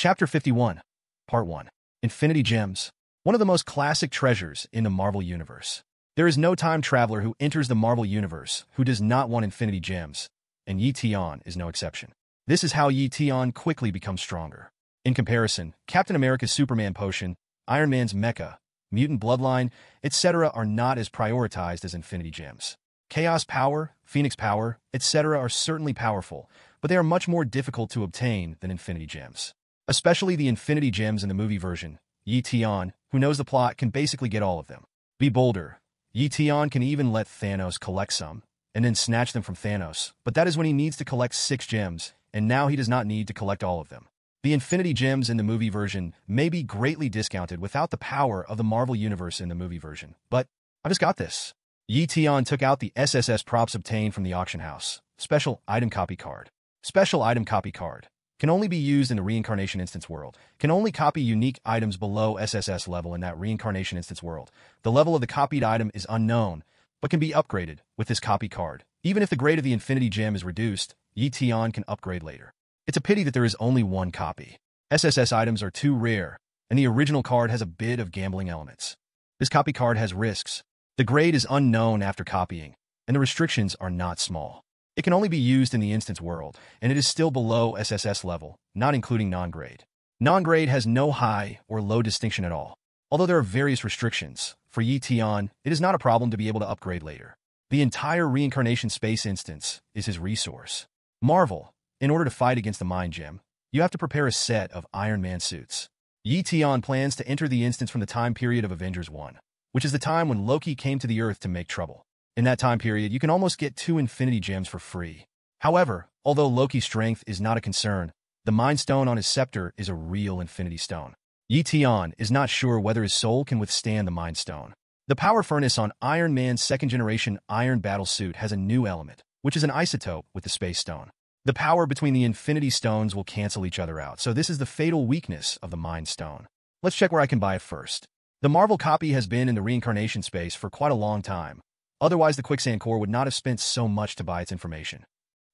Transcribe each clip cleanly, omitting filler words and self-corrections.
Chapter 51, Part 1. Infinity Gems. One of the most classic treasures in the Marvel Universe. There is no time traveler who enters the Marvel Universe who does not want Infinity Gems, and Tian is no exception. This is how Tian quickly becomes stronger. In comparison, Captain America's Superman potion, Iron Man's mecha, mutant bloodline, etc. are not as prioritized as Infinity Gems. Chaos power, Phoenix power, etc. are certainly powerful, but they are much more difficult to obtain than Infinity Gems. Especially the Infinity Gems in the movie version. Tian, who knows the plot, can basically get all of them. Be bolder. Tian can even let Thanos collect some, and then snatch them from Thanos, but that is when he needs to collect 6 gems, and now he does not need to collect all of them. The Infinity Gems in the movie version may be greatly discounted without the power of the Marvel Universe in the movie version, but I just got this. Tian took out the SSS props obtained from the auction house. Special item copy card. Special item copy card. Can only be used in the Reincarnation instance world. Can only copy unique items below SSS level in that Reincarnation instance world. The level of the copied item is unknown, but can be upgraded with this copy card. Even if the grade of the Infinity Gem is reduced, Tian can upgrade later. It's a pity that there is only one copy. SSS items are too rare, and the original card has a bit of gambling elements. This copy card has risks. The grade is unknown after copying, and the restrictions are not small. It can only be used in the instance world, and it is still below SSS level, not including non-grade. Non-grade has no high or low distinction at all. Although there are various restrictions, for Tian, it is not a problem to be able to upgrade later. The entire Reincarnation space instance is his resource. Marvel, in order to fight against the Mind Gem, you have to prepare a set of Iron Man suits. Tian plans to enter the instance from the time period of Avengers 1, which is the time when Loki came to the Earth to make trouble. In that time period, you can almost get 2 Infinity Gems for free. However, although Loki's strength is not a concern, the Mind Stone on his scepter is a real Infinity Stone. Tian is not sure whether his soul can withstand the Mind Stone. The power furnace on Iron Man's second-generation Iron Battle Suit has a new element, which is an isotope with the Space Stone. The power between the Infinity Stones will cancel each other out, so this is the fatal weakness of the Mind Stone. Let's check where I can buy it first. The Marvel copy has been in the Reincarnation space for quite a long time. Otherwise, the Quicksand Core would not have spent so much to buy its information.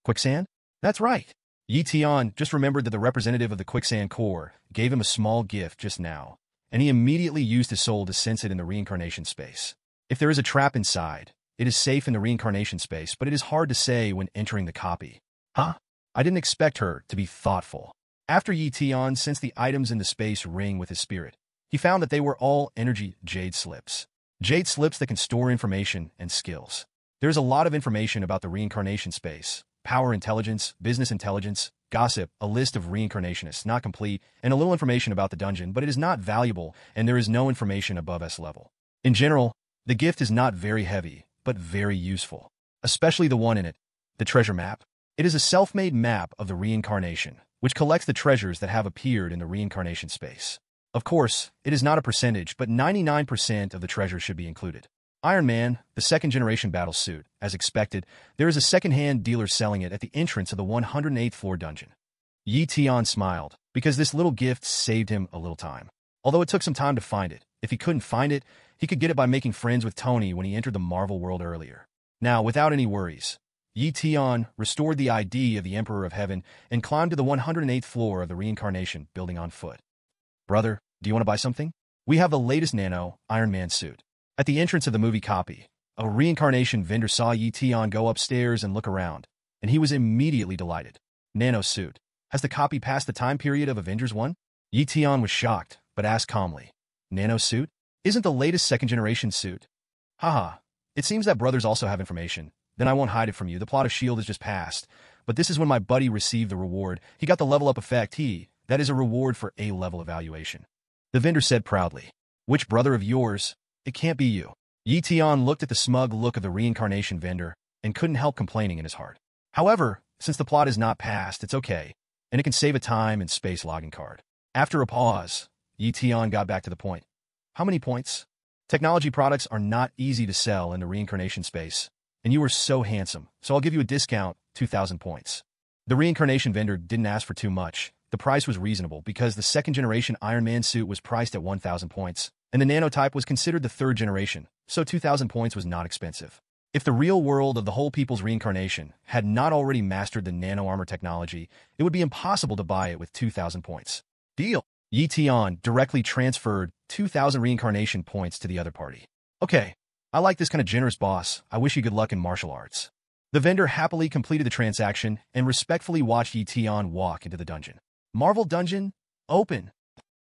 Quicksand? That's right. Tian just remembered that the representative of the Quicksand Core gave him a small gift just now, and he immediately used his soul to sense it in the Reincarnation space. If there is a trap inside, it is safe in the Reincarnation space, but it is hard to say when entering the copy. Huh? I didn't expect her to be thoughtful. After Tian sensed the items in the space ring with his spirit, he found that they were all energy jade slips. Jade slips that can store information and skills. There's a lot of information about the Reincarnation space. Power intelligence, business intelligence, gossip, a list of reincarnationists, not complete, and a little information about the dungeon, but it is not valuable, and there is no information above S level. In general, the gift is not very heavy, but very useful. Especially the one in it, the treasure map. It is a self-made map of the Reincarnation, which collects the treasures that have appeared in the Reincarnation space. Of course, it is not a percentage, but 99% of the treasures should be included. Iron Man, the second-generation battle suit. As expected, there is a second-hand dealer selling it at the entrance of the 108th floor dungeon. Tian smiled, because this little gift saved him a little time. Although it took some time to find it, if he couldn't find it, he could get it by making friends with Tony when he entered the Marvel world earlier. Now, without any worries, Tian restored the ID of the Emperor of Heaven and climbed to the 108th floor of the Reincarnation building on foot. Brother, do you want to buy something? We have the latest Nano Iron Man suit. At the entrance of the movie copy, a Reincarnation vendor saw Tian go upstairs and look around, and he was immediately delighted. Nano suit. Has the copy passed the time period of Avengers 1? Tian was shocked, but asked calmly. Nano suit? Isn't the latest second-generation suit? Haha, it seems that brothers also have information. Then I won't hide it from you. The plot of S.H.I.E.L.D. has just passed, but this is when my buddy received the reward. He got the level-up effect. That is a reward for A-level evaluation. The vendor said proudly. Which brother of yours? It can't be you. Tian looked at the smug look of the Reincarnation vendor and couldn't help complaining in his heart. However, since the plot is not passed, it's okay, and it can save a time and space logging card. After a pause, Tian got back to the point. How many points? Technology products are not easy to sell in the Reincarnation space, and you are so handsome, so I'll give you a discount, 2,000 points. The Reincarnation vendor didn't ask for too much. The price was reasonable because the second-generation Iron Man suit was priced at 1,000 points, and the nanotype was considered the third generation, so 2,000 points was not expensive. If the real world of the whole people's reincarnation had not already mastered the nano-armor technology, it would be impossible to buy it with 2,000 points. Deal. Yi Tian directly transferred 2,000 reincarnation points to the other party. Okay, I like this kind of generous boss. I wish you good luck in martial arts. The vendor happily completed the transaction and respectfully watched Yi Tian walk into the dungeon. Marvel Dungeon, open.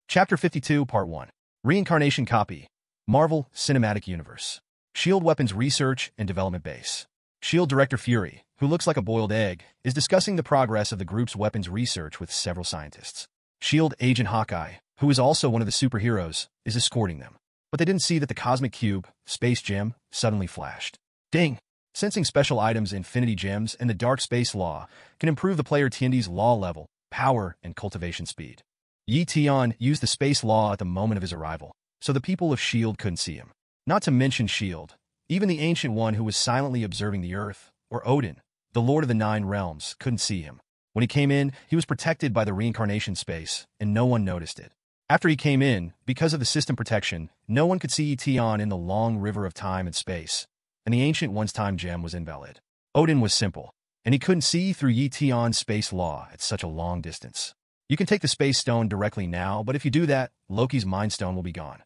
Chapter 52, Part 1. Reincarnation Copy. Marvel Cinematic Universe. SHIELD Weapons Research and Development Base. SHIELD Director Fury, who looks like a boiled egg, is discussing the progress of the group's weapons research with several scientists. SHIELD Agent Hawkeye, who is also one of the superheroes, is escorting them. But they didn't see that the Cosmic Cube, Space Gem, suddenly flashed. Ding! Sensing special items, Infinity Gems, and the Dark Space Law can improve the player Tian's law level, power, and cultivation speed. Yi Tian used the Space Law at the moment of his arrival, so the people of S.H.I.E.L.D. couldn't see him. Not to mention S.H.I.E.L.D., even the Ancient One who was silently observing the Earth, or Odin, the Lord of the Nine Realms, couldn't see him. When he came in, he was protected by the reincarnation space, and no one noticed it. After he came in, because of the system protection, no one could see Yi Tian in the long river of time and space, and the Ancient One's time gem was invalid. Odin was simple, and he couldn't see through Yi Tian's space law at such a long distance. You can take the space stone directly now, but if you do that, Loki's mind stone will be gone.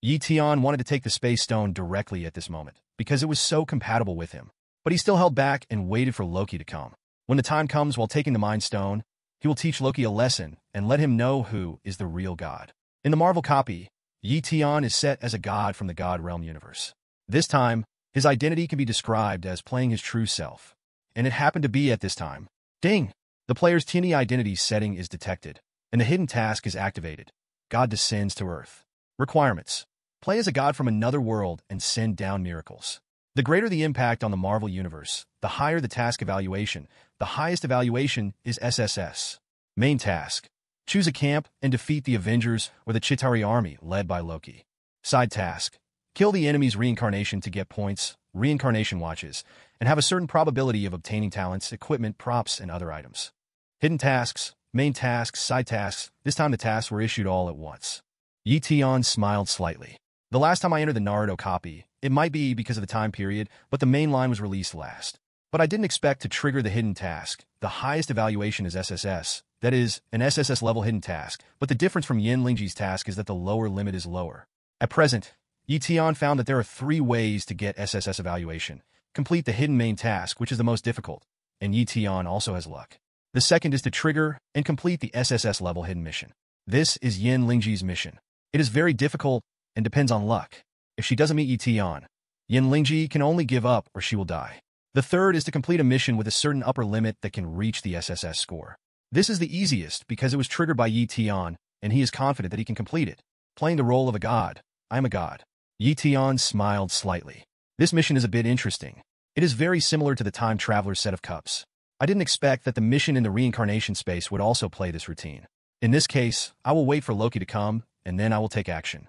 Yi Tian wanted to take the space stone directly at this moment, because it was so compatible with him, but he still held back and waited for Loki to come. When the time comes while taking the mind stone, he will teach Loki a lesson and let him know who is the real god. In the Marvel copy, Yi Tian is set as a god from the God Realm universe. This time, his identity can be described as playing his true self, and it happened to be at this time. Ding! The player's Tian identity setting is detected, and the hidden task is activated. God descends to Earth. Requirements. Play as a god from another world and send down miracles. The greater the impact on the Marvel Universe, the higher the task evaluation. The highest evaluation is SSS. Main task. Choose a camp and defeat the Avengers or the Chitauri army led by Loki. Side task. Kill the enemy's reincarnation to get points, reincarnation watches, and have a certain probability of obtaining talents, equipment, props, and other items. Hidden tasks, main tasks, side tasks. This time the tasks were issued all at once. Yi Tian smiled slightly. The last time I entered the Naruto copy, it might be because of the time period, but the main line was released last. But I didn't expect to trigger the hidden task. The highest evaluation is SSS, that is, an SSS level hidden task, but the difference from Yin Lingji's task is that the lower limit is lower. At present, Yi Tian found that there are 3 ways to get SSS evaluation. Complete the hidden main task, which is the most difficult, and Yi Tian also has luck. The second is to trigger and complete the SSS level hidden mission. This is Yin Lingji's mission. It is very difficult and depends on luck. If she doesn't meet Yi Tian, Yin Lingji can only give up or she will die. The third is to complete a mission with a certain upper limit that can reach the SSS score. This is the easiest because it was triggered by Yi Tian, and he is confident that he can complete it. Playing the role of a god. I am a god. Yi Tian smiled slightly. This mission is a bit interesting. It is very similar to the Time Traveler's set of cups. I didn't expect that the mission in the reincarnation space would also play this routine. In this case, I will wait for Loki to come, and then I will take action.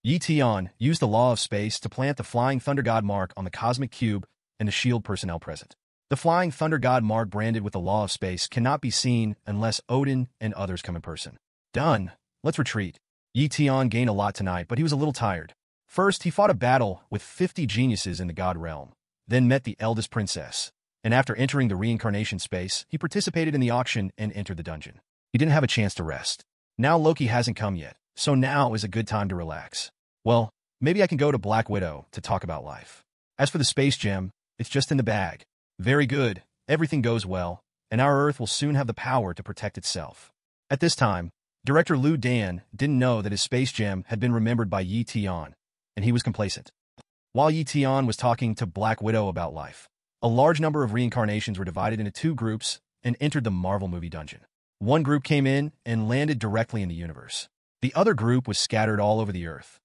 Yi Tian used the law of space to plant the Flying Thunder God mark on the Cosmic Cube and the S.H.I.E.L.D. personnel present. The Flying Thunder God mark branded with the law of space cannot be seen unless Odin and others come in person. Done. Let's retreat. Yi Tian gained a lot tonight, but he was a little tired. First, he fought a battle with 50 geniuses in the God Realm, then met the eldest princess, and after entering the reincarnation space, he participated in the auction and entered the dungeon. He didn't have a chance to rest. Now Loki hasn't come yet, so now is a good time to relax. Well, maybe I can go to Black Widow to talk about life. As for the space gem, it's just in the bag. Very good, everything goes well, and our Earth will soon have the power to protect itself. At this time, Director Liu Dan didn't know that his space gem had been remembered by Yi Tian, and he was complacent. While Yi Tian was talking to Black Widow about life, a large number of reincarnations were divided into 2 groups and entered the Marvel movie dungeon. One group came in and landed directly in the universe. The other group was scattered all over the Earth.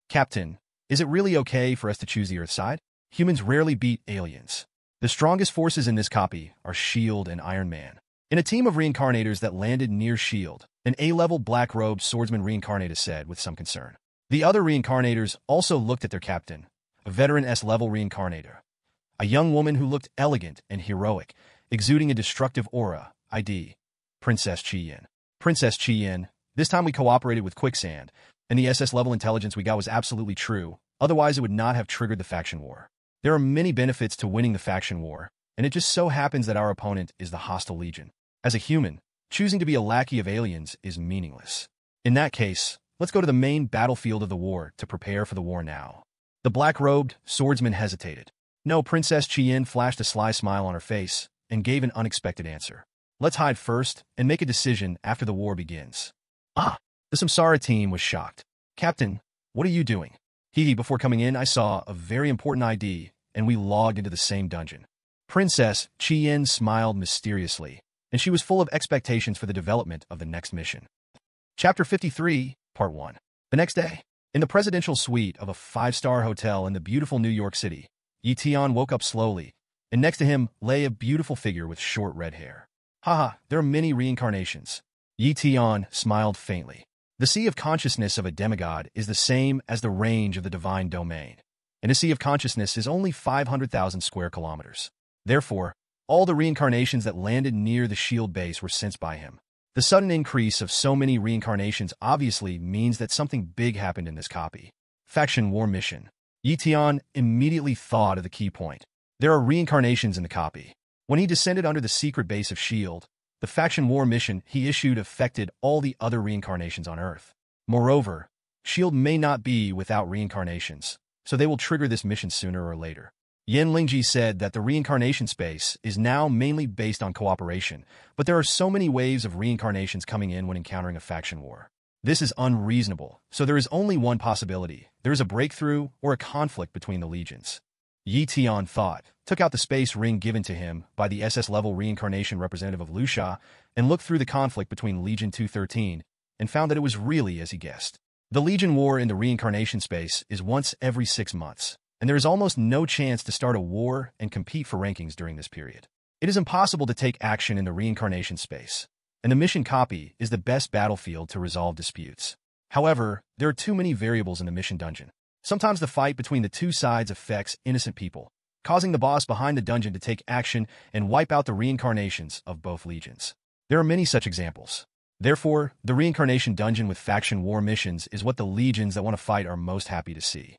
Captain, is it really okay for us to choose the Earth side? Humans rarely beat aliens. The strongest forces in this copy are S.H.I.E.L.D. and Iron Man. In a team of reincarnators that landed near S.H.I.E.L.D., an A-level black-robed swordsman reincarnator said with some concern. The other reincarnators also looked at their captain, a veteran S-level reincarnator, a young woman who looked elegant and heroic, exuding a destructive aura, ID, Princess Tian. Princess Tian, this time we cooperated with Quicksand, and the SS-level intelligence we got was absolutely true, otherwise it would not have triggered the faction war. There are many benefits to winning the faction war, and it just so happens that our opponent is the Hostile Legion. As a human, Choosing to be a lackey of aliens is meaningless. In that case, let's go to the main battlefield of the war to prepare for the war now. The black-robed swordsman hesitated. No, Princess Tian flashed a sly smile on her face and gave an unexpected answer. Let's hide first and make a decision after the war begins. Ah, the Samsara team was shocked. Captain, what are you doing? Before coming in, I saw a very important ID, and we logged into the same dungeon. Princess Tian smiled mysteriously, and she was full of expectations for the development of the next mission. Chapter 53, Part 1. The next day, in the presidential suite of a 5-star hotel in the beautiful New York City, Tian woke up slowly, and next to him lay a beautiful figure with short red hair. Haha, there are many reincarnations. Tian smiled faintly. The sea of consciousness of a demigod is the same as the range of the divine domain, and a sea of consciousness is only 500,000 square kilometers. Therefore, all the reincarnations that landed near the shield base were sensed by him. The sudden increase of so many reincarnations obviously means that something big happened in this copy. Faction War Mission. Tian immediately thought of the key point. There are reincarnations in the copy. When he descended under the secret base of S.H.I.E.L.D., the Faction War Mission he issued affected all the other reincarnations on Earth. Moreover, S.H.I.E.L.D. may not be without reincarnations, so they will trigger this mission sooner or later. Yen Lingji said that the reincarnation space is now mainly based on cooperation, but there are so many waves of reincarnations coming in when encountering a faction war. This is unreasonable, so there is only one possibility. There is a breakthrough or a conflict between the legions. Tian thought, took out the space ring given to him by the SS-level reincarnation representative of Luxia, and looked through the conflict between Legion 213, and found that it was really as he guessed. The Legion war in the reincarnation space is once every 6 months, and there is almost no chance to start a war and compete for rankings during this period. It is impossible to take action in the reincarnation space, and the mission copy is the best battlefield to resolve disputes. However, there are too many variables in the mission dungeon. Sometimes the fight between the two sides affects innocent people, causing the boss behind the dungeon to take action and wipe out the reincarnations of both legions. There are many such examples. Therefore, the reincarnation dungeon with faction war missions is what the legions that want to fight are most happy to see.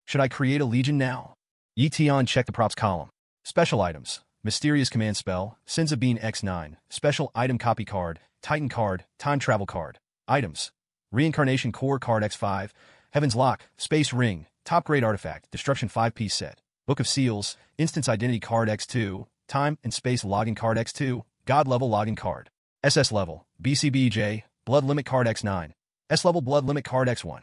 Should I create a legion now? Tian checked the props column. Special items. Mysterious command spell. Sins of Bean X9. Special item copy card. Titan card. Time travel card. Items. Reincarnation core card X5. Heaven's Lock. Space ring. Top grade artifact. Destruction 5-piece set. Book of Seals. Instance identity card X2. Time and space login card X2. God level login card. SS level. BCBJ. Blood limit card X9. S level blood limit card X1.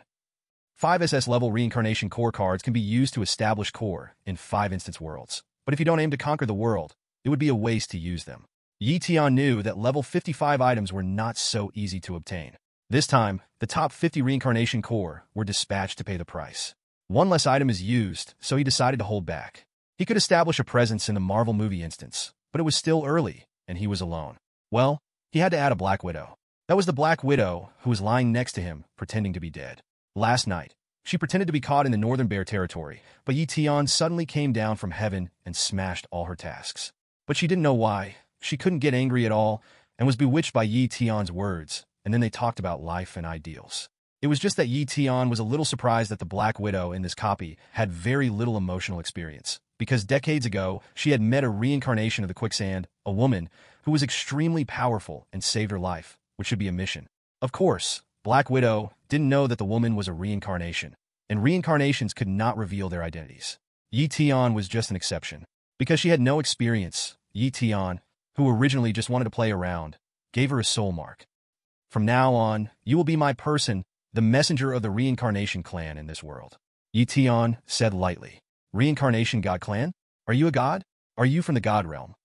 5 SS-level reincarnation core cards can be used to establish core in 5 instance worlds. But if you don't aim to conquer the world, it would be a waste to use them. Tian knew that level 55 items were not so easy to obtain. This time, the top 50 reincarnation core were dispatched to pay the price. One less item is used, so he decided to hold back. He could establish a presence in the Marvel movie instance, but it was still early, and he was alone. Well, he had to add a Black Widow. That was the Black Widow who was lying next to him, pretending to be dead. Last night, she pretended to be caught in the Northern Bear territory, but Tian suddenly came down from heaven and smashed all her tasks. But she didn't know why. She couldn't get angry at all, and was bewitched by Tian's words, and then they talked about life and ideals. It was just that Tian was a little surprised that the Black Widow in this copy had very little emotional experience, because decades ago, she had met a reincarnation of the Quicksand, a woman who was extremely powerful and saved her life, which should be a mission. Of course, Black Widow didn't know that the woman was a reincarnation, and reincarnations could not reveal their identities. Tian was just an exception. Because she had no experience, Tian, who originally just wanted to play around, gave her a soul mark. From now on, you will be my person, the messenger of the reincarnation clan in this world. Tian said lightly. Reincarnation God clan? Are you a god? Are you from the god realm?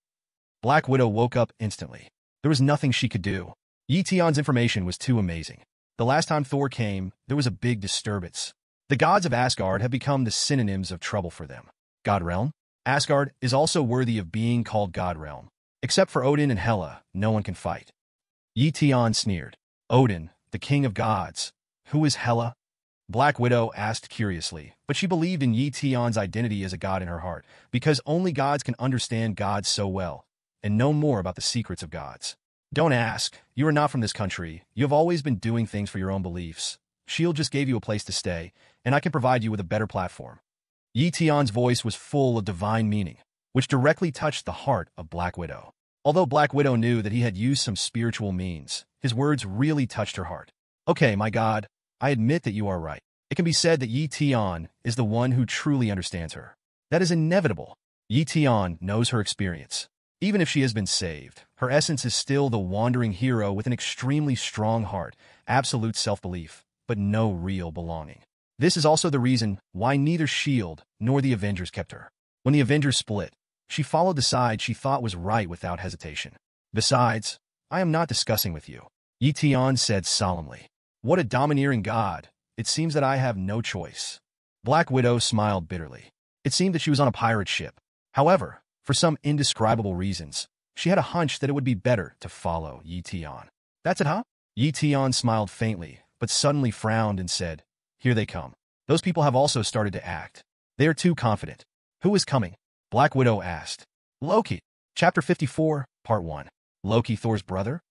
Black Widow woke up instantly. There was nothing she could do. Tian's information was too amazing. The last time Thor came, there was a big disturbance. The gods of Asgard have become the synonyms of trouble for them. God realm? Asgard is also worthy of being called God realm. Except for Odin and Hela, no one can fight. Tian sneered. Odin, the king of gods. Who is Hela? Black Widow asked curiously, but she believed in Tian's identity as a god in her heart, because only gods can understand gods so well, and know more about the secrets of gods. Don't ask. You are not from this country. You have always been doing things for your own beliefs. S.H.I.E.L.D. just gave you a place to stay, and I can provide you with a better platform. Tian's voice was full of divine meaning, which directly touched the heart of Black Widow. Although Black Widow knew that he had used some spiritual means, his words really touched her heart. Okay, my God, I admit that you are right. It can be said that Tian is the one who truly understands her. That is inevitable. Tian knows her experience. Even if she has been saved, her essence is still the wandering hero with an extremely strong heart, absolute self-belief, but no real belonging. This is also the reason why neither S.H.I.E.L.D. nor the Avengers kept her. When the Avengers split, she followed the side she thought was right without hesitation. Besides, I am not discussing with you, Tian said solemnly. What a domineering god. It seems that I have no choice. Black Widow smiled bitterly. It seemed that she was on a pirate ship. However, for some indescribable reasons, she had a hunch that it would be better to follow Tian. That's it, huh? Tian smiled faintly, but suddenly frowned and said, Here they come. Those people have also started to act. They are too confident. Who is coming? Black Widow asked. Loki. Chapter 54, Part 1. Loki, Thor's brother?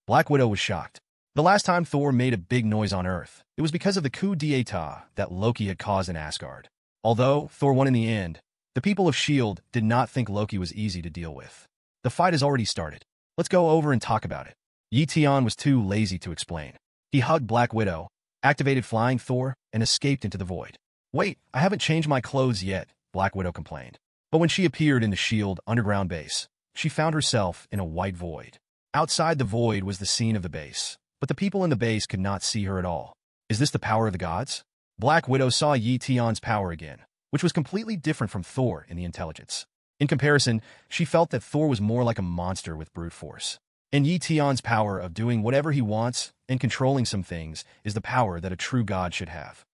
Black Widow was shocked. The last time Thor made a big noise on Earth, it was because of the coup d'etat that Loki had caused in Asgard. Although Thor won in the end, the people of S.H.I.E.L.D. did not think Loki was easy to deal with. The fight has already started. Let's go over and talk about it. Tian was too lazy to explain. He hugged Black Widow, activated Flying Thor, and escaped into the void. Wait, I haven't changed my clothes yet, Black Widow complained. But when she appeared in the S.H.I.E.L.D. underground base, she found herself in a white void. Outside the void was the scene of the base, but the people in the base could not see her at all. Is this the power of the gods? Black Widow saw Tian's power again, which was completely different from Thor in the intelligence. In comparison, she felt that Thor was more like a monster with brute force. And Tian's power of doing whatever he wants and controlling some things is the power that a true god should have.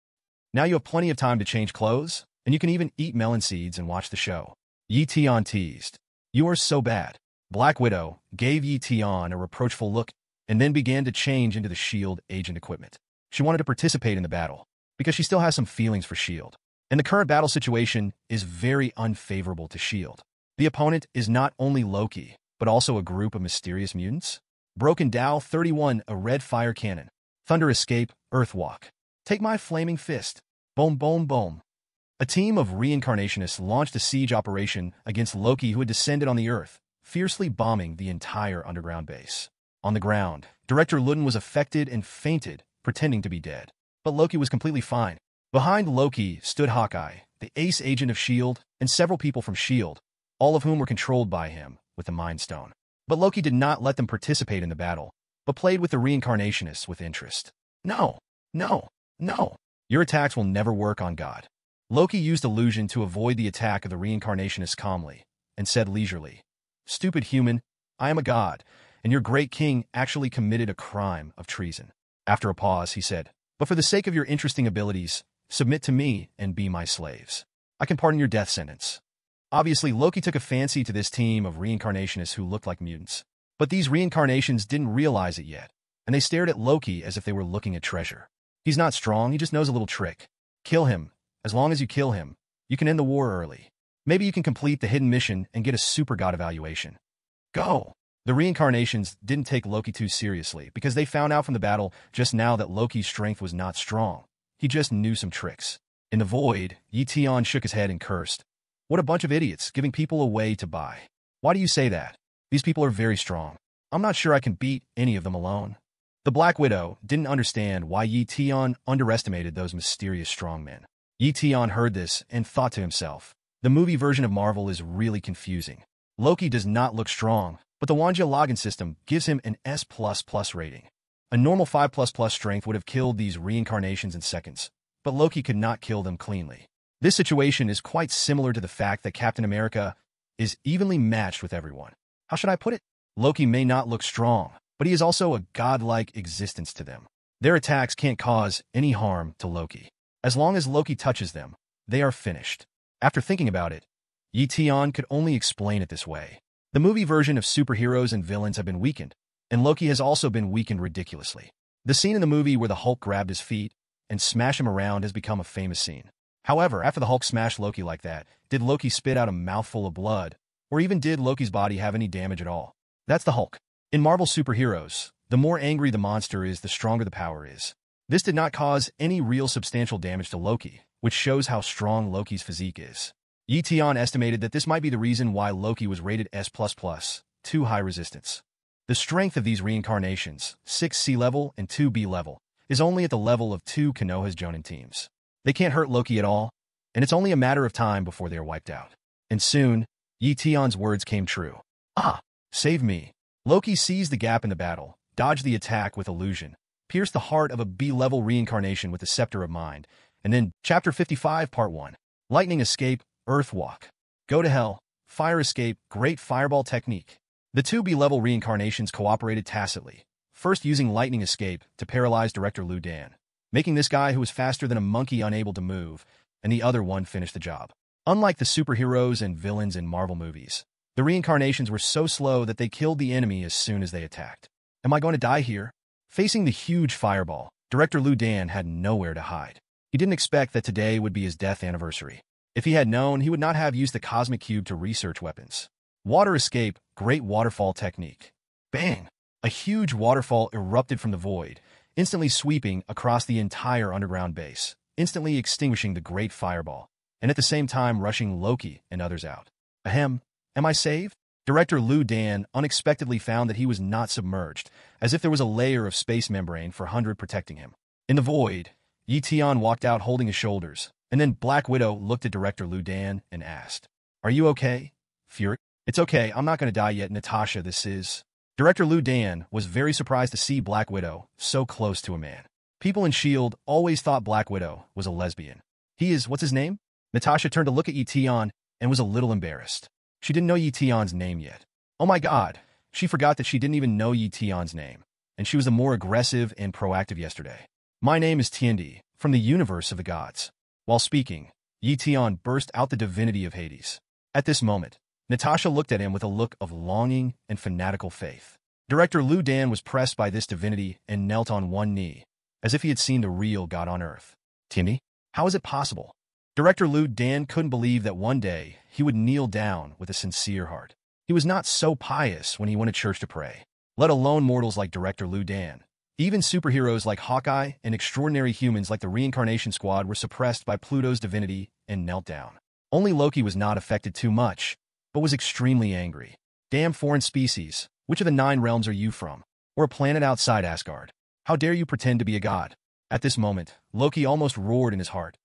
Now you have plenty of time to change clothes, and you can even eat melon seeds and watch the show. Tian teased. You are so bad. Black Widow gave Tian a reproachful look and then began to change into the S.H.I.E.L.D. agent equipment. She wanted to participate in the battle because she still has some feelings for S.H.I.E.L.D. And the current battle situation is very unfavorable to S.H.I.E.L.D. The opponent is not only Loki, but also a group of mysterious mutants. Broken Dow 31, a red fire cannon. Thunder Escape, Earthwalk. Take my flaming fist. Boom, boom, boom. A team of reincarnationists launched a siege operation against Loki, who had descended on the Earth, fiercely bombing the entire underground base. On the ground, Director Ludden was affected and fainted, pretending to be dead. But Loki was completely fine. Behind Loki stood Hawkeye, the ace agent of S.H.I.E.L.D., and several people from S.H.I.E.L.D., all of whom were controlled by him with the Mind Stone. But Loki did not let them participate in the battle, but played with the reincarnationists with interest. No, no, no. Your attacks will never work on God. Loki used illusion to avoid the attack of the reincarnationists calmly, and said leisurely, Stupid human, I am a god, and your great king actually committed a crime of treason. After a pause, he said, But for the sake of your interesting abilities, submit to me and be my slaves. I can pardon your death sentence. Obviously, Loki took a fancy to this team of reincarnationists who looked like mutants. But these reincarnations didn't realize it yet, and they stared at Loki as if they were looking at treasure. He's not strong, he just knows a little trick. Kill him. As long as you kill him, you can end the war early. Maybe you can complete the hidden mission and get a super god evaluation. Go! The reincarnations didn't take Loki too seriously because they found out from the battle just now that Loki's strength was not strong. He just knew some tricks. In the void, Tian shook his head and cursed. What a bunch of idiots, giving people away to buy. Why do you say that? These people are very strong. I'm not sure I can beat any of them alone. The Black Widow didn't understand why Tian underestimated those mysterious strong men. Tian heard this and thought to himself, the movie version of Marvel is really confusing. Loki does not look strong, but the Wanja login system gives him an S++ rating. A normal 5++ strength would have killed these reincarnations in seconds, but Loki could not kill them cleanly. This situation is quite similar to the fact that Captain America is evenly matched with everyone. How should I put it? Loki may not look strong, but he is also a godlike existence to them. Their attacks can't cause any harm to Loki. As long as Loki touches them, they are finished. After thinking about it, Tian could only explain it this way. The movie version of superheroes and villains have been weakened, and Loki has also been weakened ridiculously. The scene in the movie where the Hulk grabbed his feet and smashed him around has become a famous scene. However, after the Hulk smashed Loki like that, did Loki spit out a mouthful of blood, or even did Loki's body have any damage at all? That's the Hulk. In Marvel superheroes, the more angry the monster is, the stronger the power is. This did not cause any real substantial damage to Loki, which shows how strong Loki's physique is. Tian estimated that this might be the reason why Loki was rated S++, too high resistance. The strength of these reincarnations, 6 C level and 2 B level, is only at the level of 2 Konoha's Jonin teams. They can't hurt Loki at all, and it's only a matter of time before they are wiped out. And soon, Yi Tian's words came true. Ah, save me. Loki seized the gap in the battle, dodged the attack with illusion, pierced the heart of a B-level reincarnation with the Scepter of Mind, and then, Chapter 55, Part 1. Lightning Escape, Earth Walk. Go to Hell, Fire Escape, Great Fireball Technique. The 2 B-level reincarnations cooperated tacitly, first using Lightning Escape to paralyze Director Lu Dan, making this guy who was faster than a monkey unable to move, and the other one finish the job. Unlike the superheroes and villains in Marvel movies, the reincarnations were so slow that they killed the enemy as soon as they attacked. Am I going to die here? Facing the huge fireball, Director Lu Dan had nowhere to hide. He didn't expect that today would be his death anniversary. If he had known, he would not have used the Cosmic Cube to research weapons. Water Escape, Great Waterfall Technique. Bang! A huge waterfall erupted from the void, instantly sweeping across the entire underground base, instantly extinguishing the Great Fireball, and at the same time rushing Loki and others out. Ahem, am I saved? Director Lu Dan unexpectedly found that he was not submerged, as if there was a layer of space membrane for 100 protecting him. In the void, Yi Tian walked out holding his shoulders, and then Black Widow looked at Director Lu Dan and asked, "Are you okay, Fury?" "It's okay, I'm not going to die yet, Natasha, this is..." Director Lu Dan was very surprised to see Black Widow so close to a man. People in S.H.I.E.L.D. always thought Black Widow was a lesbian. He is, what's his name? Natasha turned to look at Yi Tian and was a little embarrassed. She didn't know Yi Tian's name yet. Oh my god, she forgot that she didn't even know Yi Tian's name, and she was the more aggressive and proactive yesterday. "My name is Tian, from the universe of the gods." While speaking, Yi Tian burst out the divinity of Hades. At this moment, Natasha looked at him with a look of longing and fanatical faith. Director Lu Dan was pressed by this divinity and knelt on one knee, as if he had seen the real God on earth. "Tian, how is it possible?" Director Lu Dan couldn't believe that one day he would kneel down with a sincere heart. He was not so pious when he went to church to pray, let alone mortals like Director Lu Dan. Even superheroes like Hawkeye and extraordinary humans like the Reincarnation Squad were suppressed by Pluto's divinity and knelt down. Only Loki was not affected too much, but was extremely angry. "Damn foreign species, which of the 9 realms are you from? Or a planet outside Asgard? How dare you pretend to be a god?" At this moment, Loki almost roared in his heart.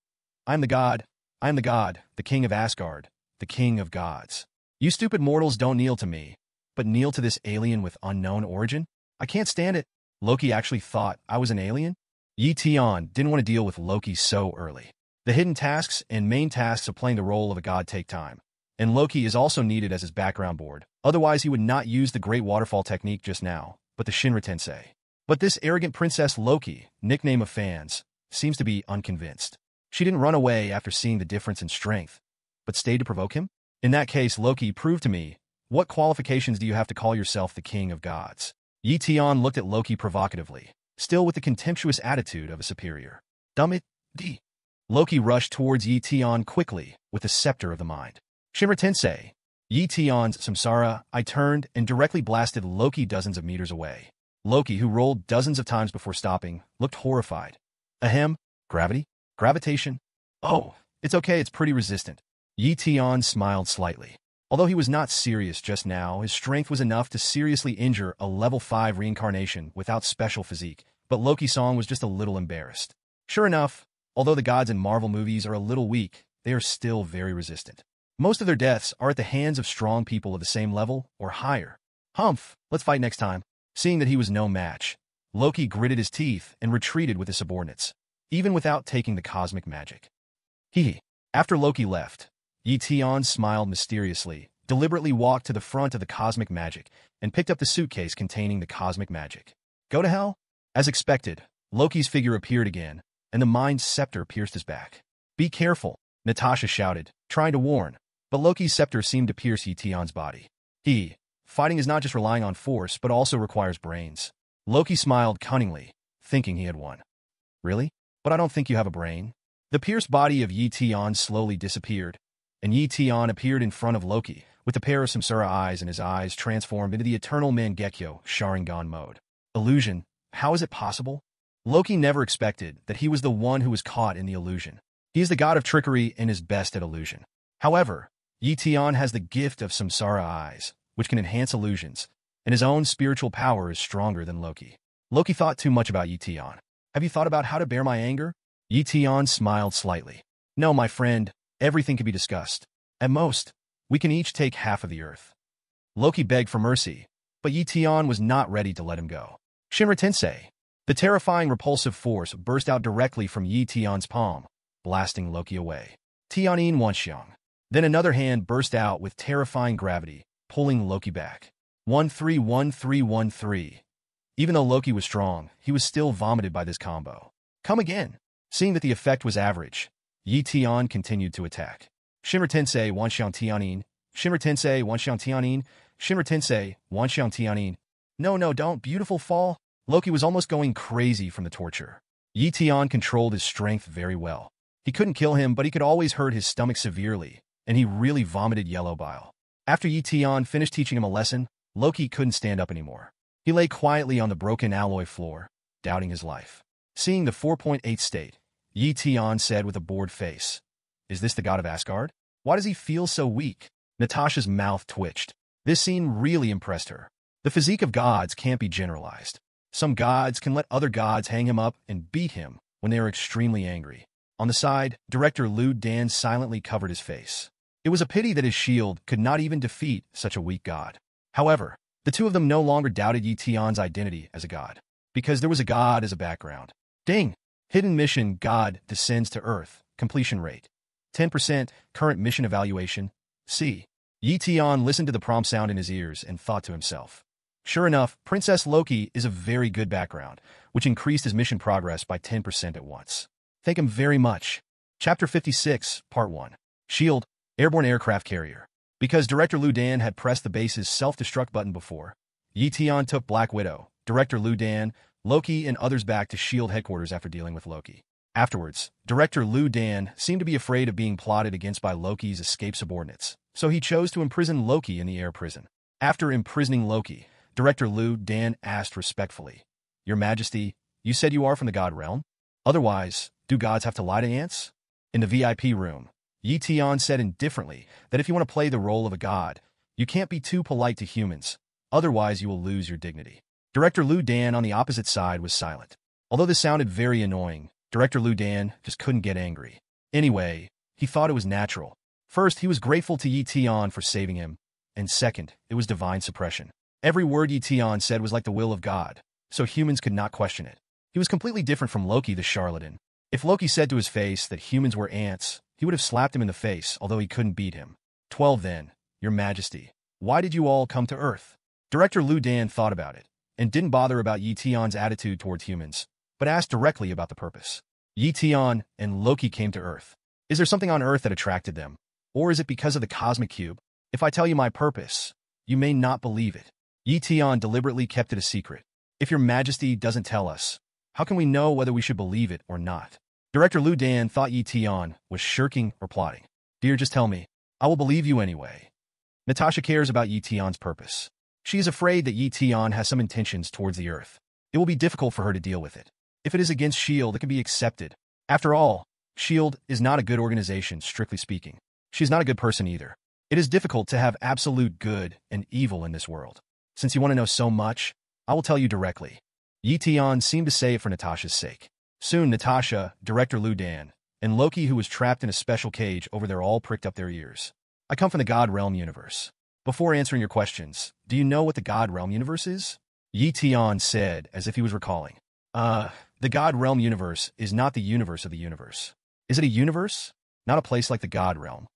I am the god, the king of Asgard, the king of gods. You stupid mortals don't kneel to me, but kneel to this alien with unknown origin? I can't stand it." Loki actually thought I was an alien? Yi Tian didn't want to deal with Loki so early. The hidden tasks and main tasks of playing the role of a god take time, and Loki is also needed as his background board. Otherwise, he would not use the Great Waterfall technique just now, but the Shinra Tensei. But this arrogant Princess Loki, nickname of fans, seems to be unconvinced. She didn't run away after seeing the difference in strength, but stayed to provoke him? In that case, Loki, prove to me, what qualifications do you have to call yourself the king of gods? Yi Tian looked at Loki provocatively, still with the contemptuous attitude of a superior. "Dumb it, D." Loki rushed towards Yi Tian quickly with the Scepter of the Mind. Shinra Tensei. Yi Tian's Samsara Eye turned and directly blasted Loki dozens of meters away. Loki, who rolled dozens of times before stopping, looked horrified. Ahem, gravity? Gravitation? Oh, it's okay, it's pretty resistant. Yi Tian smiled slightly. Although he was not serious just now, his strength was enough to seriously injure a level 5 reincarnation without special physique, but Loki-san was just a little embarrassed. Sure enough, although the gods in Marvel movies are a little weak, they are still very resistant. Most of their deaths are at the hands of strong people of the same level or higher. Humph, let's fight next time. Seeing that he was no match, Loki gritted his teeth and retreated with his subordinates, even without taking the cosmic magic. After Loki left, Yi Tian smiled mysteriously, deliberately walked to the front of the cosmic magic, and picked up the suitcase containing the cosmic magic. Go to hell? As expected, Loki's figure appeared again, and the Mind Scepter pierced his back. Be careful, Natasha shouted, trying to warn, but Loki's scepter seemed to pierce Yi Tian's body. Fighting is not just relying on force, but also requires brains. Loki smiled cunningly, thinking he had won. Really? But I don't think you have a brain. The pierced body of Yi Tian slowly disappeared, and Yi Tian appeared in front of Loki, with a pair of Samsara eyes and his eyes transformed into the eternal Mangekyo Sharingan mode. Illusion? How is it possible? Loki never expected that he was the one who was caught in the illusion. He is the god of trickery and is best at illusion. However, Yi Tian has the gift of Samsara eyes, which can enhance illusions, and his own spiritual power is stronger than Loki. Loki thought too much about Yi Tian. Have you thought about how to bear my anger? Yi Tian smiled slightly. No, my friend, everything can be discussed. At most, we can each take half of the earth. Loki begged for mercy, but Yi Tian was not ready to let him go. Shinra Tensei. The terrifying repulsive force burst out directly from Yi Tian's palm, blasting Loki away. Tianin Wanxiang. Then another hand burst out with terrifying gravity, pulling Loki back. 131313. Even though Loki was strong, he was still vomited by this combo. Come again. Seeing that the effect was average, Yi Tian continued to attack. Shinra Tensei Wanxiang Tianin. Shinra Tensei Wanxiang Tianin. Shinra Tensei Wanxiang Tianin. No, don't, beautiful fall. Loki was almost going crazy from the torture. Yi Tian controlled his strength very well. He couldn't kill him, but he could always hurt his stomach severely, and he really vomited yellow bile. After Yi Tian finished teaching him a lesson, Loki couldn't stand up anymore. He lay quietly on the broken alloy floor, doubting his life. Seeing the 4.8 state, Yi Tian said with a bored face, "Is this the god of Asgard? Why does he feel so weak?" Natasha's mouth twitched. This scene really impressed her. The physique of gods can't be generalized. Some gods can let other gods hang him up and beat him when they are extremely angry. On the side, director Lu Dan silently covered his face. It was a pity that his shield could not even defeat such a weak god. However, the two of them no longer doubted Yi Tian's identity as a god, because there was a god as a background. Ding! Hidden mission God descends to Earth. Completion rate 10%. Current mission evaluation C. Yi Tian listened to the prompt sound in his ears and thought to himself. Sure enough, Princess Loki is a very good background, which increased his mission progress by 10% at once. Thank him very much. Chapter 56, Part 1. Shield, Airborne Aircraft Carrier. Because Director Lu Dan had pressed the base's self-destruct button before, Yi Tian took Black Widow, Director Lu Dan, Loki, and others back to S.H.I.E.L.D. headquarters after dealing with Loki. Afterwards, Director Lu Dan seemed to be afraid of being plotted against by Loki's escaped subordinates, so he chose to imprison Loki in the air prison. After imprisoning Loki, Director Lu Dan asked respectfully, "Your Majesty, you said you are from the god realm? Otherwise, do gods have to lie to ants?" In the VIP room, Yi Tian said indifferently that if you want to play the role of a god, you can't be too polite to humans, otherwise you will lose your dignity. Director Lu Dan on the opposite side was silent. Although this sounded very annoying, Director Lu Dan just couldn't get angry. Anyway, he thought it was natural. First, he was grateful to Yi Tian for saving him, and second, it was divine suppression. Every word Yi Tian said was like the will of God, so humans could not question it. He was completely different from Loki the charlatan. If Loki said to his face that humans were ants, he would have slapped him in the face, although he couldn't beat him. 12 then, Your Majesty, why did you all come to Earth? Director Lu Dan thought about it, and didn't bother about Yi Tian's attitude towards humans, but asked directly about the purpose. Yi Tian and Loki came to Earth. Is there something on Earth that attracted them? Or is it because of the cosmic cube? If I tell you my purpose, you may not believe it. Yi Tian deliberately kept it a secret. If Your Majesty doesn't tell us, how can we know whether we should believe it or not? Director Lu Dan thought Yi Tian was shirking or plotting. Dear, just tell me. I will believe you anyway. Natasha cares about Yi Tian's purpose. She is afraid that Yi Tian has some intentions towards the Earth. It will be difficult for her to deal with it. If it is against S.H.I.E.L.D., it can be accepted. After all, S.H.I.E.L.D. is not a good organization, strictly speaking. She is not a good person either. It is difficult to have absolute good and evil in this world. Since you want to know so much, I will tell you directly. Yi Tian seemed to say it for Natasha's sake. Soon Natasha, Director Lu Dan, and Loki, who was trapped in a special cage over there, all pricked up their ears. I come from the God Realm universe. Before answering your questions, do you know what the God Realm universe is? Yi Tian said, as if he was recalling. The God Realm universe is not the universe of the universe. Is it a universe? Not a place like the God Realm.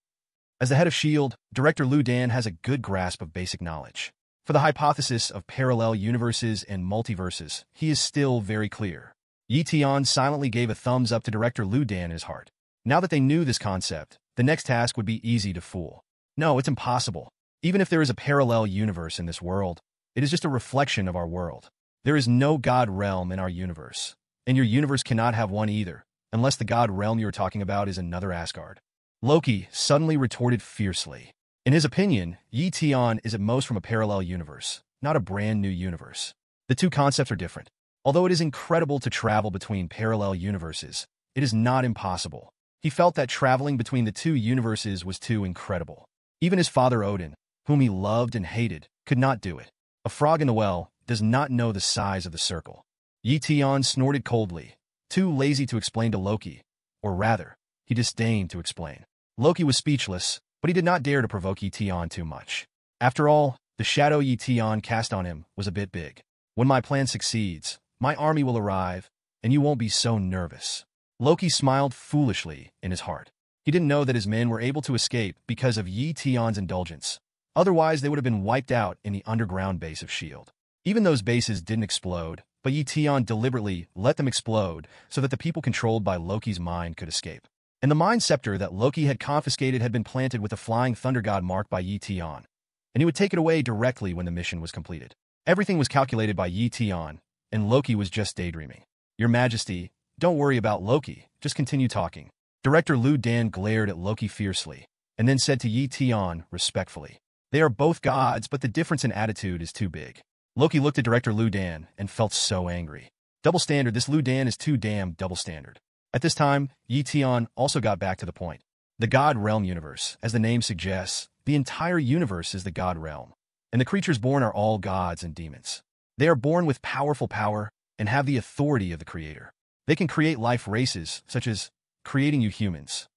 As the head of S.H.I.E.L.D., Director Lu Dan has a good grasp of basic knowledge. For the hypothesis of parallel universes and multiverses, he is still very clear. Yi Tian silently gave a thumbs up to Director Lu Dan in his heart. Now that they knew this concept, the next task would be easy to fool. No, it's impossible. Even if there is a parallel universe in this world, it is just a reflection of our world. There is no God Realm in our universe, and your universe cannot have one either, unless the God Realm you're talking about is another Asgard. Loki suddenly retorted fiercely. In his opinion, Yi Tian is at most from a parallel universe, not a brand new universe. The two concepts are different. Although it is incredible to travel between parallel universes, it is not impossible. He felt that traveling between the two universes was too incredible. Even his father Odin, whom he loved and hated, could not do it. A frog in the well does not know the size of the circle. Tian snorted coldly, too lazy to explain to Loki, or rather, he disdained to explain. Loki was speechless, but he did not dare to provoke Tian too much. After all, the shadow Tian cast on him was a bit big. When my plan succeeds, my army will arrive, and you won't be so nervous. Loki smiled foolishly in his heart. He didn't know that his men were able to escape because of Tian's indulgence. Otherwise, they would have been wiped out in the underground base of S.H.I.E.L.D. Even those bases didn't explode, but Tian deliberately let them explode so that the people controlled by Loki's mind could escape. And the mind scepter that Loki had confiscated had been planted with a flying thunder god marked by Tian, and he would take it away directly when the mission was completed. Everything was calculated by Tian, and Loki was just daydreaming. Your Majesty, don't worry about Loki, just continue talking. Director Lu Dan glared at Loki fiercely, and then said to Tian respectfully, they are both gods, but the difference in attitude is too big. Loki looked at Director Lu Dan and felt so angry. Double standard, this Lu Dan is too damn double standard. At this time, Tian also got back to the point. The God Realm universe, as the name suggests, the entire universe is the God Realm, and the creatures born are all gods and demons. They are born with powerful power and have the authority of the Creator. They can create life races, such as creating you humans.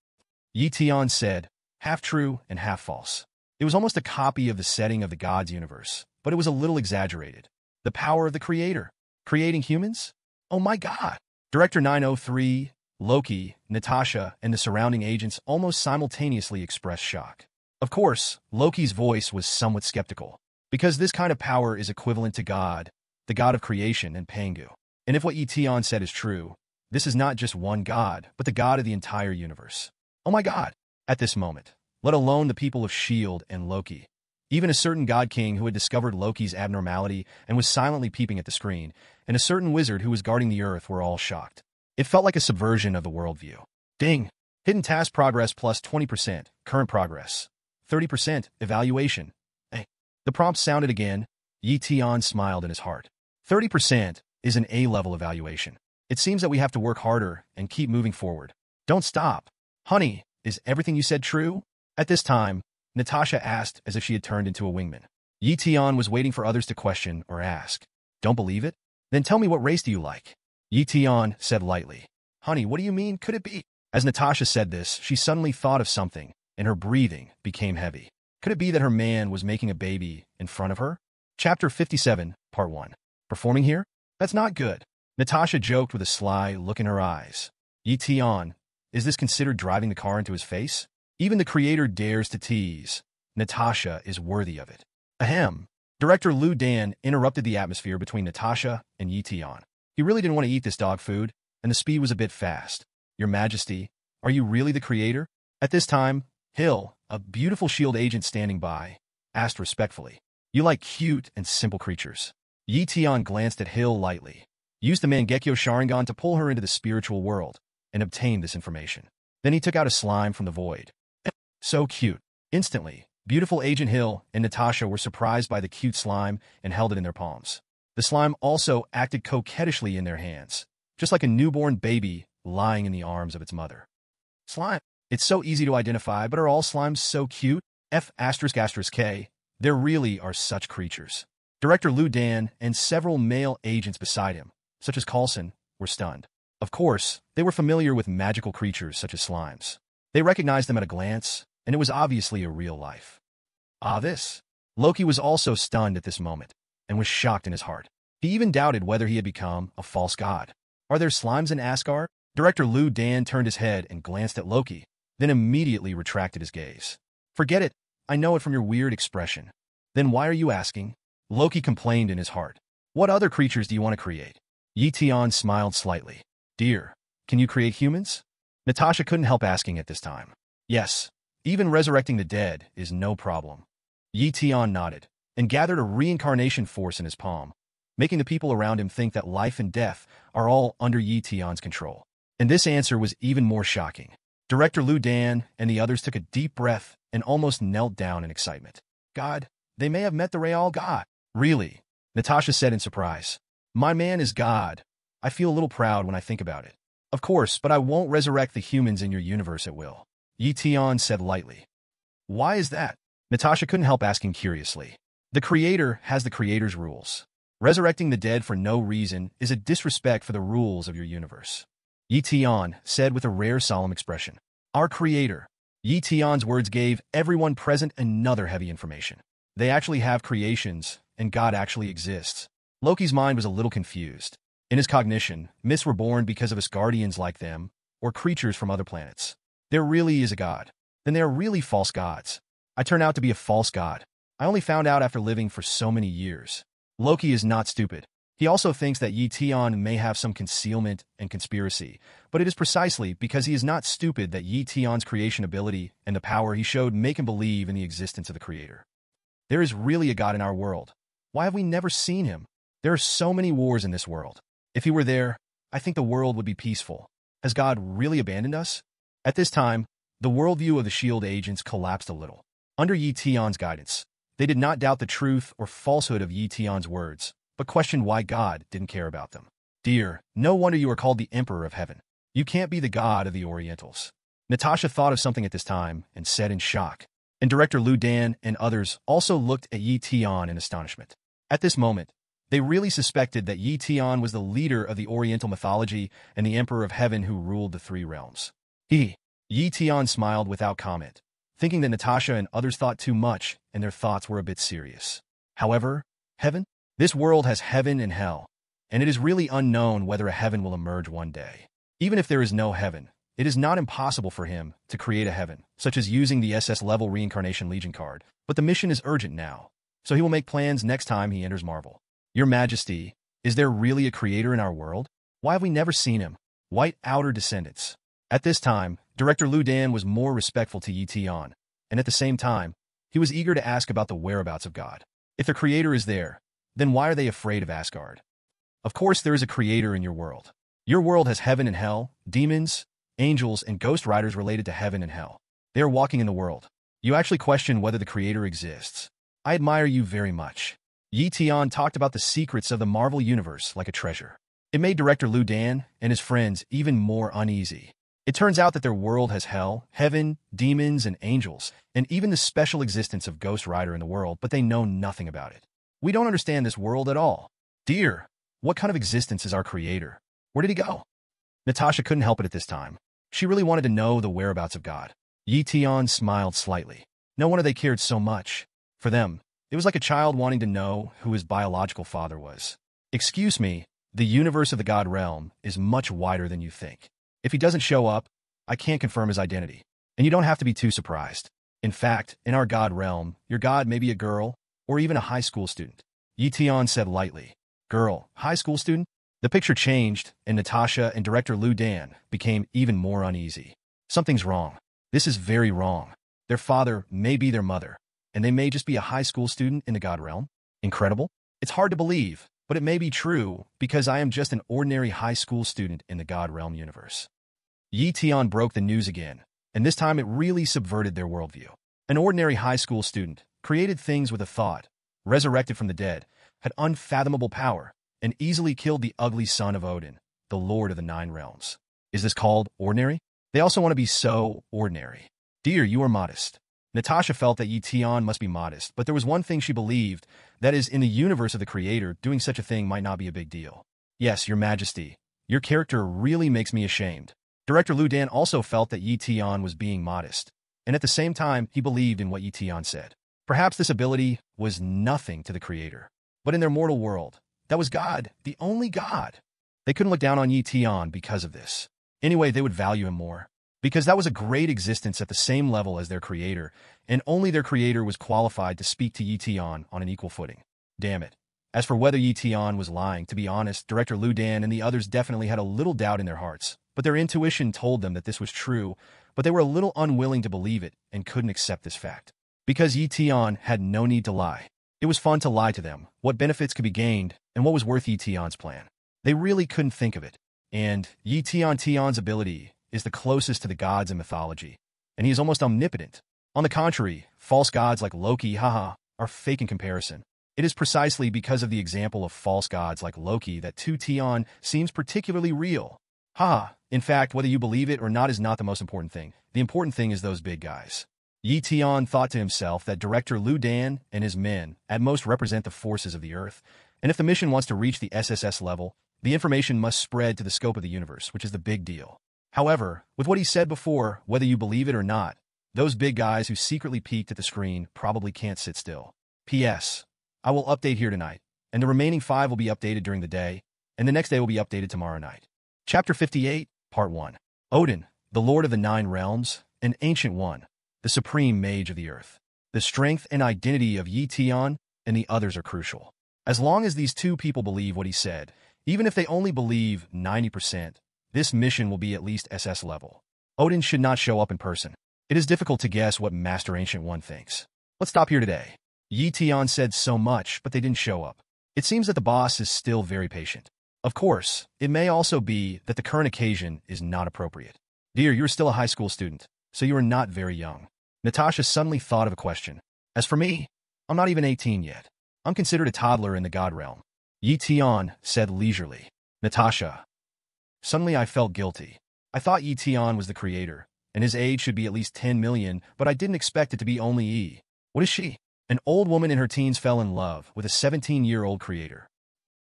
Tian said, half true and half false. It was almost a copy of the setting of the God's universe, but it was a little exaggerated. The power of the Creator, creating humans? Oh my God! Director 903, Loki, Natasha, and the surrounding agents almost simultaneously expressed shock. Of course, Loki's voice was somewhat skeptical, because this kind of power is equivalent to God, the god of creation, and Pangu. And if what Tian said is true, this is not just one god, but the god of the entire universe. Oh my God! At this moment, let alone the people of S.H.I.E.L.D. and Loki, even a certain god king who had discovered Loki's abnormality and was silently peeping at the screen, and a certain wizard who was guarding the earth were all shocked. It felt like a subversion of the worldview. Ding! Hidden task progress plus 20%, current progress. 30%, evaluation. Hey. The prompt sounded again. Tian smiled in his heart. 30% is an A-level evaluation. It seems that we have to work harder and keep moving forward. Don't stop. Honey, is everything you said true? At this time, Natasha asked as if she had turned into a wingman. Tian was waiting for others to question or ask. Don't believe it? Then tell me, what race do you like? Tian said lightly. Honey, what do you mean? Could it be? As Natasha said this, she suddenly thought of something, and her breathing became heavy. Could it be that her man was making a baby in front of her? Chapter 57, Part 1. Performing here? That's not good. Natasha joked with a sly look in her eyes. Tian, is this considered driving the car into his face? Even the Creator dares to tease. Natasha is worthy of it. Ahem. Director Lu Dan interrupted the atmosphere between Natasha and Tian. He really didn't want to eat this dog food, and the speed was a bit fast. Your Majesty, are you really the Creator? At this time, Hill, a beautiful S.H.I.E.L.D. agent standing by, asked respectfully. You like cute and simple creatures. Tian glanced at Hill lightly, used the Mangekyo Sharingan to pull her into the spiritual world, and obtained this information. Then he took out a slime from the void. So cute. Instantly, beautiful Agent Hill and Natasha were surprised by the cute slime and held it in their palms. The slime also acted coquettishly in their hands, just like a newborn baby lying in the arms of its mother. Slime. It's so easy to identify, but are all slimes so cute? F***K. There really are such creatures. Director Lu Dan and several male agents beside him, such as Coulson, were stunned. Of course, they were familiar with magical creatures such as slimes. They recognized them at a glance, and it was obviously a real life. This. Loki was also stunned at this moment, and was shocked in his heart. He even doubted whether he had become a false god. Are there slimes in Asgard? Director Lu Dan turned his head and glanced at Loki, then immediately retracted his gaze. Forget it. I know it from your weird expression. Then why are you asking? Loki complained in his heart. What other creatures do you want to create? Tian smiled slightly. Dear, can you create humans? Natasha couldn't help asking at this time. Yes, even resurrecting the dead is no problem. Tian nodded, and gathered a reincarnation force in his palm, making the people around him think that life and death are all under Tian's control. And this answer was even more shocking. Director Lu Dan and the others took a deep breath and almost knelt down in excitement. God, they may have met the real God. Really? Natasha said in surprise. My man is God. I feel a little proud when I think about it. Of course, but I won't resurrect the humans in your universe at will. Tian said lightly. Why is that? Natasha couldn't help asking curiously. The Creator has the Creator's rules. Resurrecting the dead for no reason is a disrespect for the rules of your universe. Yi Tian said with a rare solemn expression. Our Creator. Yi Tian's words gave everyone present another heavy information. They actually have creations, and God actually exists. Loki's mind was a little confused. In his cognition, myths were born because of Asgardians like them, or creatures from other planets. There really is a God. Then they are really false gods. I turn out to be a false god. I only found out after living for so many years. Loki is not stupid. He also thinks that Yi Tian may have some concealment and conspiracy, but it is precisely because he is not stupid that Yi Tian's creation ability and the power he showed make him believe in the existence of the Creator. There is really a God in our world. Why have we never seen him? There are so many wars in this world. If he were there, I think the world would be peaceful. Has God really abandoned us? At this time, the worldview of the S.H.I.E.L.D. agents collapsed a little. Under Yi Tian's guidance, they did not doubt the truth or falsehood of Yi Tian's words, but questioned why God didn't care about them. Dear, no wonder you are called the Emperor of Heaven. You can't be the God of the Orientals. Natasha thought of something at this time and said in shock. And Director Lu Dan and others also looked at Yi Tian in astonishment. At this moment, they really suspected that Yi Tian was the leader of the Oriental mythology and the Emperor of Heaven who ruled the three realms. Yi Tian smiled without comment, thinking that Natasha and others thought too much and their thoughts were a bit serious. However, heaven? This world has heaven and hell, and it is really unknown whether a heaven will emerge one day. Even if there is no heaven, it is not impossible for him to create a heaven, such as using the SS-level Reincarnation Legion card, but the mission is urgent now, so he will make plans next time he enters Marvel. Your Majesty, is there really a creator in our world? Why have we never seen him? White outer descendants. At this time, Director Lu Dan was more respectful to Yi Tian, and at the same time, he was eager to ask about the whereabouts of God. If the creator is there, then why are they afraid of Asgard? Of course there is a creator in your world. Your world has heaven and hell, demons, angels, and ghost riders related to heaven and hell. They are walking in the world. You actually question whether the creator exists. I admire you very much. Yi Tian talked about the secrets of the Marvel Universe like a treasure. It made Director Lu Dan and his friends even more uneasy. It turns out that their world has hell, heaven, demons, and angels, and even the special existence of Ghost Rider in the world, but they know nothing about it. We don't understand this world at all. Dear, what kind of existence is our creator? Where did he go? Natasha couldn't help it at this time. She really wanted to know the whereabouts of God. Yi Tian smiled slightly. No wonder they cared so much. For them, it was like a child wanting to know who his biological father was. Excuse me, the universe of the God realm is much wider than you think. If he doesn't show up, I can't confirm his identity. And you don't have to be too surprised. In fact, in our God realm, your God may be a girl, or even a high school student. Yi Tian said lightly. Girl, high school student? The picture changed, and Natasha and Director Lu Dan became even more uneasy. Something's wrong. This is very wrong. Their father may be their mother, and they may just be a high school student in the God realm. Incredible? It's hard to believe, but it may be true because I am just an ordinary high school student in the God realm universe. Yi Tian broke the news again, and this time it really subverted their worldview. An ordinary high school student created things with a thought, resurrected from the dead, had unfathomable power, and easily killed the ugly son of Odin, the Lord of the Nine Realms. Is this called ordinary? They also want to be so ordinary. Dear, you are modest. Natasha felt that Yi Tian must be modest, but there was one thing she believed, that is, in the universe of the Creator, doing such a thing might not be a big deal. Yes, Your Majesty, your character really makes me ashamed. Director Lu Dan also felt that Yi Tian was being modest, and at the same time, he believed in what Yi Tian said. Perhaps this ability was nothing to the Creator, but in their mortal world, that was God, the only God. They couldn't look down on Yi Tian because of this. Anyway, they would value him more, because that was a great existence at the same level as their Creator, and only their Creator was qualified to speak to Yi Tian on an equal footing. Damn it. As for whether Yi Tian was lying, to be honest, Director Lu Dan and the others definitely had a little doubt in their hearts, but their intuition told them that this was true, but they were a little unwilling to believe it and couldn't accept this fact. Because Yi Tian had no need to lie. It was fun to lie to them, what benefits could be gained, and what was worth Yi Tian's plan. They really couldn't think of it. And Yi Tian's ability is the closest to the gods in mythology, and he is almost omnipotent. On the contrary, false gods like Loki, are fake in comparison. It is precisely because of the example of false gods like Loki that Tian seems particularly real. In fact, whether you believe it or not is not the most important thing. The important thing is those big guys. Yi Tian thought to himself that Director Lu Dan and his men at most represent the forces of the Earth, and if the mission wants to reach the SSS level, the information must spread to the scope of the universe, which is the big deal. However, with what he said before, whether you believe it or not, those big guys who secretly peeked at the screen probably can't sit still. P.S. I will update here tonight, and the remaining 5 will be updated during the day, and the next day will be updated tomorrow night. Chapter 58, Part 1. Odin, the Lord of the Nine Realms, an Ancient One, the Supreme Mage of the Earth. The strength and identity of Yi Tian and the others are crucial. As long as these two people believe what he said, even if they only believe 90%, this mission will be at least SS level. Odin should not show up in person. It is difficult to guess what Master Ancient One thinks. Let's stop here today. Yi Tian said so much, but they didn't show up. It seems that the boss is still very patient. Of course, it may also be that the current occasion is not appropriate. Dear, you're still a high school student, so you are not very young. Natasha suddenly thought of a question. As for me, I'm not even 18 yet. I'm considered a toddler in the God realm. Yi Tian said leisurely. Natasha. Suddenly I felt guilty. I thought Yi Tian was the creator, and his age should be at least 10 million, but I didn't expect it to be only Yi. What is she? An old woman in her teens fell in love with a 17-year-old creator.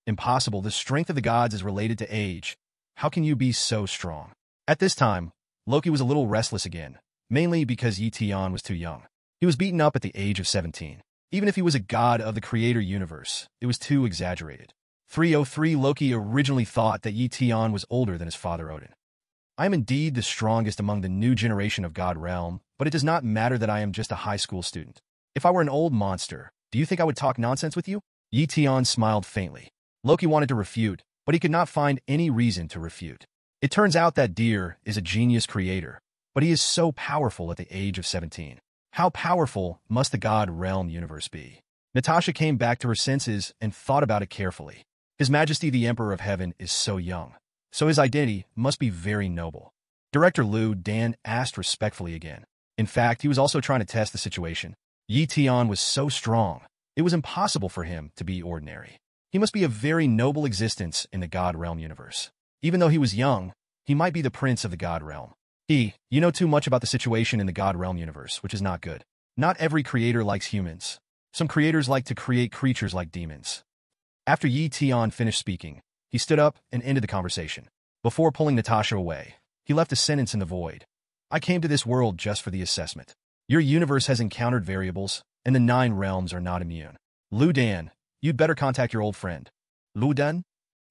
Impossible. The strength of the gods is related to age. How can you be so strong? At this time, Loki was a little restless again, mainly because Yi Tian was too young. He was beaten up at the age of 17. Even if he was a god of the creator universe, it was too exaggerated. 303 Loki originally thought that Yi Tian was older than his father Odin. I am indeed the strongest among the new generation of God realm, but it does not matter that I am just a high school student. If I were an old monster, do you think I would talk nonsense with you? Yi Tian smiled faintly. Loki wanted to refute, but he could not find any reason to refute. It turns out that Deer is a genius creator, but he is so powerful at the age of 17. How powerful must the God realm universe be? Natasha came back to her senses and thought about it carefully. His Majesty the Emperor of Heaven is so young, so his identity must be very noble. Director Lu Dan asked respectfully again. In fact, he was also trying to test the situation. Yi Tian was so strong, it was impossible for him to be ordinary. He must be a very noble existence in the God realm universe. Even though he was young, he might be the prince of the God realm. You know too much about the situation in the God realm universe, which is not good. Not every creator likes humans. Some creators like to create creatures like demons. After Yi Tian finished speaking, he stood up and ended the conversation. Before pulling Natasha away, he left a sentence in the void. I came to this world just for the assessment. Your universe has encountered variables, and the 9 realms are not immune. Lu Dan, you'd better contact your old friend. Lu Dan?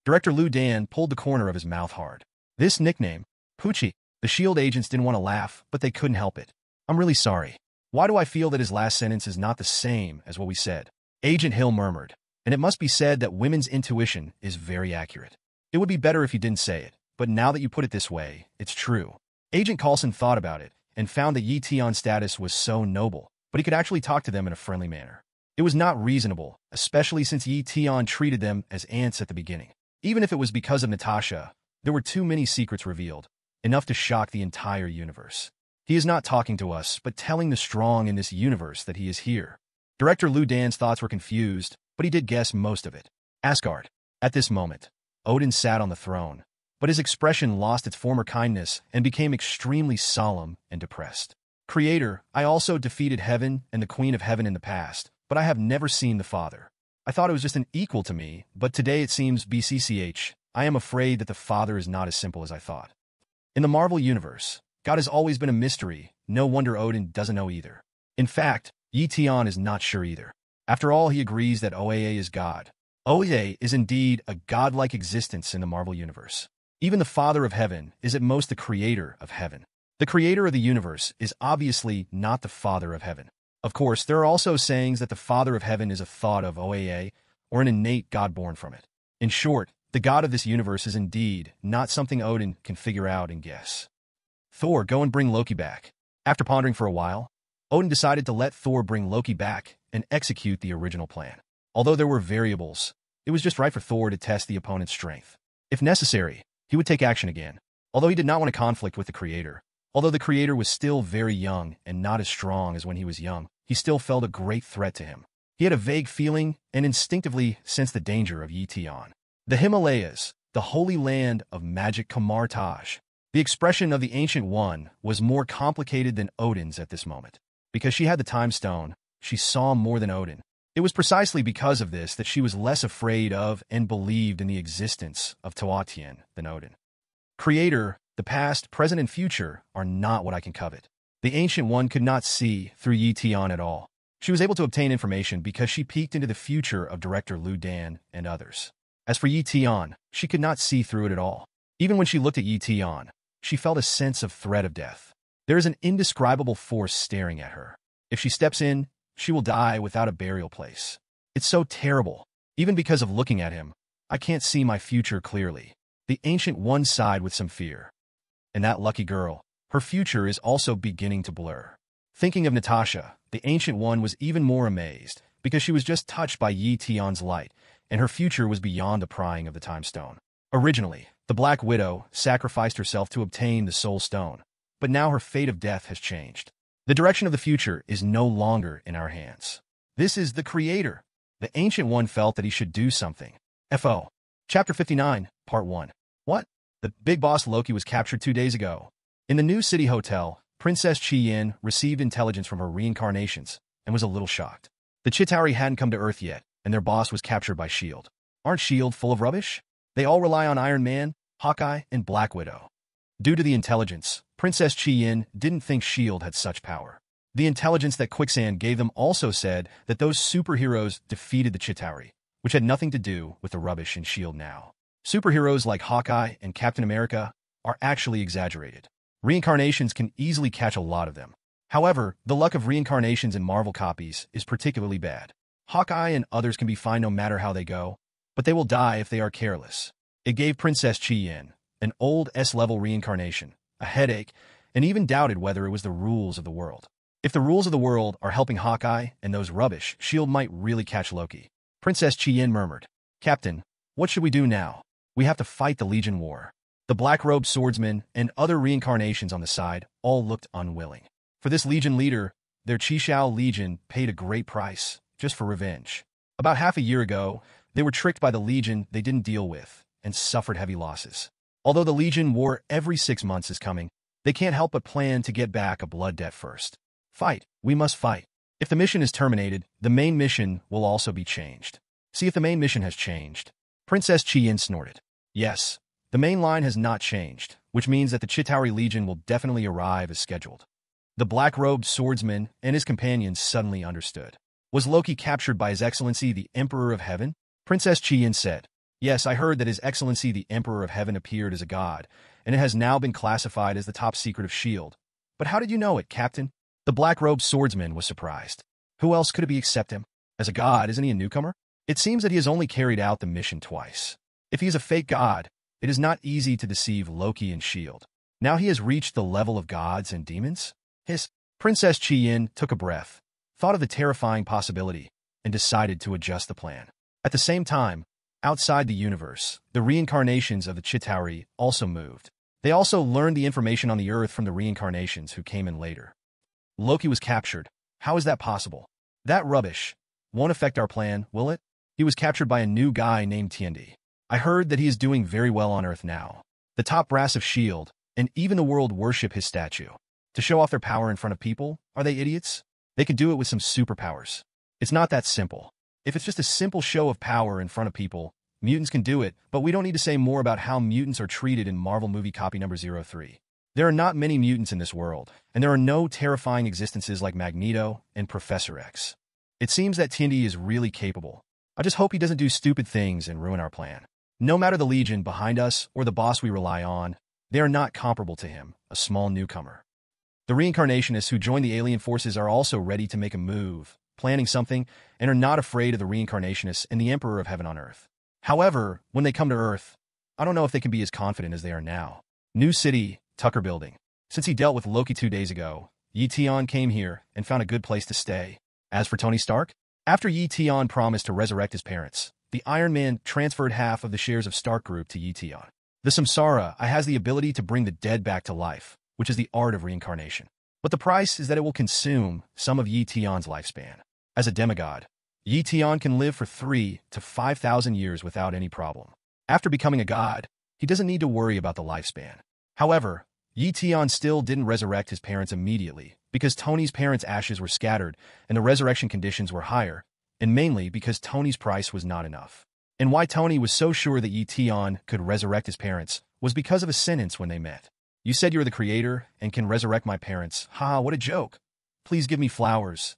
Director Lu Dan pulled the corner of his mouth hard. This nickname, Poochie. The S.H.I.E.L.D. agents didn't want to laugh, but they couldn't help it. I'm really sorry. Why do I feel that his last sentence is not the same as what we said? Agent Hill murmured, and it must be said that women's intuition is very accurate. It would be better if you didn't say it, but now that you put it this way, it's true. Agent Coulson thought about it and found that Yi Tian's status was so noble, but he could actually talk to them in a friendly manner. It was not reasonable, especially since Yi Tian treated them as ants at the beginning. Even if it was because of Natasha, there were too many secrets revealed, enough to shock the entire universe. He is not talking to us, but telling the strong in this universe that he is here. Director Lu Dan's thoughts were confused, but he did guess most of it. Asgard. At this moment, Odin sat on the throne, but his expression lost its former kindness and became extremely solemn and depressed. Creator, I also defeated Heaven and the Queen of Heaven in the past, but I have never seen the Father. I thought it was just an equal to me, but today it seems BCCH. I am afraid that the Father is not as simple as I thought. In the Marvel Universe, God has always been a mystery. No wonder Odin doesn't know either. In fact, Yi Tian is not sure either. After all, he agrees that OAA is God. OAA is indeed a godlike existence in the Marvel Universe. Even the Father of Heaven is at most the creator of heaven. The creator of the universe is obviously not the Father of Heaven. Of course, there are also sayings that the Father of Heaven is a thought of OAA or an innate God born from it. In short, the God of this universe is indeed not something Odin can figure out and guess. Thor, go and bring Loki back. After pondering for a while, Odin decided to let Thor bring Loki back and execute the original plan. Although there were variables, it was just right for Thor to test the opponent's strength. If necessary, he would take action again. Although he did not want to conflict with the creator, although the creator was still very young and not as strong as when he was young, he still felt a great threat to him. He had a vague feeling and instinctively sensed the danger of Yi Tian. The Himalayas, the holy land of magic Kamartaj. The expression of the Ancient One was more complicated than Odin's at this moment. Because she had the time stone, she saw more than Odin. It was precisely because of this that she was less afraid of and believed in the existence of Tian than Odin. Creator, the past, present, and future are not what I can covet. The Ancient One could not see through Tian at all. She was able to obtain information because she peeked into the future of director Lu Dan and others. As for Tian, she could not see through it at all. Even when she looked at Tian, she felt a sense of threat of death. There is an indescribable force staring at her. If she steps in, she will die without a burial place. It's so terrible. Even because of looking at him, I can't see my future clearly. The Ancient One sighed with some fear. And that lucky girl, her future is also beginning to blur. Thinking of Natasha, the Ancient One was even more amazed, because she was just touched by Tian's light, and her future was beyond the prying of the Time Stone. Originally, the Black Widow sacrificed herself to obtain the Soul Stone, but now her fate of death has changed. The direction of the future is no longer in our hands. This is the Creator. The Ancient One felt that he should do something. FO. Chapter 59, Part 1. What? The big boss Loki was captured 2 days ago. In the New City Hotel, Princess Tian received intelligence from her reincarnations and was a little shocked. The Chitauri hadn't come to Earth yet, and their boss was captured by S.H.I.E.L.D. Aren't S.H.I.E.L.D. full of rubbish? They all rely on Iron Man, Hawkeye, and Black Widow. Due to the intelligence, Princess Tian didn't think S.H.I.E.L.D. had such power. The intelligence that Quicksand gave them also said that those superheroes defeated the Chitauri, which had nothing to do with the rubbish in S.H.I.E.L.D. now. Superheroes like Hawkeye and Captain America are actually exaggerated. Reincarnations can easily catch a lot of them. However, the luck of reincarnations in Marvel copies is particularly bad. Hawkeye and others can be fine no matter how they go, but they will die if they are careless. It gave Princess Tian an old S-level reincarnation, a headache, and even doubted whether it was the rules of the world. If the rules of the world are helping Hawkeye and those rubbish, S.H.I.E.L.D. might really catch Loki. Princess Tian murmured, "Captain, what should we do now? We have to fight the Legion War." The black-robed swordsmen and other reincarnations on the side all looked unwilling. For this Legion leader, their Qishao Legion paid a great price, just for revenge. About half a year ago, they were tricked by the Legion they didn't deal with and suffered heavy losses. Although the Legion War every 6 months is coming, they can't help but plan to get back a blood debt first. Fight. We must fight. If the mission is terminated, the main mission will also be changed. See if the main mission has changed. Princess Tian snorted. Yes. The main line has not changed, which means that the Chitauri Legion will definitely arrive as scheduled. The black-robed swordsman and his companions suddenly understood. Was Loki captured by His Excellency the Emperor of Heaven? Princess Tian said, "Yes, I heard that His Excellency the Emperor of Heaven appeared as a god, and it has now been classified as the top secret of S.H.I.E.L.D. But how did you know it, Captain?" The black-robed swordsman was surprised. Who else could it be except him? As a god, isn't he a newcomer? It seems that he has only carried out the mission twice. If he is a fake god, it is not easy to deceive Loki and S.H.I.E.L.D. Now he has reached the level of gods and demons? Princess Tian took a breath, thought of the terrifying possibility, and decided to adjust the plan. At the same time, outside the universe, the reincarnations of the Chitauri also moved. They also learned the information on the Earth from the reincarnations who came in later. Loki was captured. How is that possible? That rubbish won't affect our plan, will it? He was captured by a new guy named Tian. I heard that he is doing very well on Earth now. The top brass of S.H.I.E.L.D. and even the world worship his statue. To show off their power in front of people? Are they idiots? They could do it with some superpowers. It's not that simple. If it's just a simple show of power in front of people, mutants can do it, but we don't need to say more about how mutants are treated in Marvel movie copy number 03. There are not many mutants in this world, and there are no terrifying existences like Magneto and Professor X. It seems that Tian is really capable. I just hope he doesn't do stupid things and ruin our plan. No matter the Legion behind us or the boss we rely on, they are not comparable to him, a small newcomer. The reincarnationists who join the alien forces are also ready to make a move, planning something, and are not afraid of the reincarnationists and the Emperor of Heaven on Earth. However, when they come to Earth, I don't know if they can be as confident as they are now. New City, Tucker Building. Since he dealt with Loki 2 days ago, Tian came here and found a good place to stay. As for Tony Stark, after Tian promised to resurrect his parents, the Iron Man transferred half of the shares of Stark Group to Tian. The Samsara Eye has the ability to bring the dead back to life, which is the art of reincarnation. But the price is that it will consume some of Tian's lifespan. As a demigod, Tian can live for 3,000 to 5,000 years without any problem. After becoming a god, he doesn't need to worry about the lifespan. However, Tian still didn't resurrect his parents immediately because Tony's parents' ashes were scattered and the resurrection conditions were higher, and mainly because Tony's price was not enough. And why Tony was so sure that Tian could resurrect his parents was because of a sentence when they met. You said you're the creator and can resurrect my parents. Ha, what a joke. Please give me flowers.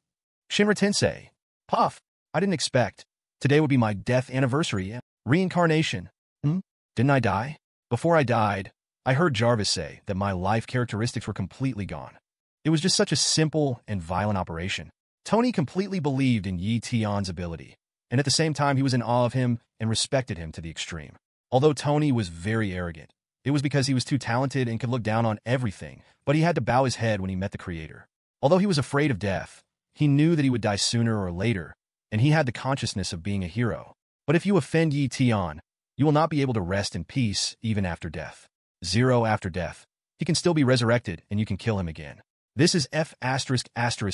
Shinra Tensei. Puff. I didn't expect. Today would be my death anniversary. Reincarnation. Didn't I die? Before I died, I heard Jarvis say that my life characteristics were completely gone. It was just such a simple and violent operation. Tony completely believed in Tian's ability, and at the same time he was in awe of him and respected him to the extreme. Although Tony was very arrogant, it was because he was too talented and could look down on everything, but he had to bow his head when he met the creator. Although he was afraid of death, he knew that he would die sooner or later, and he had the consciousness of being a hero. But if you offend Tian, you will not be able to rest in peace even after death. Zero after death. He can still be resurrected and you can kill him again. This is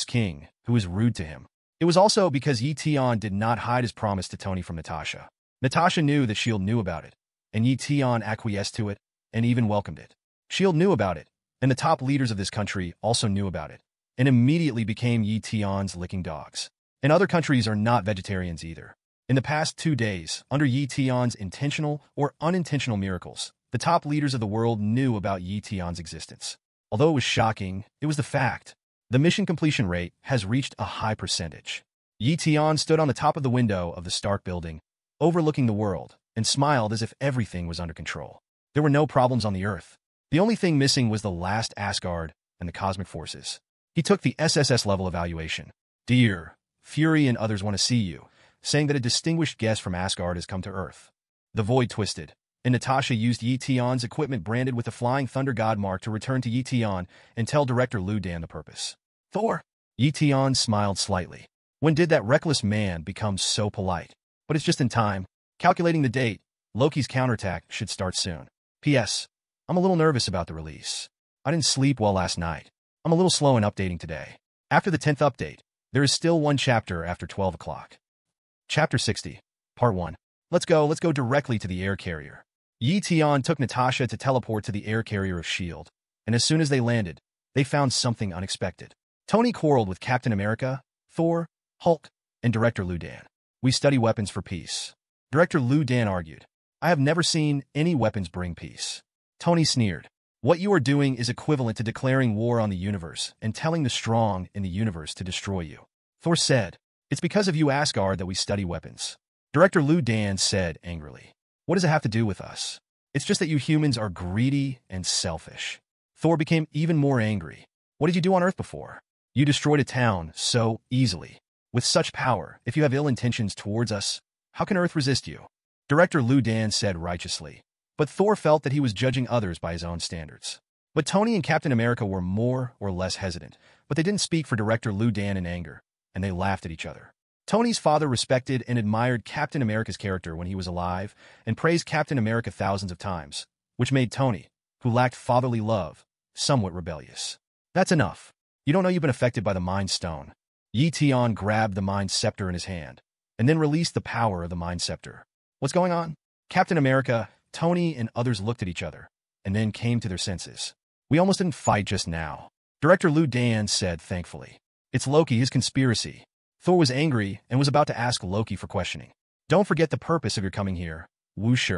King, who is rude to him. It was also because Tian did not hide his promise to Tony from Natasha. Natasha knew that S.H.I.E.L.D. knew about it, and Tian acquiesced to it and even welcomed it. S.H.I.E.L.D. knew about it, and the top leaders of this country also knew about it, and immediately became Tian's licking dogs. And other countries are not vegetarians either. In the past 2 days, under Tian's intentional or unintentional miracles, the top leaders of the world knew about Tian's existence. Although it was shocking, it was the fact. The mission completion rate has reached a high percentage. Tian stood on the top of the window of the Stark building, overlooking the world, and smiled as if everything was under control. There were no problems on the Earth. The only thing missing was the last Asgard and the cosmic forces. He took the SSS level evaluation. Dear, Fury and others want to see you, saying that a distinguished guest from Asgard has come to Earth. The void twisted, and Natasha used Tian's equipment branded with the Flying Thunder God mark to return to Tian and tell Director Lu Dan the purpose. Thor. Tian smiled slightly. When did that reckless man become so polite? But it's just in time. Calculating the date, Loki's counterattack should start soon. P.S. I'm a little nervous about the release. I didn't sleep well last night. I'm a little slow in updating today. After the 10th update, there is still one chapter after 12 o'clock. Chapter 60, Part 1. Let's go directly to the air carrier. Tian took Natasha to teleport to the air carrier of S.H.I.E.L.D., and as soon as they landed, they found something unexpected. Tony quarreled with Captain America, Thor, Hulk, and Director Lu Dan. We study weapons for peace. Director Lu Dan argued, I have never seen any weapons bring peace. Tony sneered. What you are doing is equivalent to declaring war on the universe and telling the strong in the universe to destroy you. Thor said, it's because of you Asgard that we study weapons. Director Lu Dan said angrily, what does it have to do with us? It's just that you humans are greedy and selfish. Thor became even more angry. What did you do on Earth before? You destroyed a town so easily. With such power, if you have ill intentions towards us, how can Earth resist you? Director Lu Dan said righteously. But Thor felt that he was judging others by his own standards. But Tony and Captain America were more or less hesitant, but they didn't speak for Director Lu Dan in anger, and they laughed at each other. Tony's father respected and admired Captain America's character when he was alive and praised Captain America thousands of times, which made Tony, who lacked fatherly love, somewhat rebellious. That's enough. You don't know you've been affected by the Mind Stone. Tian grabbed the Mind Scepter in his hand, and then released the power of the Mind Scepter. What's going on? Captain America, Tony, and others looked at each other, and then came to their senses. We almost didn't fight just now. Director Lu Dan said thankfully. It's Loki, his conspiracy. Thor was angry and was about to ask Loki for questioning. Don't forget the purpose of your coming here, Wu Shi.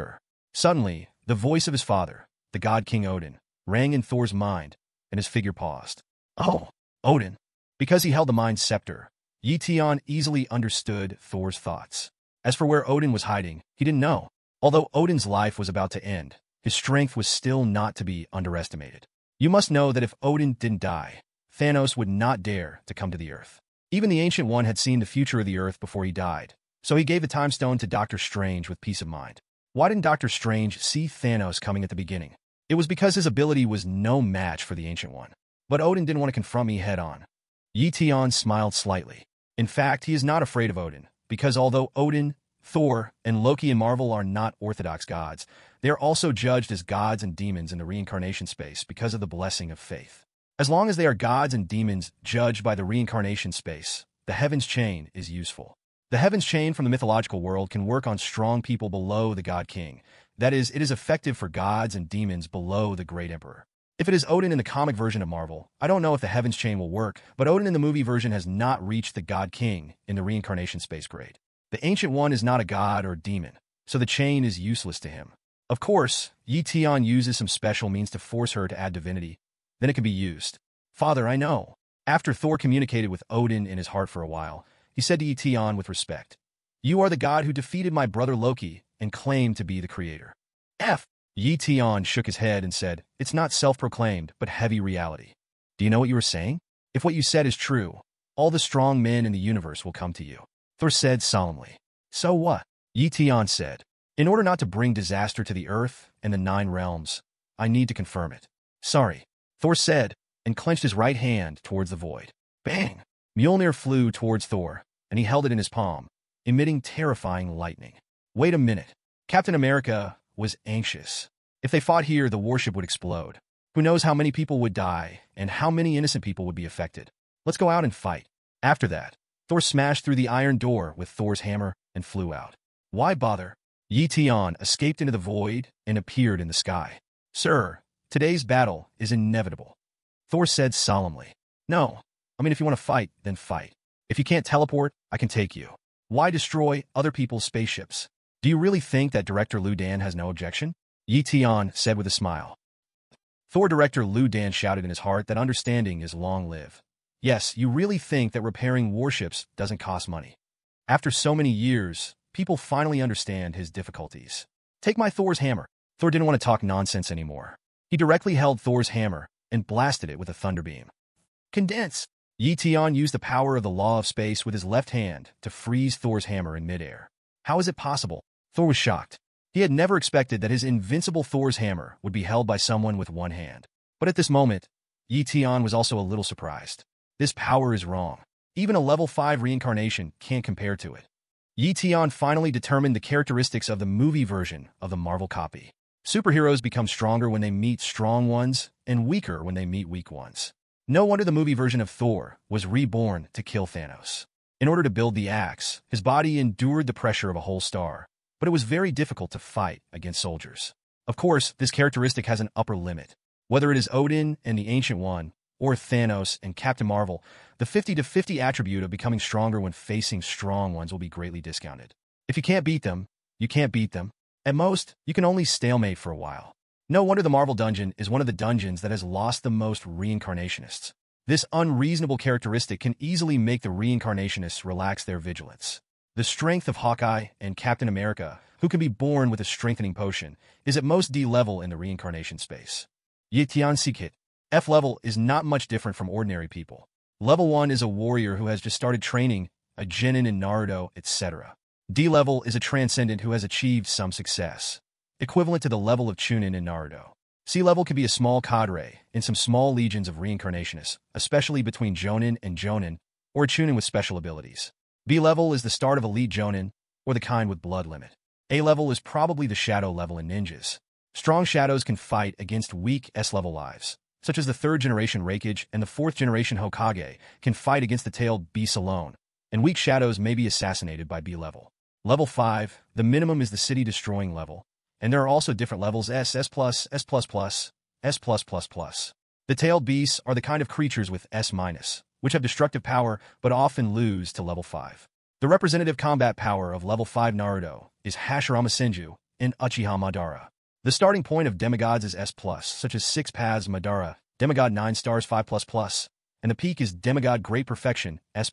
Suddenly, the voice of his father, the god King Odin, rang in Thor's mind, and his figure paused. Oh, Odin. Because he held the Mind Scepter, Tian easily understood Thor's thoughts. As for where Odin was hiding, he didn't know. Although Odin's life was about to end, his strength was still not to be underestimated. You must know that if Odin didn't die, Thanos would not dare to come to the Earth. Even the Ancient One had seen the future of the Earth before he died, so he gave the Time Stone to Doctor Strange with peace of mind. Why didn't Doctor Strange see Thanos coming at the beginning? It was because his ability was no match for the Ancient One. But Odin didn't want to confront me head-on. Tian smiled slightly. In fact, he is not afraid of Odin, because although Odin, Thor, and Loki in Marvel are not orthodox gods, they are also judged as gods and demons in the reincarnation space because of the blessing of faith. As long as they are gods and demons judged by the reincarnation space, the Heaven's Chain is useful. The Heaven's Chain from the mythological world can work on strong people below the God King. That is, it is effective for gods and demons below the Great Emperor. If it is Odin in the comic version of Marvel, I don't know if the Heaven's Chain will work, but Odin in the movie version has not reached the God King in the reincarnation space grade. The Ancient One is not a god or demon, so the chain is useless to him. Of course, Tian uses some special means to force her to add divinity. Then it can be used. Father, I know. After Thor communicated with Odin in his heart for a while, he said to Tian with respect, "You are the god who defeated my brother Loki and claimed to be the creator." Tian shook his head and said, "It's not self-proclaimed, but heavy reality." "Do you know what you were saying? If what you said is true, all the strong men in the universe will come to you," Thor said solemnly. "So what?" Tian said, "In order not to bring disaster to the earth and the 9 realms, I need to confirm it." "Sorry," Thor said, and clenched his right hand towards the void. Bang! Mjolnir flew towards Thor, and he held it in his palm, emitting terrifying lightning. Wait a minute. Captain America was anxious. If they fought here, the warship would explode. Who knows how many people would die and how many innocent people would be affected. Let's go out and fight. After that, Thor smashed through the iron door with Thor's hammer and flew out. Why bother? Tian escaped into the void and appeared in the sky. "Sir, today's battle is inevitable," Thor said solemnly. "No, I mean if you want to fight, then fight. If you can't teleport, I can take you. Why destroy other people's spaceships? Do you really think that director Liu Dan has no objection?" Tian said with a smile. Thor director Liu Dan shouted in his heart that understanding is long-lived. Yes, you really think that repairing warships doesn't cost money. After so many years, people finally understand his difficulties. "Take my Thor's hammer." Thor didn't want to talk nonsense anymore. He directly held Thor's hammer and blasted it with a thunderbeam. Condense! Tian used the power of the law of space with his left hand to freeze Thor's hammer in midair. How is it possible? Thor was shocked. He had never expected that his invincible Thor's hammer would be held by someone with one hand. But at this moment, Tian was also a little surprised. This power is wrong. Even a level 5 reincarnation can't compare to it. Tian finally determined the characteristics of the movie version of the Marvel copy. Superheroes become stronger when they meet strong ones and weaker when they meet weak ones. No wonder the movie version of Thor was reborn to kill Thanos. In order to build the axe, his body endured the pressure of a whole star, but it was very difficult to fight against soldiers. Of course, this characteristic has an upper limit. Whether it is Odin and the Ancient One, or Thanos and Captain Marvel, the 50-50 attribute of becoming stronger when facing strong ones will be greatly discounted. If you can't beat them, you can't beat them. At most, you can only stalemate for a while. No wonder the Marvel dungeon is one of the dungeons that has lost the most reincarnationists. This unreasonable characteristic can easily make the reincarnationists relax their vigilance. The strength of Hawkeye and Captain America, who can be born with a strengthening potion, is at most D level in the reincarnation space. Tian Sikit, F level is not much different from ordinary people. Level 1 is a warrior who has just started training, a genin in Naruto, etc. D level is a transcendent who has achieved some success, equivalent to the level of Chunin in Naruto. C level can be a small cadre in some small legions of reincarnationists, especially between Jonin and Jonin, or a Chunin with special abilities. B level is the start of elite Jonin, or the kind with blood limit. A level is probably the shadow level in ninjas. Strong shadows can fight against weak S-level lives, such as the 3rd generation Reikage and the 4th generation Hokage can fight against the tailed beasts alone, and weak shadows may be assassinated by B level. Level 5, the minimum is the city-destroying level, and there are also different levels S+, S++, S++, S+++. The tailed beasts are the kind of creatures with S-, which have destructive power but often lose to level 5. The representative combat power of level 5 Naruto is Hashirama Senju and Uchiha Madara. The starting point of demigods is S+, such as 6 Paths Madara, demigod 9 stars 5++, and the peak is demigod Great Perfection S+++.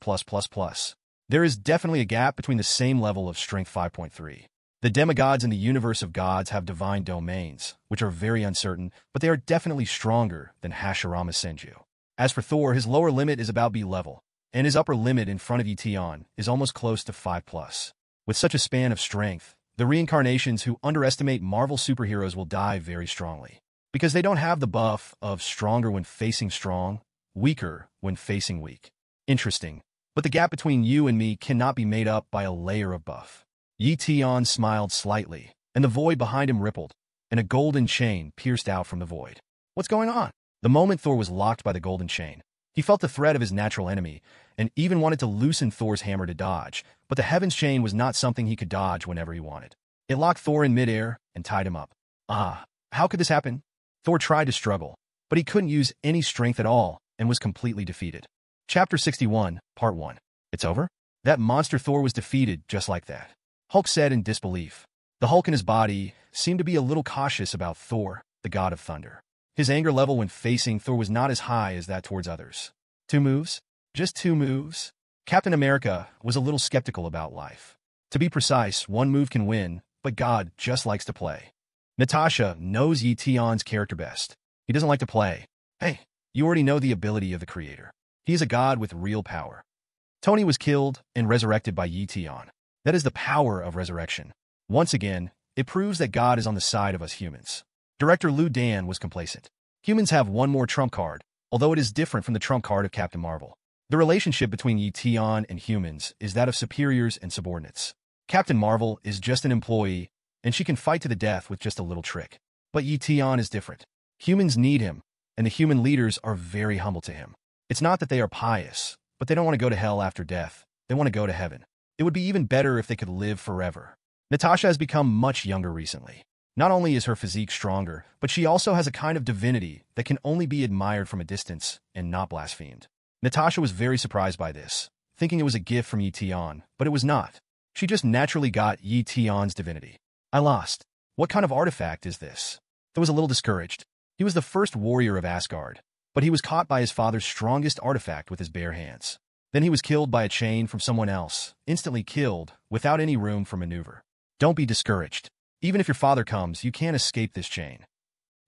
There is definitely a gap between the same level of strength 5.3. The demigods in the universe of gods have divine domains, which are very uncertain, but they are definitely stronger than Hashirama Senju. As for Thor, his lower limit is about B level, and his upper limit in front of Tian is almost close to 5+. With such a span of strength, the reincarnations who underestimate Marvel superheroes will die very strongly, because they don't have the buff of stronger when facing strong, weaker when facing weak. Interesting, but the gap between you and me cannot be made up by a layer of buff. Tian smiled slightly, and the void behind him rippled, and a golden chain pierced out from the void. What's going on? The moment Thor was locked by the golden chain, he felt the threat of his natural enemy, and even wanted to loosen Thor's hammer to dodge, but the Heaven's Chain was not something he could dodge whenever he wanted. It locked Thor in midair and tied him up. How could this happen? Thor tried to struggle, but he couldn't use any strength at all and was completely defeated. Chapter 61, Part 1. It's over? That monster Thor was defeated just like that. Hulk said in disbelief. The Hulk in his body seemed to be a little cautious about Thor, the god of thunder. His anger level when facing Thor was not as high as that towards others. 2 moves? Just 2 moves? Captain America was a little skeptical about life. To be precise, 1 move can win, but God just likes to play. Natasha knows Tian's character best. He doesn't like to play. Hey, you already know the ability of the creator. He is a god with real power. Tony was killed and resurrected by Tian. That is the power of resurrection. Once again, it proves that God is on the side of us humans. Director Liu Dan was complacent. Humans have 1 more trump card, although it is different from the trump card of Captain Marvel. The relationship between Tian and humans is that of superiors and subordinates. Captain Marvel is just an employee, and she can fight to the death with just a little trick. But Tian is different. Humans need him, and the human leaders are very humble to him. It's not that they are pious, but they don't want to go to hell after death. They want to go to heaven. It would be even better if they could live forever. Natasha has become much younger recently. Not only is her physique stronger, but she also has a kind of divinity that can only be admired from a distance and not blasphemed. Natasha was very surprised by this, thinking it was a gift from Tian, but it was not. She just naturally got Tian's divinity. I lost. What kind of artifact is this? Thor was a little discouraged. He was the first warrior of Asgard, but he was caught by his father's strongest artifact with his bare hands. Then he was killed by a chain from someone else, instantly killed, without any room for maneuver. Don't be discouraged. Even if your father comes, you can't escape this chain.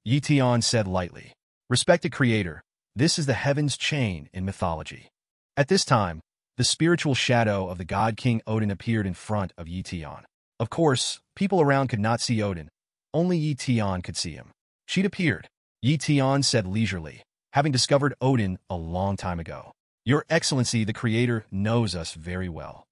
Tian said lightly. Respected creator, this is the heaven's chain in mythology. At this time, the spiritual shadow of the god King Odin appeared in front of Tian. Of course, people around could not see Odin. Only Tian could see him. She'd appeared. Tian said leisurely, having discovered Odin a long time ago. Your Excellency, the Creator, knows us very well.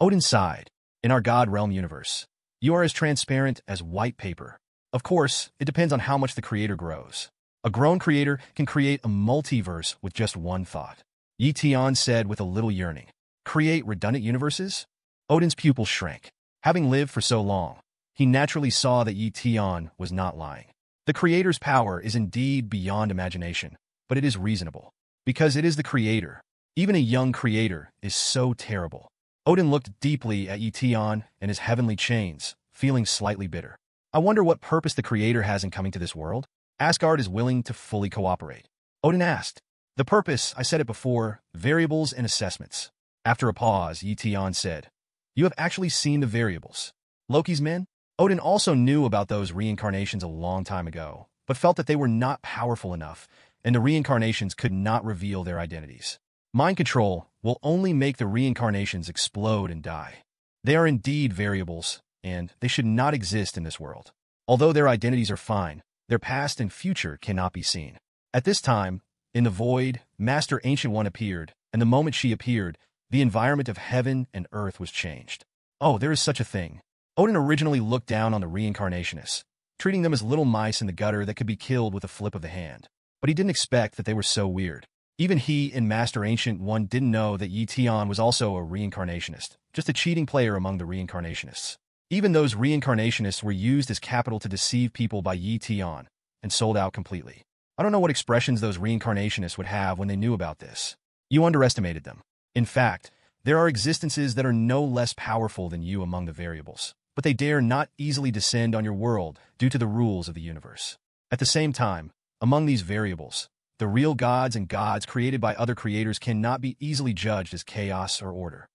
Odin sighed. In our God realm universe, you are as transparent as white paper. Of course, it depends on how much the Creator grows. A grown creator can create a multiverse with just 1 thought. Tian said with a little yearning. Create redundant universes? Odin's pupils shrank. Having lived for so long, he naturally saw that Tian was not lying. The Creator's power is indeed beyond imagination, but it is reasonable. Because it is the Creator. Even a young creator is so terrible. Odin looked deeply at Tian and his heavenly chains, feeling slightly bitter. I wonder what purpose the Creator has in coming to this world? Asgard is willing to fully cooperate. Odin asked. The purpose, I said it before, variables and assessments. After a pause, Tian said, You have actually seen the variables. Loki's men? Odin also knew about those reincarnations a long time ago, but felt that they were not powerful enough, and the reincarnations could not reveal their identities. Mind control will only make the reincarnations explode and die. They are indeed variables, and they should not exist in this world. Although their identities are fine, their past and future cannot be seen. At this time, in the void, Master Ancient One appeared, and the moment she appeared, the environment of heaven and earth was changed. Oh, there is such a thing. Odin originally looked down on the reincarnationists, treating them as little mice in the gutter that could be killed with a flip of the hand. But he didn't expect that they were so weird. Even he and Master Ancient One didn't know that Tian was also a reincarnationist, just a cheating player among the reincarnationists. Even those reincarnationists were used as capital to deceive people by Tian, and sold out completely. I don't know what expressions those reincarnationists would have when they knew about this. You underestimated them. In fact, there are existences that are no less powerful than you among the variables, but they dare not easily descend on your world due to the rules of the universe. At the same time, among these variables, the real gods and gods created by other creators cannot be easily judged as chaos or order.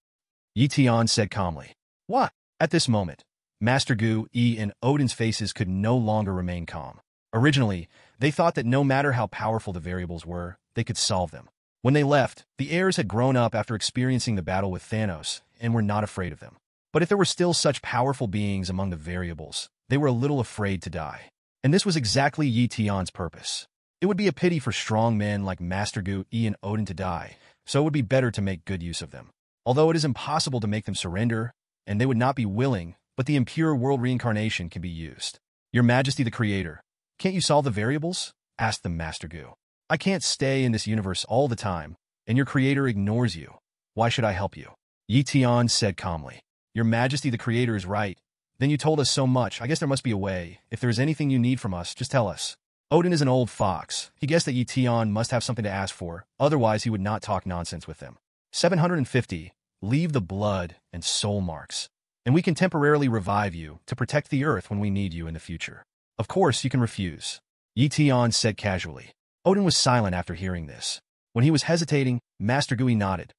Tian said calmly. What? At this moment, Master Gu, and Odin's faces could no longer remain calm. Originally, they thought that no matter how powerful the variables were, they could solve them. When they left, the heirs had grown up after experiencing the battle with Thanos and were not afraid of them. But if there were still such powerful beings among the variables, they were a little afraid to die. And this was exactly Tian's purpose. It would be a pity for strong men like Master Gu, and Odin to die, so it would be better to make good use of them. Although it is impossible to make them surrender, and they would not be willing, but the impure world reincarnation can be used. Your Majesty the Creator, can't you solve the variables? Asked the Master Gu. I can't stay in this universe all the time, and your Creator ignores you. Why should I help you? Tian said calmly. Your Majesty the Creator is right. Then you told us so much, I guess there must be a way. If there is anything you need from us, just tell us. Odin is an old fox. He guessed that Tian must have something to ask for, otherwise he would not talk nonsense with them. 750. Leave the blood and soul marks, and we can temporarily revive you to protect the earth when we need you in the future. Of course, you can refuse, Tian said casually. Odin was silent after hearing this. When he was hesitating, Master Gui nodded.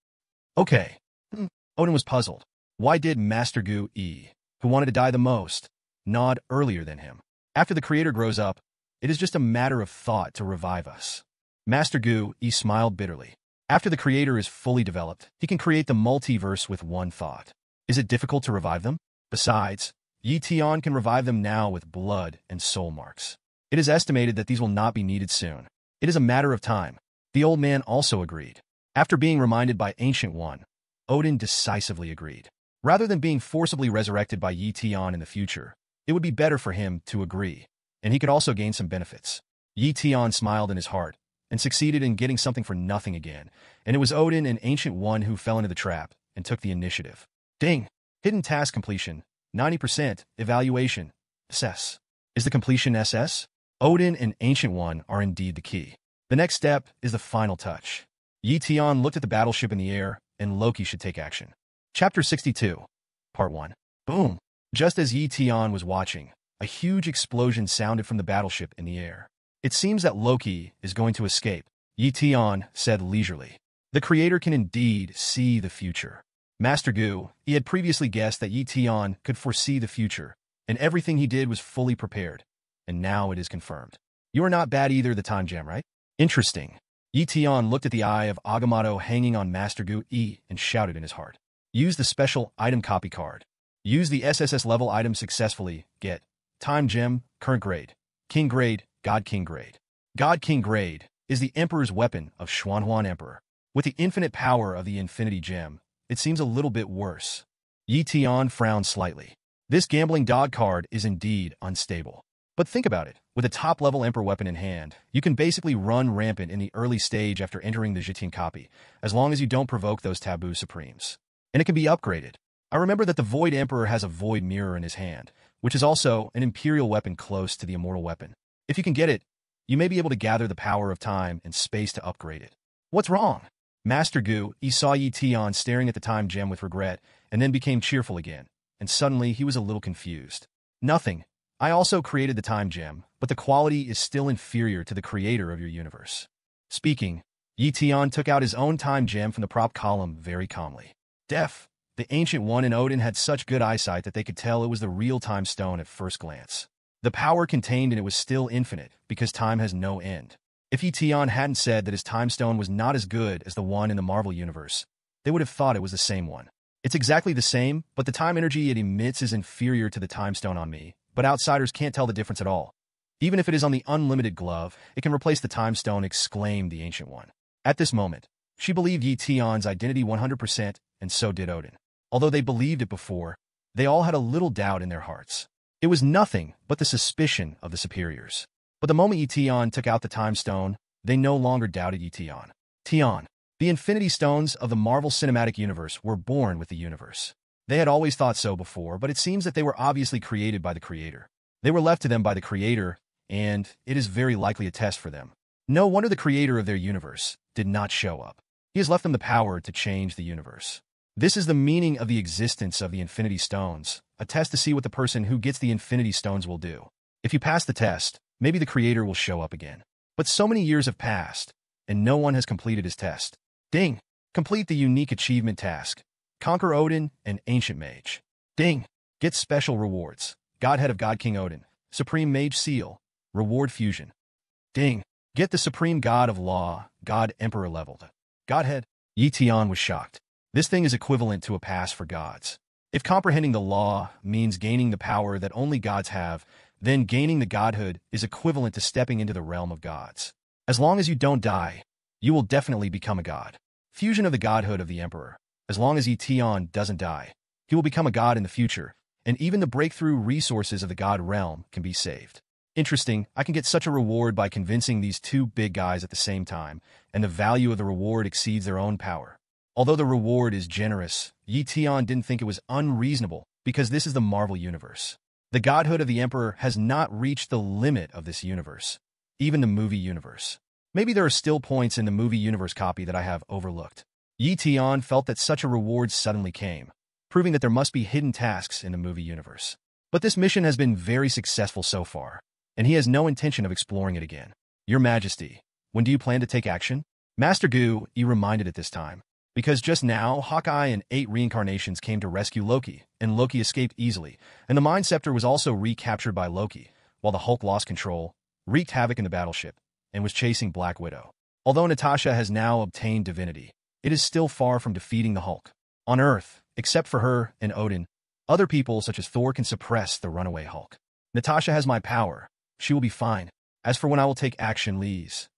Okay. Odin was puzzled. Why did Master Gui, who wanted to die the most, nod earlier than him? After the creator grows up, it is just a matter of thought to revive us. Master Gui smiled bitterly. After the creator is fully developed, he can create the multiverse with one thought. Is it difficult to revive them? Besides, Tian can revive them now with blood and soul marks. It is estimated that these will not be needed soon. It is a matter of time. The old man also agreed. After being reminded by Ancient One, Odin decisively agreed. Rather than being forcibly resurrected by Tian in the future, it would be better for him to agree, and he could also gain some benefits. Tian smiled in his heart, and succeeded in getting something for nothing again, and it was Odin and Ancient One who fell into the trap and took the initiative. Ding! Hidden task completion, 90%, evaluation, SS. Is the completion SS? Odin and Ancient One are indeed the key. The next step is the final touch. Tian looked at the battleship in the air, and Loki should take action. Chapter 62, Part 1. Boom! Just as Tian was watching, a huge explosion sounded from the battleship in the air. It seems that Loki is going to escape, Tian said leisurely. The creator can indeed see the future. Master Gu, he had previously guessed that Tian could foresee the future, and everything he did was fully prepared, and now it is confirmed. You are not bad either, the time gem, right? Interesting. Tian looked at the eye of Agamotto hanging on Master Gu and shouted in his heart. Use the special item copy card. Use the SSS level item successfully. Get time gem, current grade, king grade, God King grade. God King grade is the Emperor's weapon of Xuanhuan Emperor. With the infinite power of the Infinity Gem, it seems a little bit worse. Tian frowned slightly. This gambling dog card is indeed unstable. But think about it. With a top-level Emperor weapon in hand, you can basically run rampant in the early stage after entering the Jitian copy, as long as you don't provoke those taboo supremes. And it can be upgraded. I remember that the Void Emperor has a Void Mirror in his hand, which is also an Imperial weapon close to the Immortal weapon. If you can get it, you may be able to gather the power of time and space to upgrade it. What's wrong? Master Gu, he saw Tian staring at the time gem with regret, and then became cheerful again, and suddenly he was a little confused. Nothing. I also created the time gem, but the quality is still inferior to the creator of your universe. Speaking, Tian took out his own time gem from the prop column very calmly. Def, the Ancient One and Odin had such good eyesight that they could tell it was the real time stone at first glance. The power contained in it was still infinite, because time has no end. If Tian hadn't said that his time stone was not as good as the one in the Marvel Universe, they would have thought it was the same one. It's exactly the same, but the time energy it emits is inferior to the time stone on me, but outsiders can't tell the difference at all. Even if it is on the unlimited glove, it can replace the time stone, exclaimed the Ancient One. At this moment, she believed Tian's identity 100%, and so did Odin. Although they believed it before, they all had a little doubt in their hearts. It was nothing but the suspicion of the superiors. But the moment Tian took out the time stone, they no longer doubted Tian. Tian, the Infinity Stones of the Marvel Cinematic Universe were born with the universe. They had always thought so before, but it seems that they were obviously created by the creator. They were left to them by the creator, and it is very likely a test for them. No wonder the creator of their universe did not show up. He has left them the power to change the universe. This is the meaning of the existence of the Infinity Stones, a test to see what the person who gets the Infinity Stones will do. If you pass the test, maybe the creator will show up again. But so many years have passed, and no one has completed his test. Ding! Complete the unique achievement task. Conquer Odin and Ancient Mage. Ding! Get special rewards. Godhead of God King Odin. Supreme Mage Seal. Reward Fusion. Ding! Get the Supreme God of Law, God Emperor leveled. Godhead. Tian was shocked. This thing is equivalent to a pass for gods. If comprehending the law means gaining the power that only gods have, then gaining the godhood is equivalent to stepping into the realm of gods. As long as you don't die, you will definitely become a god. Fusion of the godhood of the Emperor. As long as Tian doesn't die, he will become a god in the future, and even the breakthrough resources of the god realm can be saved. Interesting, I can get such a reward by convincing these two big guys at the same time, and the value of the reward exceeds their own power. Although the reward is generous, Tian didn't think it was unreasonable, because this is the Marvel Universe. The godhood of the Emperor has not reached the limit of this universe. even the movie universe. Maybe there are still points in the movie universe copy that I have overlooked. Tian felt that such a reward suddenly came, proving that there must be hidden tasks in the movie universe. But this mission has been very successful so far, and he has no intention of exploring it again. Your Majesty, when do you plan to take action? Master Gu reminded at this time, because just now Hawkeye and 8 reincarnations came to rescue Loki, and Loki escaped easily, and the Mind Scepter was also recaptured by Loki, while the Hulk lost control, wreaked havoc in the battleship, and was chasing Black Widow. Although Natasha has now obtained divinity, it is still far from defeating the Hulk. On Earth, except for her and Odin, other people such as Thor can suppress the runaway Hulk. Natasha has my power. She will be fine. As for when I will take action, Lee's.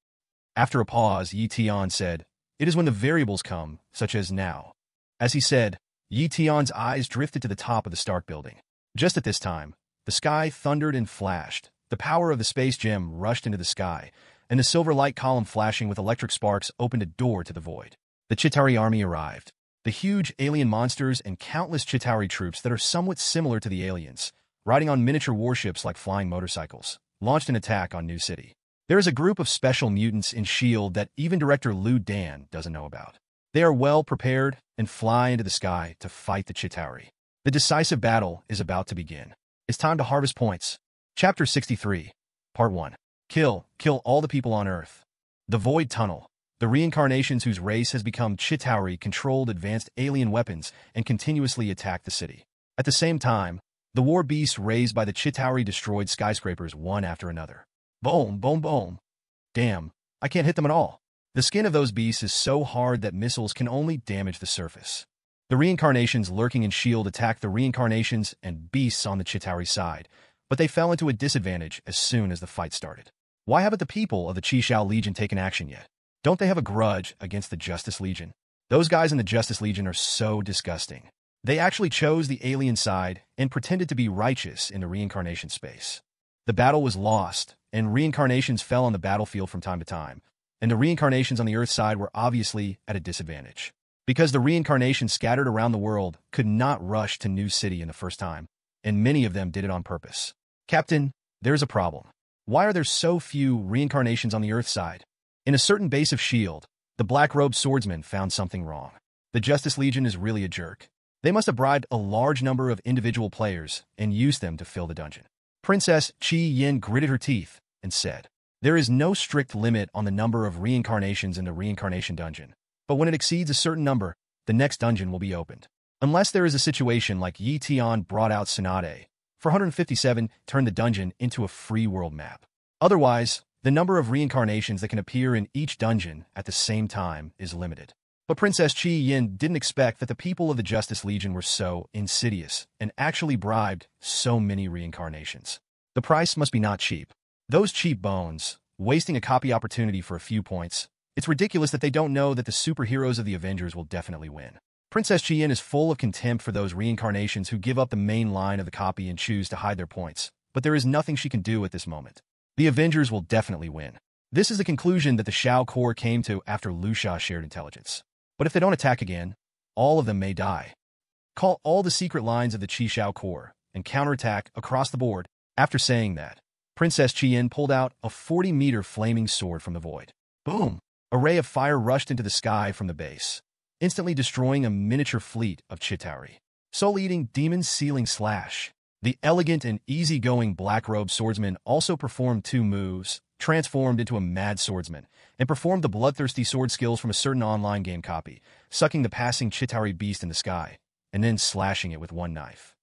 After a pause, Tian said, "It is when the variables come, such as now." As he said, Tian's eyes drifted to the top of the Stark building. Just at this time, the sky thundered and flashed. The power of the space gem rushed into the sky, and the silver light column flashing with electric sparks opened a door to the void. The Chitauri army arrived. The huge alien monsters and countless Chitauri troops that are somewhat similar to the aliens, riding on miniature warships like flying motorcycles, launched an attack on New City. There is a group of special mutants in S.H.I.E.L.D. that even director Liu Dan doesn't know about. They are well prepared and fly into the sky to fight the Chitauri. The decisive battle is about to begin. It's time to harvest points. Chapter 63, Part 1. Kill all the people on Earth. The Void Tunnel. The reincarnations whose race has become Chitauri controlled advanced alien weapons and continuously attack the city. At the same time, the war beasts raised by the Chitauri destroyed skyscrapers one after another. Boom, boom, boom. Damn, I can't hit them at all. The skin of those beasts is so hard that missiles can only damage the surface. The reincarnations lurking in S.H.I.E.L.D. attacked the reincarnations and beasts on the Chitauri side, but they fell into a disadvantage as soon as the fight started. Why haven't the people of the Chi-Shao Legion taken action yet? Don't they have a grudge against the Justice Legion? Those guys in the Justice Legion are so disgusting. They actually chose the alien side and pretended to be righteous in the reincarnation space. The battle was lost, and reincarnations fell on the battlefield from time to time, and the reincarnations on the Earth side were obviously at a disadvantage. Because the reincarnations scattered around the world could not rush to New City in the first time, and many of them did it on purpose. Captain, there's a problem. Why are there so few reincarnations on the Earth side? In a certain base of S.H.I.E.L.D., the black-robed swordsman found something wrong. The Justice Legion is really a jerk. They must have bribed a large number of individual players and used them to fill the dungeon. Princess Chi Yin gritted her teeth and said, "There is no strict limit on the number of reincarnations in the reincarnation dungeon, but when it exceeds a certain number, the next dungeon will be opened. Unless there is a situation like Yi Tian brought out Sonade, 457 turned the dungeon into a free world map. Otherwise, the number of reincarnations that can appear in each dungeon at the same time is limited." But Princess Chi Yin didn't expect that the people of the Justice Legion were so insidious and actually bribed so many reincarnations. The price must be not cheap. Those cheap bones, wasting a copy opportunity for a few points. It's ridiculous that they don't know that the superheroes of the Avengers will definitely win. Princess Chi Yin is full of contempt for those reincarnations who give up the main line of the copy and choose to hide their points, but there is nothing she can do at this moment. The Avengers will definitely win. This is the conclusion that the Shao Corps came to after Lu Sha shared intelligence. But if they don't attack again, all of them may die. Call all the secret lines of the Chi Shao Corps and counterattack across the board. After saying that, Princess Chi Yin pulled out a 40-meter flaming sword from the void. Boom! A ray of fire rushed into the sky from the base, instantly destroying a miniature fleet of Chitauri. Soul-eating demon ceiling slash. The elegant and easygoing black-robed swordsman also performed 2 moves, transformed into a mad swordsman, and performed the bloodthirsty sword skills from a certain online game copy, sucking the passing Chitauri beast in the sky, and then slashing it with one knife.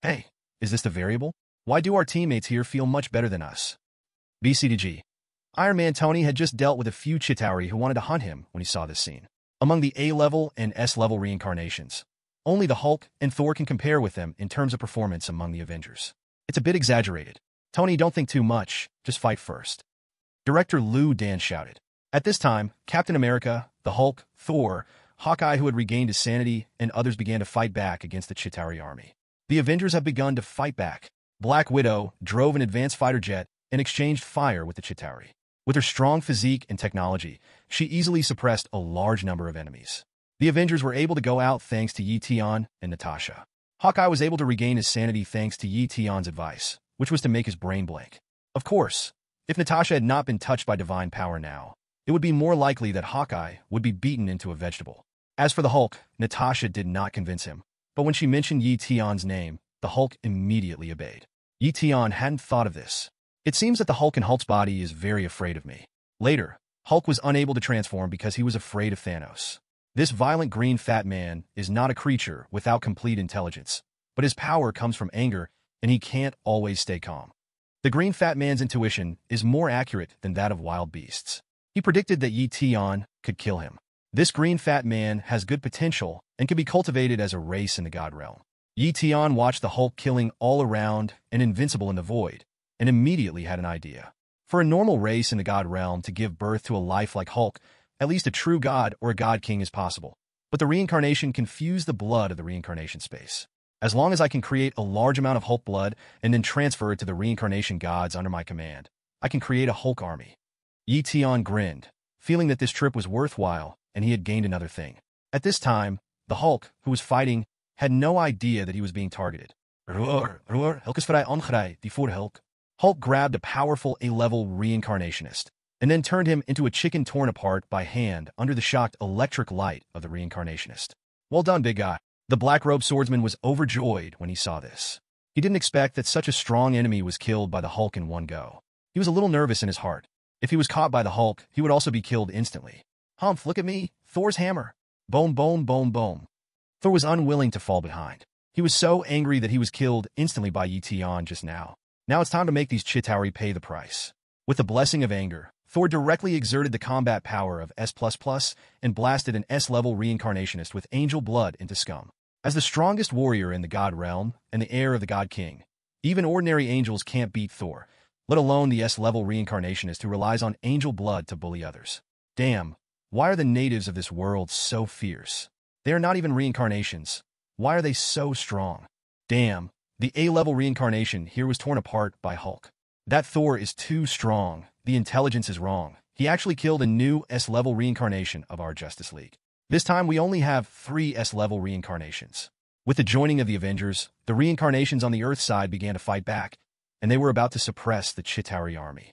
Hey, is this the variable? Why do our teammates here feel much better than us? BCDG. Iron Man Tony had just dealt with a few Chitauri who wanted to hunt him when he saw this scene. Among the A-level and S-level reincarnations, only the Hulk and Thor can compare with them in terms of performance among the Avengers. It's a bit exaggerated. Tony, don't think too much, just fight first. Director Liu Dan shouted. At this time, Captain America, the Hulk, Thor, Hawkeye who had regained his sanity, and others began to fight back against the Chitauri army. The Avengers have begun to fight back. Black Widow drove an advanced fighter jet and exchanged fire with the Chitauri. With her strong physique and technology, she easily suppressed a large number of enemies. The Avengers were able to go out thanks to Yi Tian and Natasha. Hawkeye was able to regain his sanity thanks to Yi Tian's advice, which was to make his brain blank. Of course, If Natasha had not been touched by divine power now, it would be more likely that Hawkeye would be beaten into a vegetable. As for the Hulk, Natasha did not convince him, but when she mentioned Yi Tian's name, the Hulk immediately obeyed. Yi Tian hadn't thought of this. It seems that the Hulk in Hulk's body is very afraid of me. Later, Hulk was unable to transform because he was afraid of Thanos. This violent green fat man is not a creature without complete intelligence, but his power comes from anger, and he can't always stay calm. The green fat man's intuition is more accurate than that of wild beasts. He predicted that Yi Tian could kill him. This green fat man has good potential and can be cultivated as a race in the god realm. Yi Tian watched the Hulk killing all around and invincible in the void, and immediately had an idea. For a normal race in the god realm to give birth to a life like Hulk, at least a true god or a god king is possible. But the reincarnation can fuse the blood of the reincarnation space. As long as I can create a large amount of Hulk blood and then transfer it to the reincarnation gods under my command, I can create a Hulk army. Yi Tian grinned, feeling that this trip was worthwhile and he had gained another thing. At this time, the Hulk, who was fighting, had no idea that he was being targeted. Hulk grabbed a powerful A-level reincarnationist, and then turned him into a chicken torn apart by hand under the shocked electric light of the reincarnationist. Well done, big guy. The black-robed swordsman was overjoyed when he saw this. He didn't expect that such a strong enemy was killed by the Hulk in one go. He was a little nervous in his heart. If he was caught by the Hulk, he would also be killed instantly. Humph, look at me, Thor's hammer. Boom, boom, boom, boom. Thor was unwilling to fall behind. He was so angry that he was killed instantly by Yi Tian just now. Now it's time to make these Chitauri pay the price. With the blessing of anger, Thor directly exerted the combat power of S++ and blasted an S-level reincarnationist with angel blood into scum. As the strongest warrior in the god realm and the heir of the god king, even ordinary angels can't beat Thor, let alone the S-level reincarnationist who relies on angel blood to bully others. Damn, why are the natives of this world so fierce? They are not even reincarnations. Why are they so strong? Damn, the A-level reincarnation here was torn apart by Hulk. That Thor is too strong. The intelligence is wrong. He actually killed a new S-level reincarnation of our Justice League. This time we only have 3 S-level reincarnations. With the joining of the Avengers, the reincarnations on the Earth side began to fight back, and they were about to suppress the Chitauri army.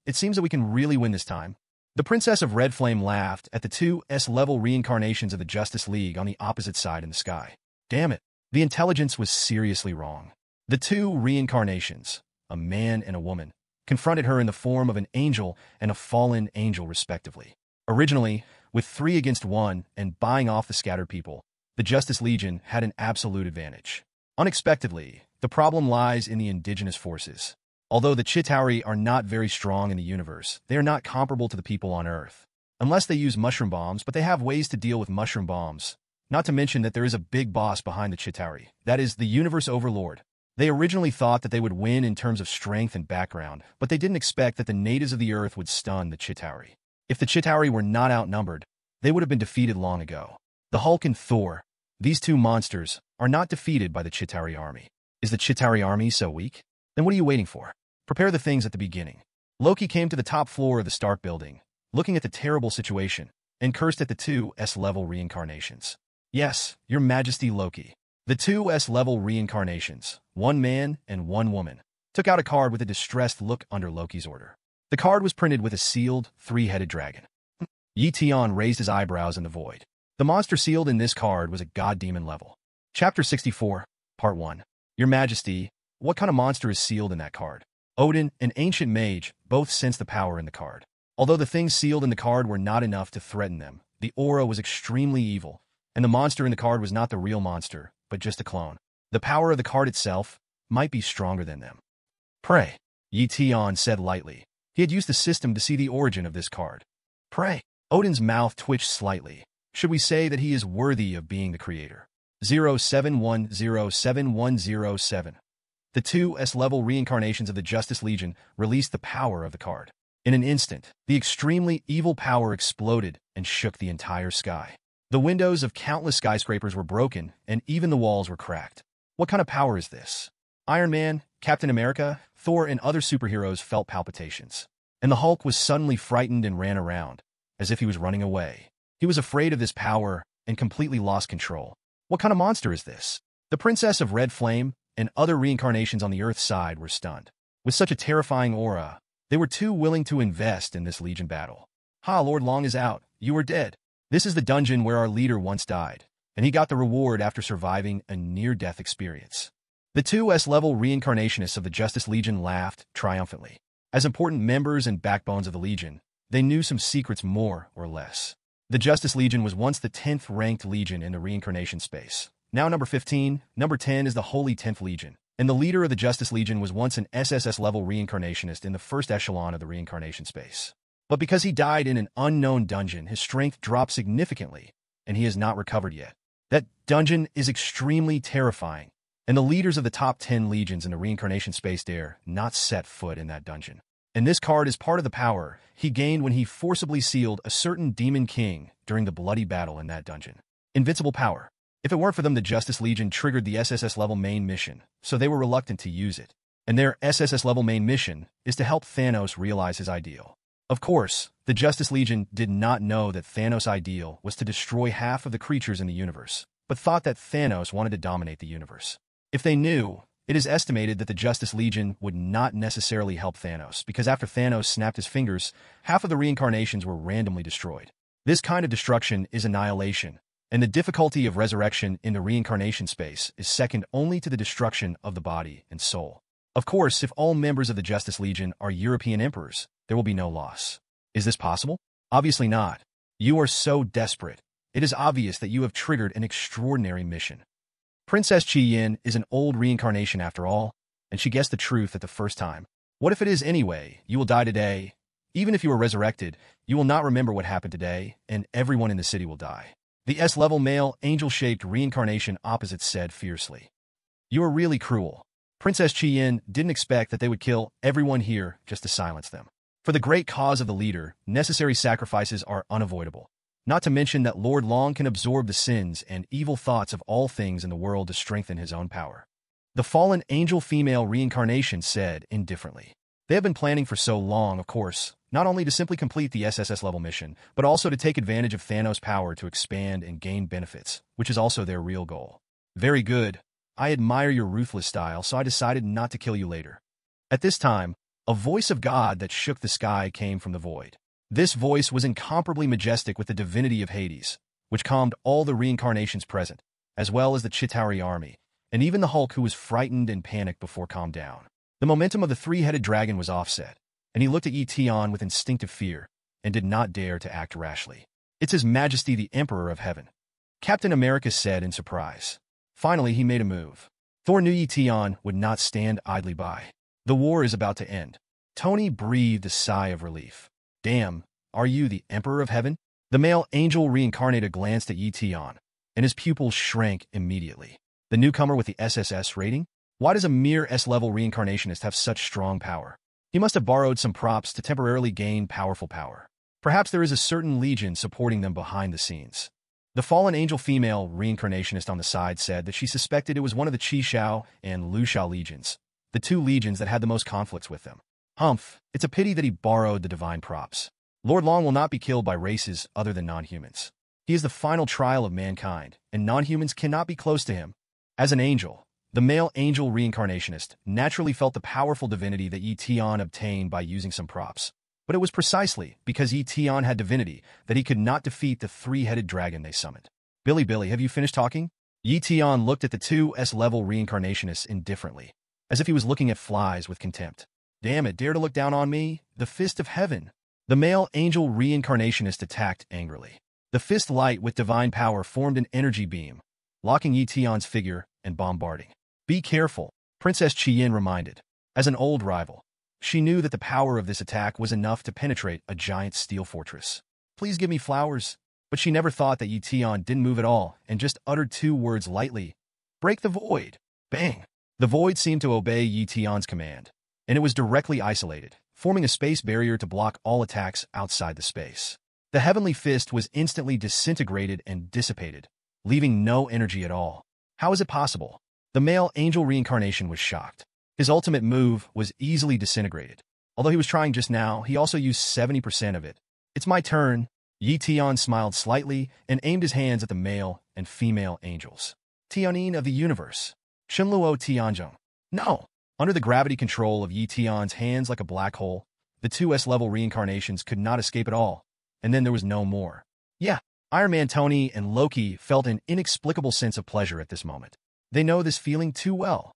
It seems that we can really win this time. The Princess of Red Flame laughed at the 2 S-level reincarnations of the Justice League on the opposite side in the sky. Damn it, the intelligence was seriously wrong. The 2 reincarnations, a man and a woman, confronted her in the form of an angel and a fallen angel respectively. Originally, with 3 against 1 and buying off the scattered people, the Justice Legion had an absolute advantage. Unexpectedly, the problem lies in the indigenous forces. Although the Chitauri are not very strong in the universe, they are not comparable to the people on Earth. Unless they use mushroom bombs, but they have ways to deal with mushroom bombs. Not to mention that there is a big boss behind the Chitauri, that is, the Universe Overlord. They originally thought that they would win in terms of strength and background, but they didn't expect that the natives of the Earth would stun the Chitauri. If the Chitauri were not outnumbered, they would have been defeated long ago. The Hulk and Thor, these 2 monsters, are not defeated by the Chitauri army. Is the Chitauri army so weak? Then what are you waiting for? Prepare the things at the beginning. Loki came to the top floor of the Stark building, looking at the terrible situation, and cursed at the 2 S-level reincarnations. Yes, your majesty Loki. The 2 S-level reincarnations, 1 man and 1 woman, took out a card with a distressed look under Loki's order. The card was printed with a sealed, 3-headed dragon. Yi Tian raised his eyebrows in the void. The monster sealed in this card was a god-demon level. Chapter 64, Part 1. Your Majesty, what kind of monster is sealed in that card? Odin, an ancient mage, both sensed the power in the card. Although the things sealed in the card were not enough to threaten them, the aura was extremely evil, and the monster in the card was not the real monster, but just a clone. The power of the card itself might be stronger than them. Pray, Yi Tian said lightly. He had used the system to see the origin of this card. Pray. Odin's mouth twitched slightly. Should we say that he is worthy of being the creator? 07107107. The 2 S-level reincarnations of the Justice Legion released the power of the card. In an instant, the extremely evil power exploded and shook the entire sky. The windows of countless skyscrapers were broken, and even the walls were cracked. What kind of power is this? Iron Man, Captain America, Thor, and other superheroes felt palpitations. And the Hulk was suddenly frightened and ran around, as if he was running away. He was afraid of this power and completely lost control. What kind of monster is this? The Princess of Red Flame and other reincarnations on the Earth side were stunned. With such a terrifying aura, They were too willing to invest in this Legion battle. Ha, Lord Long is out. You are dead. This is the dungeon where our leader once died, and he got the reward after surviving a near-death experience. The two S-level reincarnationists of the Justice Legion laughed triumphantly. As important members and backbones of the Legion, they knew some secrets more or less. The Justice Legion was once the 10th ranked Legion in the reincarnation space. Now number 15, number 10 is the Holy 10th Legion, and the leader of the Justice Legion was once an SSS-level reincarnationist in the first echelon of the reincarnation space. But because he died in an unknown dungeon, his strength dropped significantly, and he has not recovered yet. That dungeon is extremely terrifying, and the leaders of the top 10 legions in the reincarnation space dare not set foot in that dungeon. And this card is part of the power he gained when he forcibly sealed a certain demon king during the bloody battle in that dungeon. Invincible power. If it weren't for them, the Justice Legion triggered the SSS-level main mission, so they were reluctant to use it. And their SSS-level main mission is to help Thanos realize his ideal. Of course, the Justice Legion did not know that Thanos' ideal was to destroy half of the creatures in the universe, but thought that Thanos wanted to dominate the universe. If they knew, it is estimated that the Justice Legion would not necessarily help Thanos, because after Thanos snapped his fingers, half of the reincarnations were randomly destroyed. This kind of destruction is annihilation, and the difficulty of resurrection in the reincarnation space is second only to the destruction of the body and soul. Of course, if all members of the Justice Legion are European emperors, there will be no loss. Is this possible? Obviously not. You are so desperate. It is obvious that you have triggered an extraordinary mission. Princess Tian is an old reincarnation after all, and she guessed the truth at the first time. What if it is anyway? You will die today. Even if you are resurrected, you will not remember what happened today, and everyone in the city will die. The S-level male angel-shaped reincarnation opposite said fiercely. You are really cruel. Princess Tian didn't expect that they would kill everyone here just to silence them. For the great cause of the leader, necessary sacrifices are unavoidable. Not to mention that Lord Long can absorb the sins and evil thoughts of all things in the world to strengthen his own power. The fallen angel female reincarnation said indifferently. They have been planning for so long, of course, not only to simply complete the SSS-level mission, but also to take advantage of Thanos' power to expand and gain benefits, which is also their real goal. Very good. I admire your ruthless style, so I decided not to kill you later. At this time, a voice of God that shook the sky came from the void. This voice was incomparably majestic with the divinity of Hades, which calmed all the reincarnations present, as well as the Chitauri army, and even the Hulk, who was frightened and panicked before calmed down. The momentum of the three-headed dragon was offset, and he looked at Tian with instinctive fear and did not dare to act rashly. It's His Majesty the Emperor of Heaven, Captain America said in surprise. Finally, he made a move. Thor knew Tian would not stand idly by. The war is about to end. Tony breathed a sigh of relief. Damn, are you the Emperor of Heaven? The male angel reincarnator glanced at Tian, and his pupils shrank immediately. The newcomer with the SSS rating? Why does a mere S-level reincarnationist have such strong power? He must have borrowed some props to temporarily gain powerful power. Perhaps there is a certain legion supporting them behind the scenes. The fallen angel female reincarnationist on the side said that she suspected it was one of the Qi Shao and Lu Shao legions, the two legions that had the most conflicts with them. Humph, it's a pity that he borrowed the divine props. Lord Long will not be killed by races other than non-humans. He is the final trial of mankind, and non-humans cannot be close to him. As an angel, the male angel reincarnationist naturally felt the powerful divinity that Tian obtained by using some props. But it was precisely because Tian had divinity that he could not defeat the three-headed dragon they summoned. Billy, have you finished talking? Tian looked at the two S-level reincarnationists indifferently, as if he was looking at flies with contempt. Damn it, dare to look down on me? The fist of heaven. The male angel reincarnationist attacked angrily. The fist light with divine power formed an energy beam, locking Tian's figure and bombarding. Be careful, Princess Tian reminded. As an old rival, she knew that the power of this attack was enough to penetrate a giant steel fortress. Please give me flowers. But she never thought that Tian didn't move at all and just uttered two words lightly. Break the void. Bang. The void seemed to obey Tian's command, and it was directly isolated, forming a space barrier to block all attacks outside the space. The heavenly fist was instantly disintegrated and dissipated, leaving no energy at all. How is it possible? The male angel reincarnation was shocked. His ultimate move was easily disintegrated. Although he was trying just now, he also used 70% of it. It's my turn. Tian smiled slightly and aimed his hands at the male and female angels. Tianyin of the universe. Shenluo Tianzhong. No! Under the gravity control of Tian's hands like a black hole, The two S-level reincarnations could not escape at all, and then there was no more. Yeah, Iron Man Tony and Loki felt an inexplicable sense of pleasure at this moment. They know this feeling too well.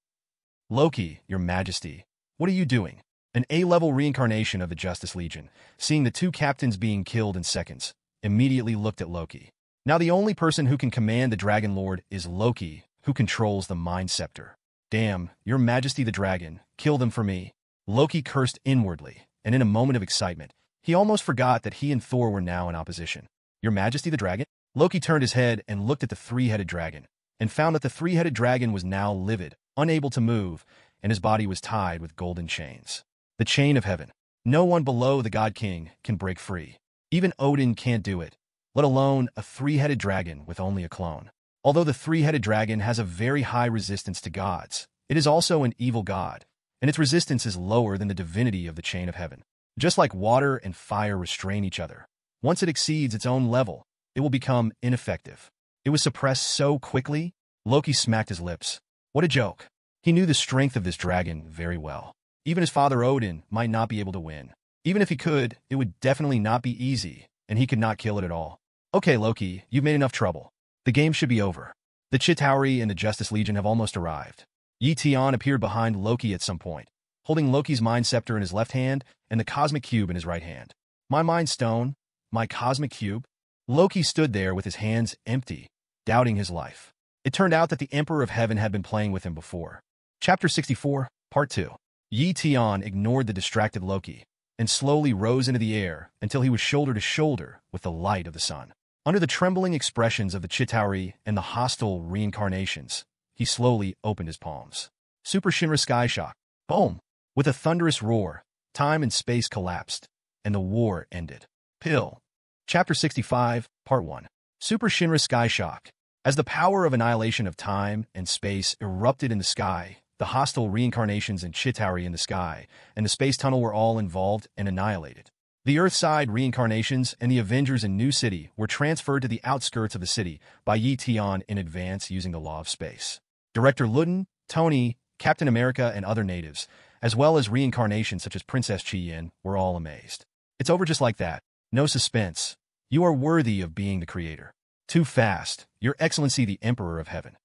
Loki, your majesty, what are you doing? An A-level reincarnation of the Justice Legion, seeing the two captains being killed in seconds, immediately looked at Loki. Now the only person who can command the Dragon Lord is Loki, who controls the Mind Scepter. Damn, your majesty the dragon, kill them for me. Loki cursed inwardly, and in a moment of excitement, he almost forgot that he and Thor were now in opposition. Your majesty the dragon? Loki turned his head and looked at the three-headed dragon, and found that the three-headed dragon was now livid, unable to move, and his body was tied with golden chains. The chain of heaven. No one below the God King can break free. Even Odin can't do it, let alone a three-headed dragon with only a clone. Although the three-headed dragon has a very high resistance to gods, it is also an evil god, and its resistance is lower than the divinity of the chain of heaven. Just like water and fire restrain each other, once it exceeds its own level, it will become ineffective. It was suppressed so quickly, Loki smacked his lips. What a joke. He knew the strength of this dragon very well. Even his father Odin might not be able to win. Even if he could, it would definitely not be easy, and he could not kill it at all. Okay, Loki, you've made enough trouble. The game should be over. The Chitauri and the Justice Legion have almost arrived. Tian appeared behind Loki at some point, holding Loki's Mind Scepter in his left hand and the Cosmic Cube in his right hand. My Mind Stone? My Cosmic Cube? Loki stood there with his hands empty, doubting his life. It turned out that the Emperor of Heaven had been playing with him before. Chapter 64, Part 2. Tian ignored the distracted Loki and slowly rose into the air until he was shoulder to shoulder with the light of the sun. Under the trembling expressions of the Chitauri and the hostile reincarnations, he slowly opened his palms. Super Shinra Sky Shock. Boom! With a thunderous roar, time and space collapsed, and the war ended. Pill. Chapter 65, Part 1. Super Shinra Sky Shock. As the power of annihilation of time and space erupted in the sky, the hostile reincarnations and Chitauri in the sky and the space tunnel were all involved and annihilated. The Earthside reincarnations and the Avengers in New City were transferred to the outskirts of the city by Tian in advance using the law of space. Director Ludden, Tony, Captain America, and other natives, as well as reincarnations such as Princess Tian, were all amazed. It's over just like that. No suspense. You are worthy of being the creator. Too fast, Your Excellency the Emperor of Heaven.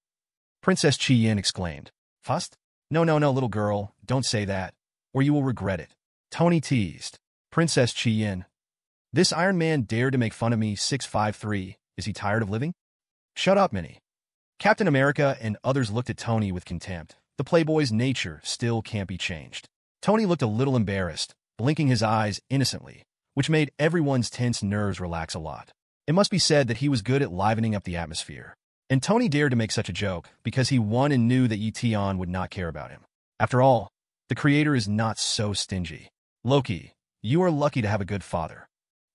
Princess Tian exclaimed. Fust? No, little girl, don't say that, or you will regret it. Tony teased. Princess Tian. This Iron Man dared to make fun of me 6'3". Is he tired of living? Shut up, Minnie. Captain America and others looked at Tony with contempt. The playboy's nature still can't be changed. Tony looked a little embarrassed, blinking his eyes innocently, which made everyone's tense nerves relax a lot. It must be said that he was good at livening up the atmosphere. And Tony dared to make such a joke because he won and knew that Tian would not care about him. After all, the creator is not so stingy. Loki, you are lucky to have a good father.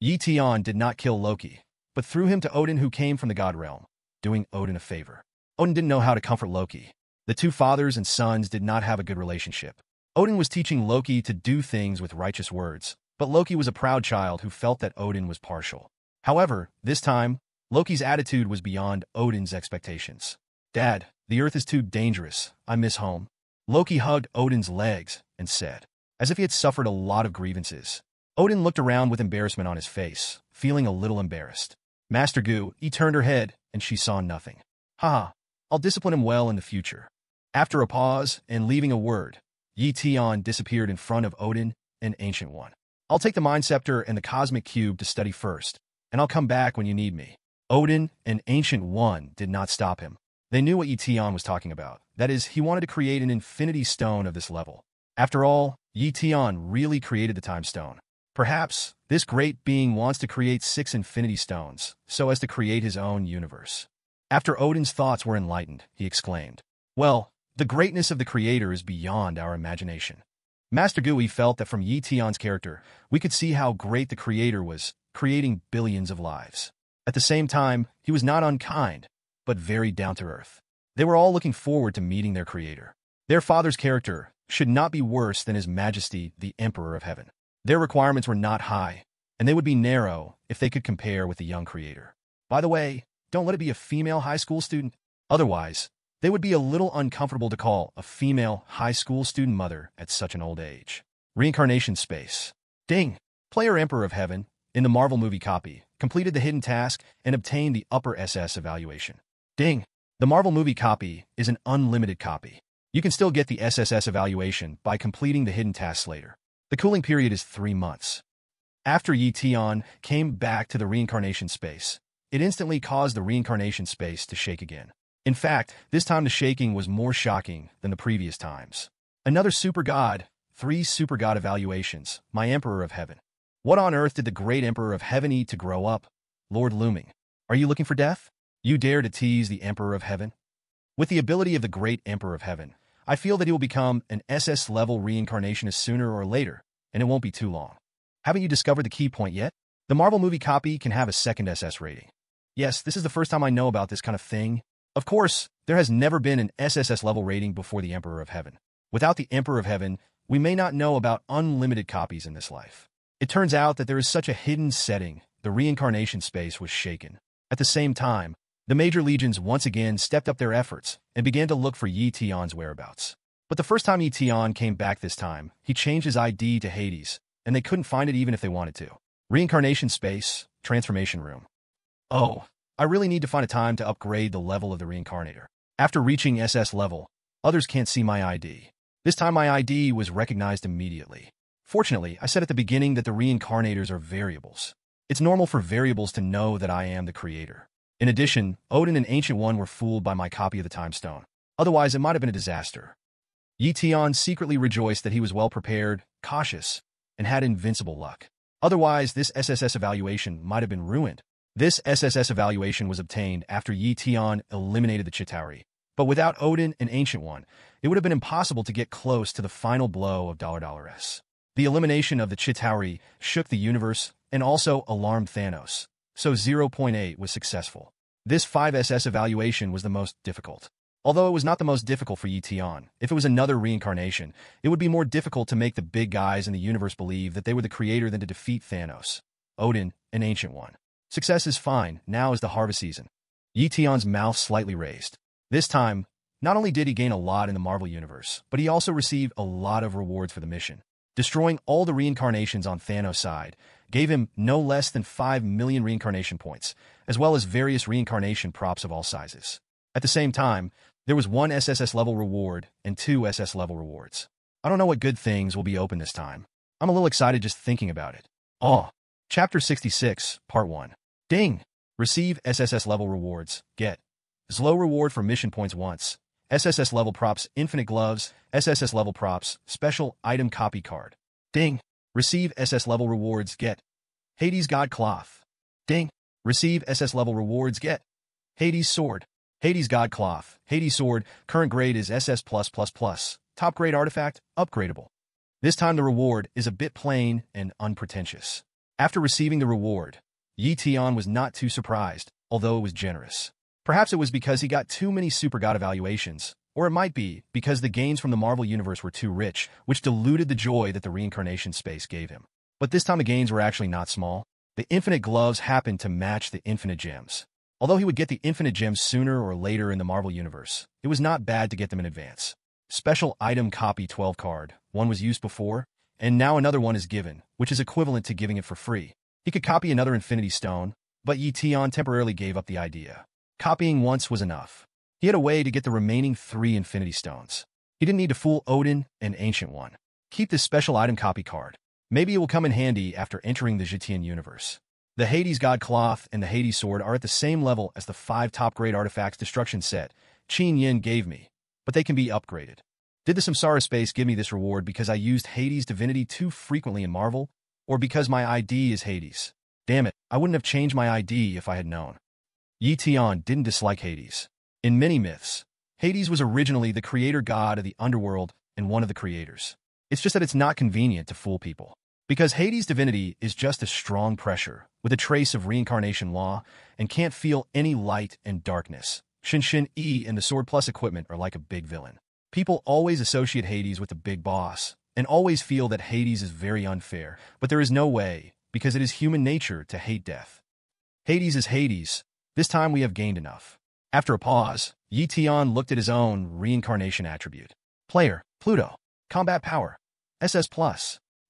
Tian did not kill Loki, but threw him to Odin, who came from the god realm, doing Odin a favor. Odin didn't know how to comfort Loki. The two fathers and sons did not have a good relationship. Odin was teaching Loki to do things with righteous words, but Loki was a proud child who felt that Odin was partial. However, this time, Loki's attitude was beyond Odin's expectations. Dad, the earth is too dangerous. I miss home. Loki hugged Odin's legs and said, as if he had suffered a lot of grievances. Odin looked around with embarrassment on his face, feeling a little embarrassed. Master Gu, he turned her head, and she saw nothing. Haha, I'll discipline him well in the future. After a pause and leaving a word, Tian disappeared in front of Odin and Ancient One. I'll take the Mind Scepter and the Cosmic Cube to study first, and I'll come back when you need me. Odin and Ancient One did not stop him. They knew what Tian was talking about. That is, he wanted to create an infinity stone of this level. After all, Tian really created the Time Stone. Perhaps this great being wants to create 6 infinity stones, so as to create his own universe. After Odin's thoughts were enlightened, he exclaimed, well, the greatness of the creator is beyond our imagination. Master Gui felt that from Tian's character, we could see how great the creator was, creating billions of lives. At the same time, he was not unkind, but very down-to-earth. They were all looking forward to meeting their creator. Their father's character should not be worse than His Majesty, the Emperor of Heaven. Their requirements were not high, and they would be narrow if they could compare with the young creator. By the way, don't let it be a female high school student. Otherwise, they would be a little uncomfortable to call a female high school student mother at such an old age. Reincarnation space. Ding! Player Emperor of Heaven, in the Marvel movie copy, completed the hidden task and obtained the upper SS evaluation. Ding! The Marvel movie copy is an unlimited copy. You can still get the SSS evaluation by completing the hidden tasks later. The cooling period is 3 months. After Tian came back to the reincarnation space, it instantly caused the reincarnation space to shake again. In fact, this time the shaking was more shocking than the previous times. Another super god, 3 super god evaluations, my Emperor of Heaven. What on earth did the great Emperor of Heaven eat to grow up? Lord Looming. Are you looking for death? You dare to tease the Emperor of Heaven? With the ability of the great Emperor of Heaven, I feel that he will become an SS-level reincarnationist sooner or later, and it won't be too long. Haven't you discovered the key point yet? The Marvel movie copy can have a second SS rating. Yes, this is the first time I know about this kind of thing. Of course, there has never been an SSS level rating before the Emperor of Heaven. Without the Emperor of Heaven, we may not know about unlimited copies in this life. It turns out that there is such a hidden setting, the reincarnation space was shaken. At the same time, the major legions once again stepped up their efforts and began to look for Tian's whereabouts. But the first time Tian came back this time, he changed his ID to Hades, and they couldn't find it even if they wanted to. Reincarnation space, transformation room. Oh, I really need to find a time to upgrade the level of the reincarnator. After reaching SS level, others can't see my ID. This time my ID was recognized immediately. Fortunately, I said at the beginning that the reincarnators are variables. It's normal for variables to know that I am the creator. In addition, Odin and Ancient One were fooled by my copy of the Time Stone. Otherwise, it might have been a disaster. Tian secretly rejoiced that he was well prepared, cautious, and had invincible luck. Otherwise, this SSS evaluation might have been ruined. This SSS evaluation was obtained after Tian eliminated the Chitauri. But without Odin and Ancient One, it would have been impossible to get close to the final blow of $S. The elimination of the Chitauri shook the universe and also alarmed Thanos, so 0.8 was successful. This 5SS evaluation was the most difficult. Although it was not the most difficult for Tian, if it was another reincarnation, it would be more difficult to make the big guys in the universe believe that they were the creator than to defeat Thanos, Odin, and Ancient One. Success is fine, now is the harvest season. Tian's mouth slightly raised. This time, not only did he gain a lot in the Marvel Universe, but he also received a lot of rewards for the mission. Destroying all the reincarnations on Thanos' side gave him no less than 5 million reincarnation points, as well as various reincarnation props of all sizes. At the same time, there was 1 SSS level reward and 2 SS level rewards. I don't know what good things will be open this time. I'm a little excited just thinking about it. Oh, Chapter 66, Part 1. Ding! Receive SSS level rewards. Get slow reward for mission points once. SSS level props, infinite gloves, SSS level props, special item copy card. Ding! Receive SS level rewards. Get Hades God Cloth. Ding! Receive SS level rewards. Get Hades Sword. Hades God Cloth. Hades Sword. Current grade is SS+++. Top grade artifact, upgradable. This time the reward is a bit plain and unpretentious. After receiving the reward, Tian was not too surprised, although it was generous. Perhaps it was because he got too many super god evaluations, or it might be because the gains from the Marvel Universe were too rich, which diluted the joy that the reincarnation space gave him. But this time the gains were actually not small. The infinite gloves happened to match the infinite gems. Although he would get the infinite gems sooner or later in the Marvel Universe, it was not bad to get them in advance. Special item copy 12 card. One was used before, and now another one is given, which is equivalent to giving it for free. He could copy another Infinity Stone, but Tian temporarily gave up the idea. Copying once was enough. He had a way to get the remaining 3 Infinity Stones. He didn't need to fool Odin and Ancient One. Keep this special item copy card. Maybe it will come in handy after entering the Tian universe. The Hades God Cloth and the Hades Sword are at the same level as the 5 top-grade artifacts destruction set Qin Yin gave me, but they can be upgraded. Did the Samsara space give me this reward because I used Hades divinity too frequently in Marvel, or because my ID is Hades? Damn it, I wouldn't have changed my ID if I had known. Tian didn't dislike Hades. In many myths, Hades was originally the creator god of the underworld and one of the creators. It's just that it's not convenient to fool people. Because Hades' divinity is just a strong pressure, with a trace of reincarnation law, and can't feel any light and darkness. Shin E and the Sword Plus equipment are like a big villain. People always associate Hades with the big boss, and always feel that Hades is very unfair, but there is no way, because it is human nature to hate death. Hades is Hades. This time we have gained enough. After a pause, Tian looked at his own reincarnation attribute. Player, Pluto. Combat power. SS+.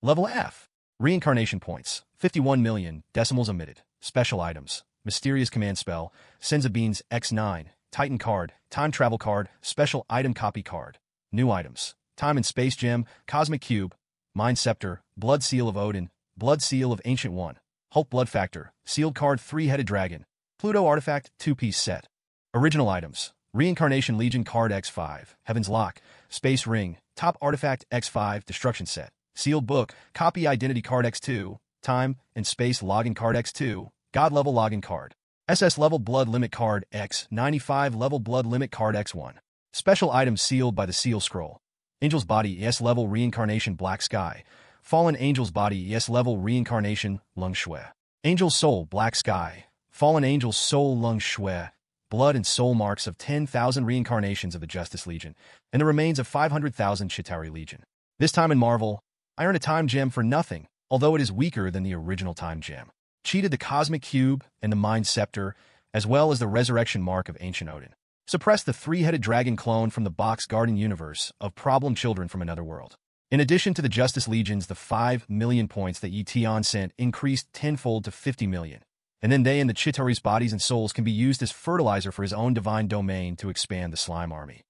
Level F. Reincarnation points, 51 million, decimals omitted. Special items, mysterious command spell, Senza Beans X9, Titan card, time travel card, special item copy card. New items, time and space gem, cosmic cube, mind scepter, blood seal of Odin, blood seal of Ancient One, Hulk blood factor, sealed card, three-headed dragon, Pluto artifact, two-piece set. Original items, Reincarnation Legion card X5, Heaven's Lock, Space Ring, top artifact X5, destruction set. Sealed book, copy identity card X2, time and space login card X2, God level login card. SS level blood limit card X, 95 level blood limit card X1. Special items sealed by the seal scroll. Angel's body ES level reincarnation black sky. Fallen angel's body ES level reincarnation lung shui. Angel's soul black sky. Fallen angel's soul lung shui. Blood and soul marks of 10,000 reincarnations of the Justice Legion, and the remains of 500,000 Chitauri Legion. This time in Marvel, I earned a time gem for nothing, although it is weaker than the original time gem. Cheated the Cosmic Cube and the Mind Scepter, as well as the Resurrection Mark of Ancient Odin. Suppressed the three-headed dragon clone from the Box Garden universe of Problem Children from Another World. In addition to the Justice Legions, the 5 million points that Tian sent increased tenfold to 50 million. And then they and the Chitauri's bodies and souls can be used as fertilizer for his own divine domain to expand the slime army.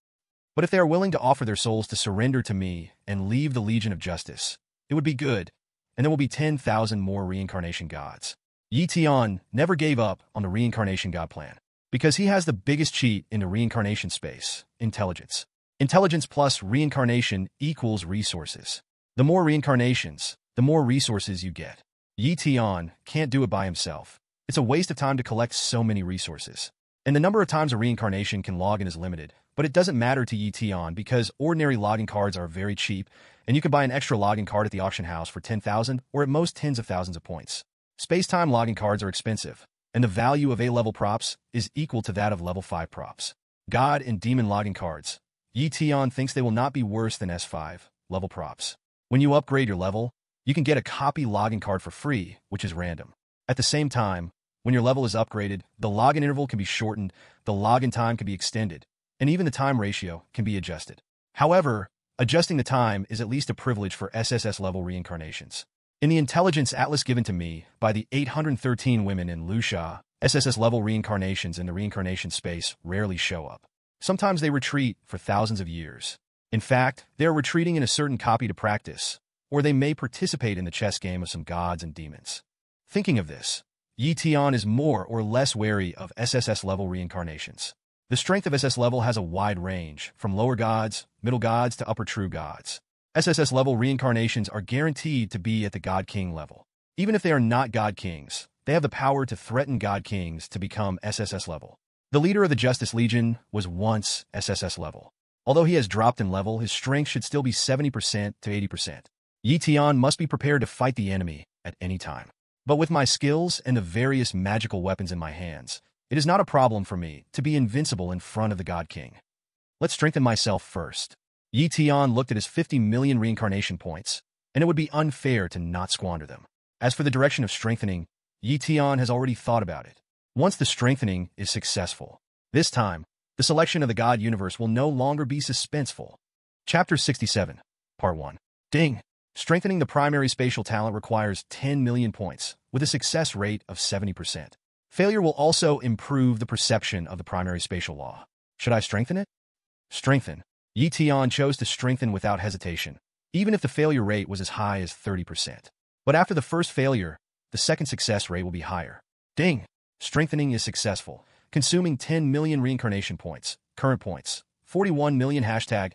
But if they are willing to offer their souls to surrender to me and leave the Legion of Justice, it would be good, and there will be 10,000 more reincarnation gods. Tian never gave up on the reincarnation god plan, because he has the biggest cheat in the reincarnation space, intelligence. Intelligence plus reincarnation equals resources. The more reincarnations, the more resources you get. Tian can't do it by himself. It's a waste of time to collect so many resources. And the number of times a reincarnation can log in is limited, but it doesn't matter to Tian because ordinary login cards are very cheap, and you can buy an extra login card at the auction house for 10,000 or at most tens of thousands of points. Space-time login cards are expensive, and the value of A-level props is equal to that of level 5 props. God and demon login cards. Tian thinks they will not be worse than S5 level props. When you upgrade your level, you can get a copy login card for free, which is random. At the same time, when your level is upgraded, the login interval can be shortened, the login time can be extended, and even the time ratio can be adjusted. However, adjusting the time is at least a privilege for SSS level reincarnations. In the intelligence atlas given to me by the 813 women in Lucia, SSS level reincarnations in the reincarnation space rarely show up. Sometimes they retreat for thousands of years. In fact, they are retreating in a certain copy to practice, or they may participate in the chess game of some gods and demons. Thinking of this, Tian is more or less wary of SSS level reincarnations. The strength of SS level has a wide range, from lower gods, middle gods to upper true gods. SSS level reincarnations are guaranteed to be at the God King level. Even if they are not God Kings, they have the power to threaten God Kings to become SSS level. The leader of the Justice Legion was once SSS level. Although he has dropped in level, his strength should still be 70% to 80%. Tian must be prepared to fight the enemy at any time. But with my skills and the various magical weapons in my hands, it is not a problem for me to be invincible in front of the God King. Let's strengthen myself first. Tian looked at his 50 million reincarnation points, and it would be unfair to not squander them. As for the direction of strengthening, Tian has already thought about it. Once the strengthening is successful, this time, the selection of the God universe will no longer be suspenseful. Chapter 67, Part 1. Ding! Strengthening the primary spatial talent requires 10 million points, with a success rate of 70%. Failure will also improve the perception of the primary spatial law. Should I strengthen it? Strengthen. Tian chose to strengthen without hesitation, even if the failure rate was as high as 30%. But after the first failure, the second success rate will be higher. Ding! Strengthening is successful, consuming 10 million reincarnation points. Current points, 41 million hashtag.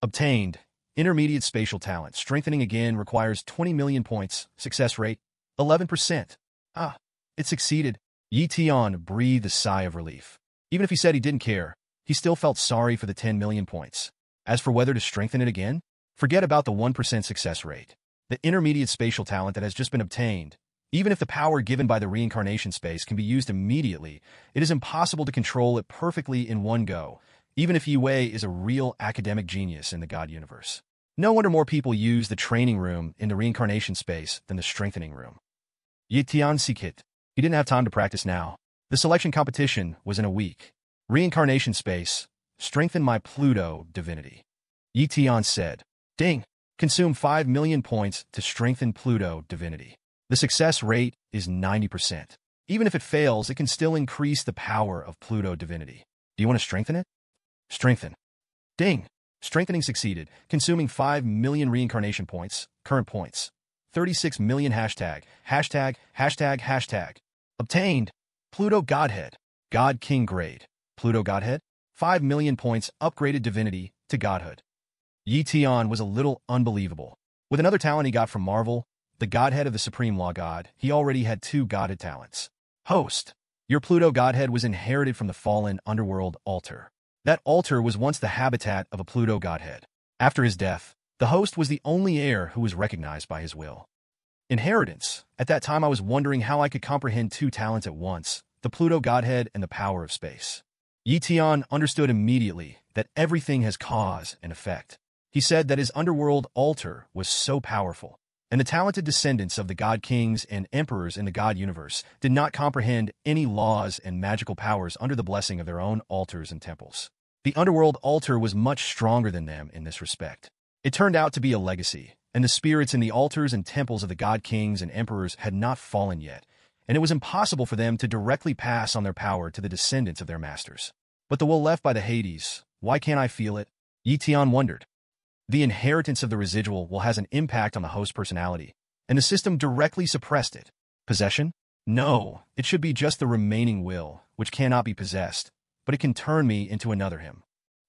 Obtained. Intermediate spatial talent. Strengthening again requires 20 million points. Success rate, 11%. Ah, it succeeded. Tian breathed a sigh of relief. Even if he said he didn't care, he still felt sorry for the 10 million points. As for whether to strengthen it again, forget about the 1% success rate. The intermediate spatial talent that has just been obtained, even if the power given by the reincarnation space can be used immediately, it is impossible to control it perfectly in one go, even if Yue is a real academic genius in the God universe. No wonder more people use the training room in the reincarnation space than the strengthening room. Tian Sikit. He didn't have time to practice now. The selection competition was in a week. Reincarnation space. Strengthen my Pluto divinity. Tian said. Ding! Consume 5 million points to strengthen Pluto divinity. The success rate is 90%. Even if it fails, it can still increase the power of Pluto divinity. Do you want to strengthen it? Strengthen. Ding! Strengthening succeeded, consuming 5 million reincarnation points, current points. 36 million hashtag. Obtained. Pluto Godhead. God King grade. Pluto Godhead. 5 million points, upgraded divinity to godhood. Tian was a little unbelievable. With another talent he got from Marvel, the Godhead of the Supreme Law God, he already had 2 Godhead talents. Host. Your Pluto Godhead was inherited from the fallen underworld altar. That altar was once the habitat of a Pluto Godhead. After his death, the host was the only heir who was recognized by his will. Inheritance. At that time I was wondering how I could comprehend 2 talents at once, the Pluto Godhead and the power of space. Tian understood immediately that everything has cause and effect. He said that his underworld altar was so powerful, and the talented descendants of the God Kings and Emperors in the God universe did not comprehend any laws and magical powers under the blessing of their own altars and temples. The underworld altar was much stronger than them in this respect. It turned out to be a legacy, and the spirits in the altars and temples of the God Kings and Emperors had not fallen yet, and it was impossible for them to directly pass on their power to the descendants of their masters. But the will left by the Hades, why can't I feel it? Tian wondered. The inheritance of the residual will has an impact on the host personality, and the system directly suppressed it. Possession? No, it should be just the remaining will, which cannot be possessed, but it can turn me into another him.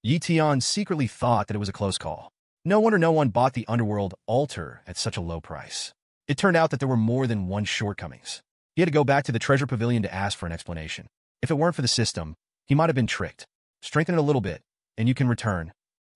Tian secretly thought that it was a close call. No wonder no one bought the underworld altar at such a low price. It turned out that there were more than one shortcomings. He had to go back to the treasure pavilion to ask for an explanation. If it weren't for the system, he might have been tricked. Strengthen it a little bit, and you can return.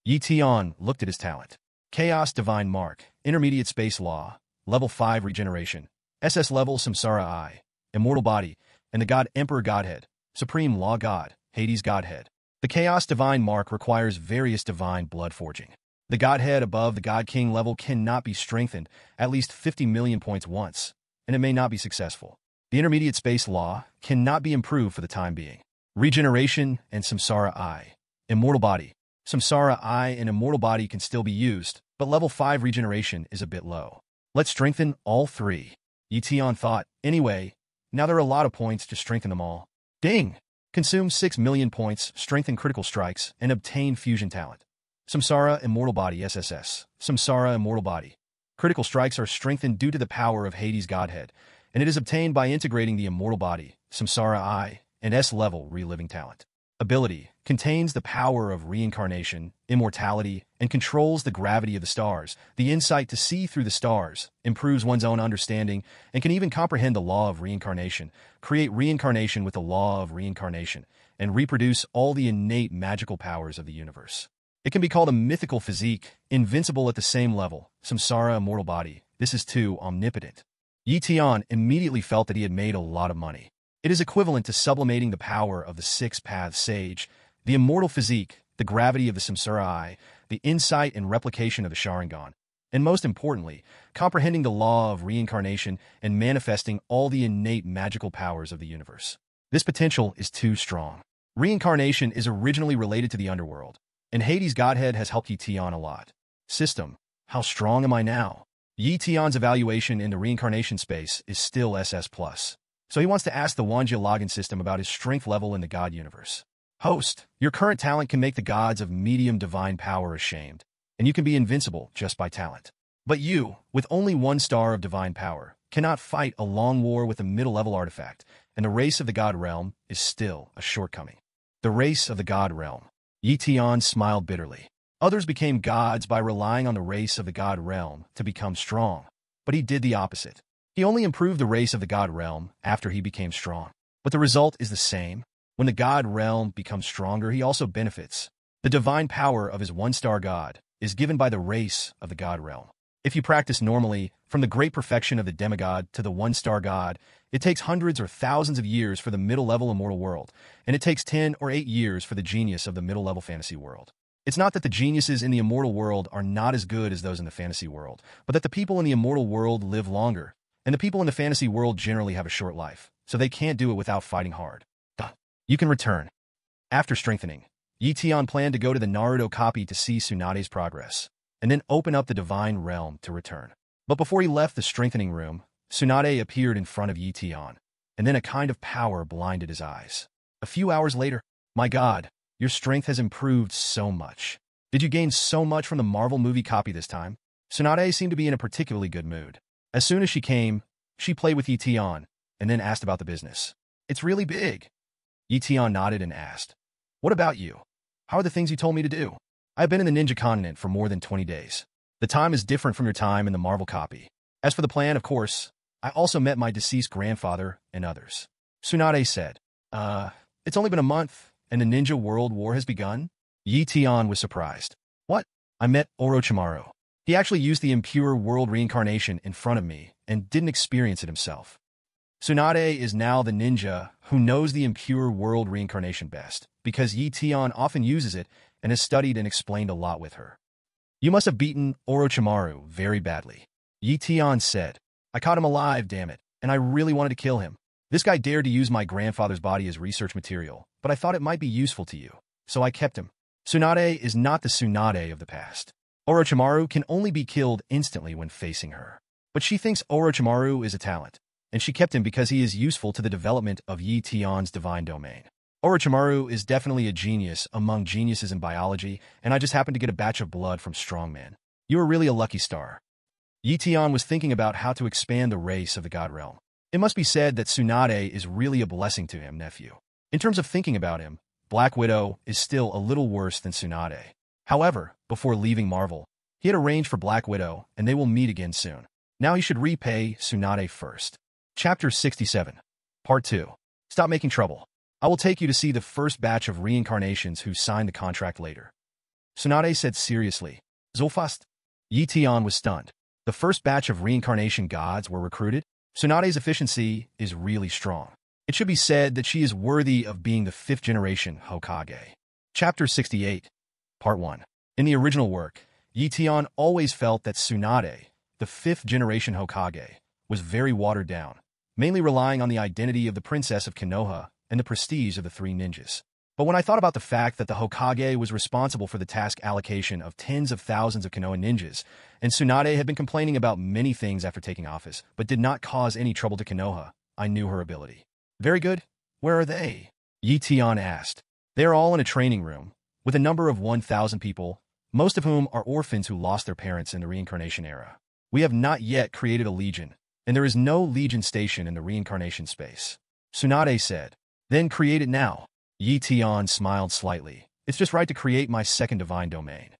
Tian looked at his talent. Chaos Divine Mark, Intermediate Space Law, Level 5 Regeneration, SS Level Samsara Eye, Immortal Body, and the God Emperor Godhead, Supreme Law God, Hades Godhead. The Chaos Divine Mark requires various divine blood forging. The Godhead above the God King level cannot be strengthened at least 50 million points once, and it may not be successful. The Intermediate Space Law cannot be improved for the time being. Regeneration and Samsara Eye, Immortal Body. Samsara Eye and Immortal Body can still be used, but level 5 regeneration is a bit low. Let's strengthen all 3. Tian thought. Anyway, now there are a lot of points to strengthen them all. Ding! Consume 6 million points, strengthen critical strikes, and obtain fusion talent. Samsara Immortal Body SSS. Samsara Immortal Body. Critical strikes are strengthened due to the power of Hades Godhead, and it is obtained by integrating the Immortal Body, Samsara Eye, and S-level reliving talent. Ability contains the power of reincarnation, immortality, and controls the gravity of the stars, the insight to see through the stars, improves one's own understanding, and can even comprehend the law of reincarnation, create reincarnation with the law of reincarnation, and reproduce all the innate magical powers of the universe. It can be called a mythical physique, invincible at the same level, Samsara Immortal Body. This is too omnipotent. Tian immediately felt that he had made a lot of money. It is equivalent to sublimating the power of the 6-path sage, the immortal physique, the gravity of the Samsara Eye, the insight and replication of the Sharingan, and most importantly, comprehending the law of reincarnation and manifesting all the innate magical powers of the universe. This potential is too strong. Reincarnation is originally related to the underworld, and Hades Godhead has helped Tian a lot. System, how strong am I now? Tian's evaluation in the reincarnation space is still SS+. So he wants to ask the Wanjia login system about his strength level in the God universe. Host, your current talent can make the gods of medium divine power ashamed, and you can be invincible just by talent. But you, with only 1 star of divine power, cannot fight a long war with a middle-level artifact, and the race of the God realm is still a shortcoming. The race of the God realm. Tian smiled bitterly. Others became gods by relying on the race of the God realm to become strong, but he did the opposite. He only improved the race of the God realm after he became strong. But the result is the same. When the God realm becomes stronger, he also benefits. The divine power of his 1-star God is given by the race of the God realm. If you practice normally, from the great perfection of the demigod to the 1-star God, it takes hundreds or thousands of years for the middle-level immortal world, and it takes 10 or 8 years for the genius of the middle-level fantasy world. It's not that the geniuses in the immortal world are not as good as those in the fantasy world, but that the people in the immortal world live longer, and the people in the fantasy world generally have a short life, so they can't do it without fighting hard. You can return. After strengthening, Tian planned to go to the Naruto copy to see Tsunade's progress. and then open up the divine realm to return. But before he left the strengthening room, Tsunade appeared in front of Yi Tian, and then a kind of power blinded his eyes. A few hours later, my God, your strength has improved so much. Did you gain so much from the Marvel movie copy this time? Tsunade seemed to be in a particularly good mood. As soon as she came, she played with Yi Tian, and then asked about the business. It's really big. Yi Tian nodded and asked, what about you? How are the things you told me to do? I've been in the ninja continent for more than 20 days. The time is different from your time in the Marvel copy. As for the plan, of course, I also met my deceased grandfather and others. Tsunade said, it's only been a month, and the ninja world war has begun? Yi Tian was surprised. What? I met Orochimaru. He actually used the impure world reincarnation in front of me and didn't experience it himself. Tsunade is now the ninja who knows the impure world reincarnation best, because Yi Tian often uses it and has studied and explained a lot with her. You must have beaten Orochimaru very badly. Yi Tian said, I caught him alive, damn it, and I really wanted to kill him. This guy dared to use my grandfather's body as research material, but I thought it might be useful to you, so I kept him. Tsunade is not the Tsunade of the past. Orochimaru can only be killed instantly when facing her. But she thinks Orochimaru is a talent, and she kept him because he is useful to the development of Yi Tian's divine domain. Orochimaru is definitely a genius among geniuses in biology, and I just happened to get a batch of blood from Strongman. You are really a lucky star. Yi Tian was thinking about how to expand the race of the God realm. It must be said that Tsunade is really a blessing to him, nephew. In terms of thinking about him, Black Widow is still a little worse than Tsunade. However, before leaving Marvel, he had arranged for Black Widow, and they will meet again soon. Now he should repay Tsunade first. Chapter 67. Part 2. Stop making trouble. I will take you to see the first batch of reincarnations who signed the contract later. Tsunade said seriously. Zolfast? Yi Tian was stunned. The first batch of reincarnation gods were recruited? Tsunade's efficiency is really strong. It should be said that she is worthy of being the 5th generation Hokage. Chapter 68. Part 1. In the original work, Yi Tian always felt that Tsunade, the 5th generation Hokage, was very watered down, mainly relying on the identity of the princess of Konoha and the prestige of the 3 ninjas. But when I thought about the fact that the Hokage was responsible for the task allocation of tens of thousands of Konoha ninjas, and Tsunade had been complaining about many things after taking office, but did not cause any trouble to Konoha, I knew her ability. Very good. Where are they? Yi Tian asked. They are all in a training room, with a number of 1,000 people, most of whom are orphans who lost their parents in the reincarnation era. We have not yet created a legion, and there is no legion station in the reincarnation space. Tsunade said. Then create it now. Yi Tian smiled slightly. It's just right to create my second divine domain.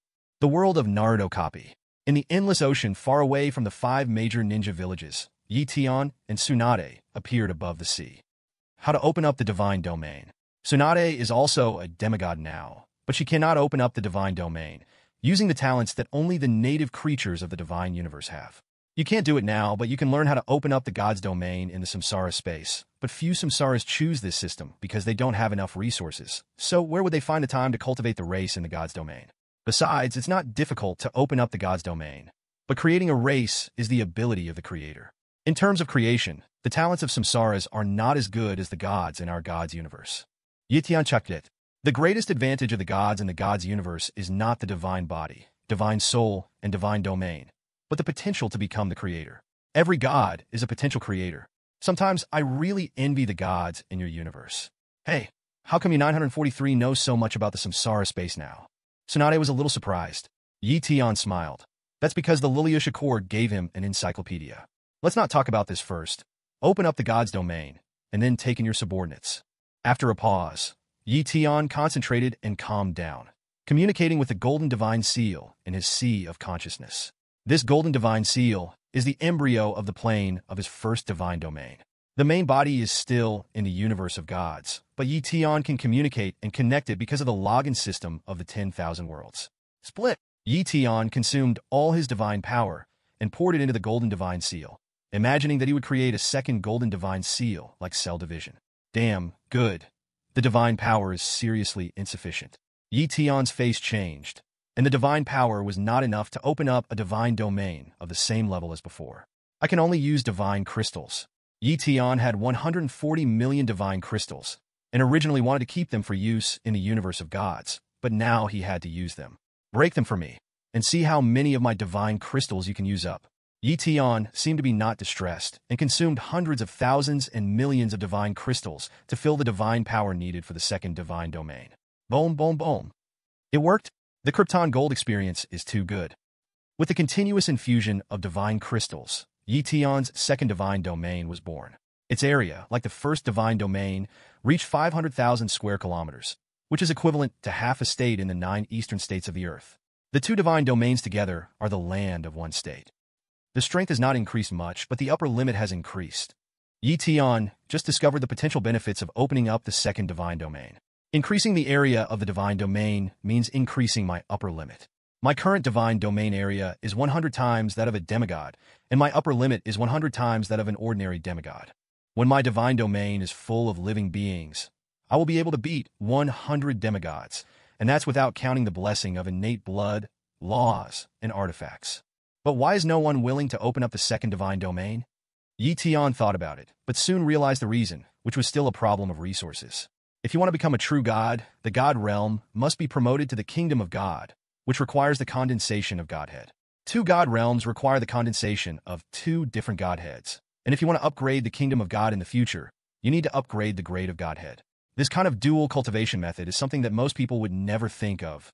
The world of Naruto copy. In the endless ocean far away from the 5 major ninja villages, Yi Tian and Tsunade appeared above the sea. How to open up the divine domain. Tsunade is also a demigod now, but she cannot open up the divine domain, using the talents that only the native creatures of the divine universe have. You can't do it now, but you can learn how to open up the god's domain in the Samsara space. But few Samsaras choose this system because they don't have enough resources. So where would they find the time to cultivate the race in the god's domain? Besides, it's not difficult to open up the god's domain. But creating a race is the ability of the creator. In terms of creation, the talents of Samsaras are not as good as the gods in our god's universe. Yi Tian checked it. The greatest advantage of the gods in the god's universe is not the divine body, divine soul, and divine domain, but the potential to become the creator. Every god is a potential creator. Sometimes I really envy the gods in your universe. Hey, how come you 943 know so much about the Samsara space now? Tsunade was a little surprised. Yi Tian smiled. That's because the Liliusha court gave him an encyclopedia. Let's not talk about this first. Open up the god's domain, and then take in your subordinates. After a pause, Yi Tian concentrated and calmed down, communicating with the golden divine seal in his sea of consciousness. This golden divine seal is the embryo of the plane of his first divine domain. The main body is still in the universe of gods, but Yi Tian can communicate and connect it because of the login system of the 10,000 worlds. Split. Yi Tian consumed all his divine power and poured it into the golden divine seal, imagining that he would create a second golden divine seal like cell division. Damn, good. The divine power is seriously insufficient. Yi Tian's face changed, and the divine power was not enough to open up a divine domain of the same level as before. I can only use divine crystals. Yi Tian had 140 million divine crystals, and originally wanted to keep them for use in the universe of gods, but now he had to use them. Break them for me. and see how many of my divine crystals you can use up. Tian seemed to be not distressed and consumed hundreds of thousands and millions of divine crystals to fill the divine power needed for the second divine domain. Boom, boom, boom. It worked. The Krypton Gold experience is too good. With the continuous infusion of divine crystals, Tian's second divine domain was born. Its area, like the first divine domain, reached 500,000 square kilometers, which is equivalent to half a state in the 9 eastern states of the Earth. The two divine domains together are the land of one state. The strength has not increased much, but the upper limit has increased. Tian just discovered the potential benefits of opening up the second divine domain. Increasing the area of the divine domain means increasing my upper limit. My current divine domain area is 100 times that of a demigod, and my upper limit is 100 times that of an ordinary demigod. When my divine domain is full of living beings, I will be able to beat 100 demigods, and that's without counting the blessing of innate blood, laws, and artifacts. But why is no one willing to open up the second divine domain? Tian thought about it, but soon realized the reason, which was still a problem of resources. If you want to become a true god, the god realm must be promoted to the kingdom of God, which requires the condensation of Godhead. 2 god realms require the condensation of 2 different Godheads. And if you want to upgrade the kingdom of God in the future, you need to upgrade the grade of Godhead. This kind of dual cultivation method is something that most people would never think of.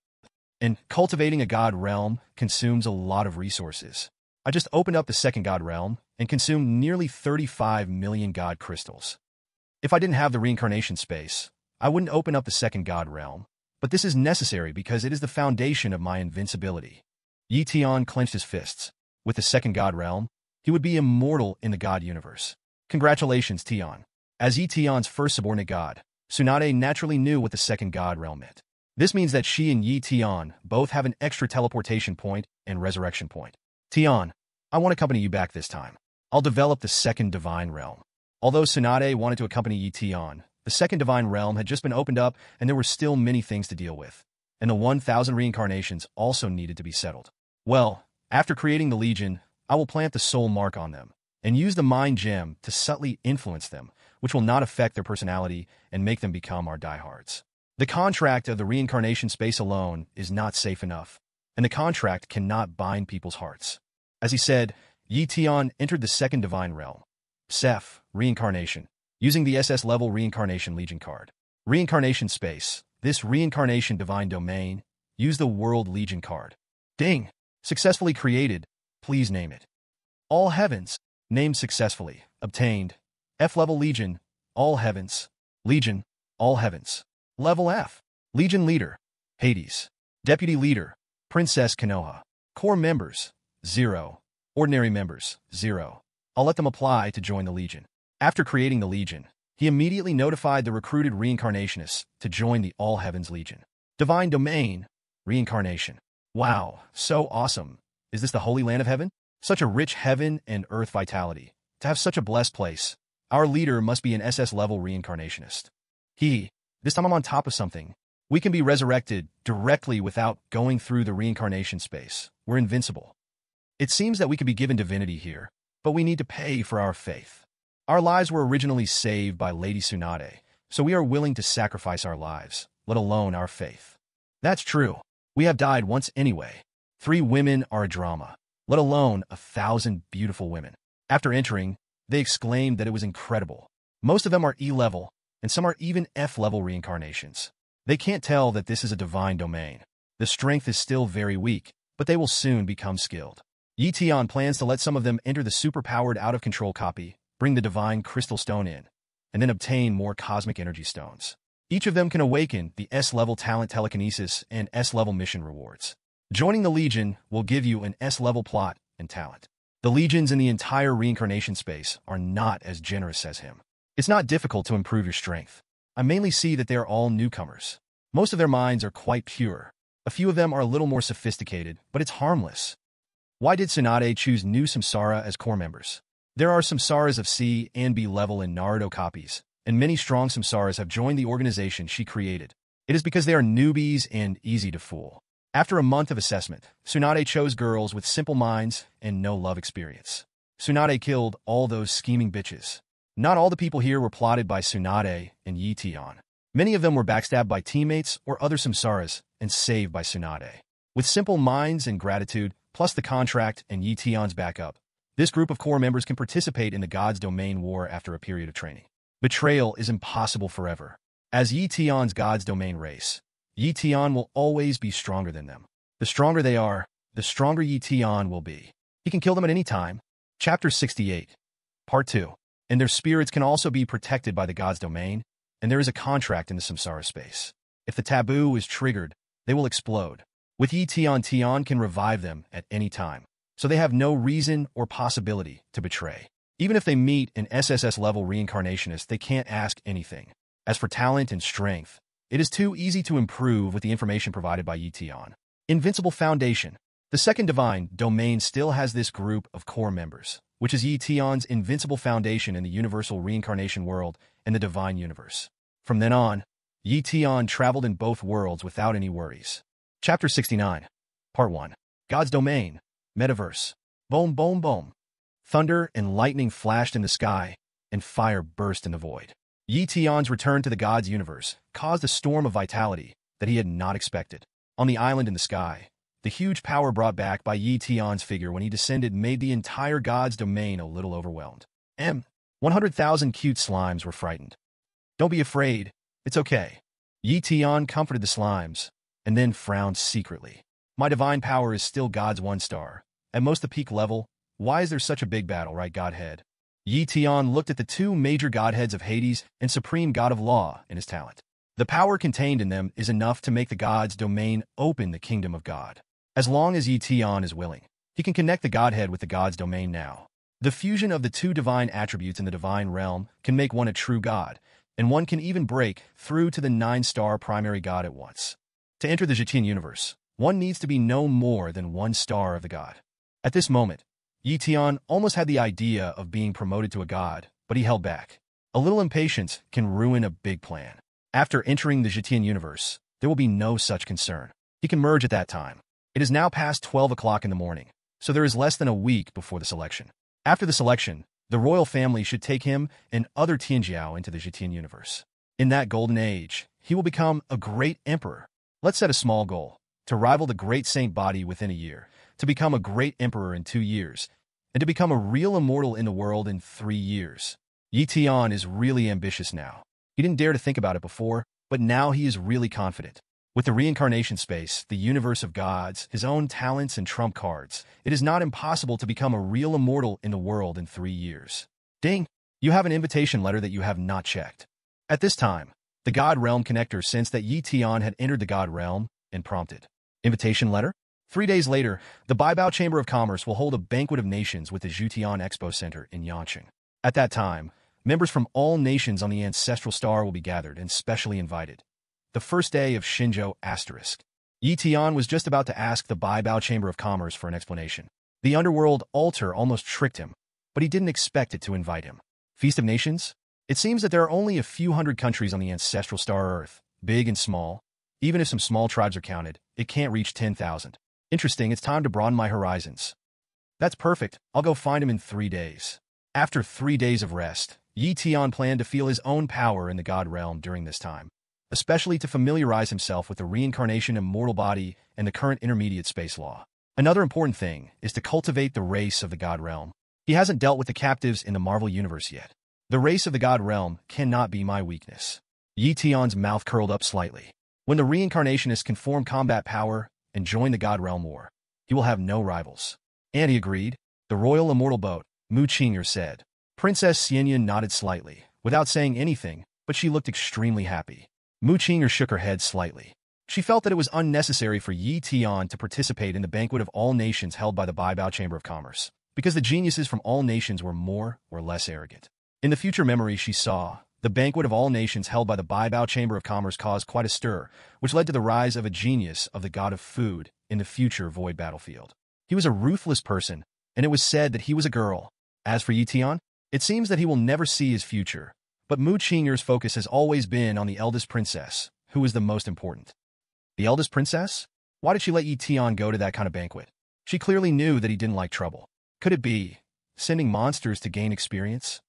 And cultivating a god realm consumes a lot of resources. I just opened up the second god realm and consumed nearly 35 million god crystals. If I didn't have the reincarnation space, I wouldn't open up the second god realm, but this is necessary because it is the foundation of my invincibility. Tian clenched his fists. With the second god realm, he would be immortal in the god universe. Congratulations, Tian. As Tian's first subordinate god, Tsunade naturally knew what the second god realm meant. This means that she and Tian both have an extra teleportation point and resurrection point. Tian, I want to accompany you back this time. I'll develop the second divine realm. Although Tsunade wanted to accompany Tian, the second divine realm had just been opened up and there were still many things to deal with. And the 1,000 reincarnations also needed to be settled. Well, after creating the Legion, I will plant the soul mark on them and use the mind gem to subtly influence them, which will not affect their personality and make them become our diehards. The contract of the reincarnation space alone is not safe enough, and the contract cannot bind people's hearts. As he said, Tian entered the second divine realm. Seth, reincarnation. Using the SS-level Reincarnation Legion card. Reincarnation space. This Reincarnation Divine Domain. Use the World Legion card. Ding! Successfully created. Please name it. All Heavens. Named successfully. Obtained. F-level Legion. All Heavens. Legion. All Heavens. Level F. Legion Leader. Hades. Deputy Leader. Princess Konoha. Core members. 0. Ordinary members. 0. I'll let them apply to join the Legion. After creating the Legion, he immediately notified the recruited reincarnationists to join the All Heavens Legion. Divine Domain, Reincarnation. Wow, so awesome. Is this the Holy Land of Heaven? Such a rich heaven and earth vitality. To have such a blessed place, our leader must be an SS-level reincarnationist. This time I'm on top of something. We can be resurrected directly without going through the reincarnation space. We're invincible. It seems that we could be given divinity here, but we need to pay for our faith. Our lives were originally saved by Lady Tsunade, so we are willing to sacrifice our lives, let alone our faith. That's true. We have died once anyway. 3 women are a drama, let alone 1,000 beautiful women. After entering, they exclaimed that it was incredible. Most of them are E-level, and some are even F-level reincarnations. They can't tell that this is a divine domain. The strength is still very weak, but they will soon become skilled. Tian plans to let some of them enter the super-powered out-of-control copy, bring the divine crystal stone in, and then obtain more cosmic energy stones. Each of them can awaken the S-level talent telekinesis and S-level mission rewards. Joining the Legion will give you an S-level plot and talent. The Legions in the entire reincarnation space are not as generous as him. It's not difficult to improve your strength. I mainly see that they are all newcomers. Most of their minds are quite pure. A few of them are a little more sophisticated, but it's harmless. Why did Tsunade choose new Samsara as core members? There are Samsaras of C and B level in Naruto copies, and many strong Samsaras have joined the organization she created. It is because they are newbies and easy to fool. After a month of assessment, Tsunade chose girls with simple minds and no love experience. Tsunade killed all those scheming bitches. Not all the people here were plotted by Tsunade and Tian. Many of them were backstabbed by teammates or other Samsaras and saved by Tsunade. With simple minds and gratitude, plus the contract and Yi Tian's backup, this group of core members can participate in the God's Domain War after a period of training. Betrayal is impossible forever. As Yi Tian's God's Domain race, Yi Tian will always be stronger than them. The stronger they are, the stronger Yi Tian will be. He can kill them at any time. Chapter 68, Part 2. And their spirits can also be protected by the God's Domain, and there is a contract in the Samsara space. If the taboo is triggered, they will explode. With Yi Tian, Tian can revive them at any time, so they have no reason or possibility to betray. Even if they meet an SSS-level reincarnationist, they can't ask anything. As for talent and strength, it is too easy to improve with the information provided by Yi Tian. Invincible Foundation. The second divine domain still has this group of core members, which is Yi Tian's invincible foundation in the universal reincarnation world and the divine universe. From then on, Yi Tian traveled in both worlds without any worries. Chapter 69, Part 1. God's Domain, Metaverse. Boom, boom, boom. Thunder and lightning flashed in the sky, and fire burst in the void. Yi Tian's return to the God's universe caused a storm of vitality that he had not expected. On the island in the sky, the huge power brought back by Yi Tian's figure when he descended made the entire God's domain a little overwhelmed. 100,000 cute slimes were frightened. Don't be afraid, it's okay. Yi Tian comforted the slimes, and then frowned secretly. My divine power is still God's 1 star. At most the peak level, why is there such a big battle, right, Godhead? Yi Tian looked at the two major godheads of Hades and Supreme God of Law and his talent. The power contained in them is enough to make the God's domain open the kingdom of God. As long as Yi Tian is willing, he can connect the Godhead with the God's domain now. The fusion of the two divine attributes in the divine realm can make one a true God, and one can even break through to the 9-star primary God at once. To enter the Tian universe, one needs to be no more than 1 star of the God. At this moment, Yi Tian almost had the idea of being promoted to a god, but he held back. A little impatience can ruin a big plan. After entering the Tian universe, there will be no such concern. He can merge at that time. It is now past 12 o'clock in the morning, so there is less than a week before the selection. After the selection, the royal family should take him and other Tianjiao into the Tian universe. In that golden age, he will become a great emperor. Let's set a small goal, to rival the great saint body within a year, to become a great emperor in 2 years, and to become a real immortal in the world in 3 years. Yi Tian is really ambitious now. He didn't dare to think about it before, but now he is really confident. With the reincarnation space, the universe of gods, his own talents and trump cards, it is not impossible to become a real immortal in the world in 3 years. Ding! You have an invitation letter that you have not checked. At this time, the God Realm connector sensed that Yi Tian had entered the God Realm and prompted. Invitation letter? 3 days later, the Baibao Chamber of Commerce will hold a banquet of nations with the Tian Expo Center in Yanqing. At that time, members from all nations on the ancestral star will be gathered and specially invited. The first day of Shinzhou **. Yi Tian was just about to ask the Baibao Chamber of Commerce for an explanation. The underworld altar almost tricked him, but he didn't expect it to invite him. Feast of Nations? It seems that there are only a few hundred countries on the ancestral star Earth, big and small. Even if some small tribes are counted, it can't reach 10,000. Interesting, it's time to broaden my horizons. That's perfect, I'll go find him in 3 days. After 3 days of rest, Yi Tian planned to feel his own power in the God Realm during this time, especially to familiarize himself with the reincarnation immortal body and the current intermediate space law. Another important thing is to cultivate the race of the God Realm. He hasn't dealt with the captives in the Marvel Universe yet. The race of the God Realm cannot be my weakness. Yi Tian's mouth curled up slightly. When the reincarnationist can form combat power and join the God Realm War, he will have no rivals. And he agreed. The royal immortal boat, Mu Qing'er said. Princess Xianyan nodded slightly, without saying anything, but she looked extremely happy. Mu Qing'er shook her head slightly. She felt that it was unnecessary for Yi Tian to participate in the banquet of all nations held by the Baibao Chamber of Commerce, because the geniuses from all nations were more or less arrogant. In the future memory she saw, the banquet of all nations held by the Baibao Chamber of Commerce caused quite a stir, which led to the rise of a genius of the god of food in the future void battlefield. He was a ruthless person, and it was said that he was a girl. As for Yi Tian, it seems that he will never see his future, but Mu Qing'er's focus has always been on the eldest princess, who is the most important. The eldest princess? Why did she let Yi Tian go to that kind of banquet? She clearly knew that he didn't like trouble. Could it be sending monsters to gain experience?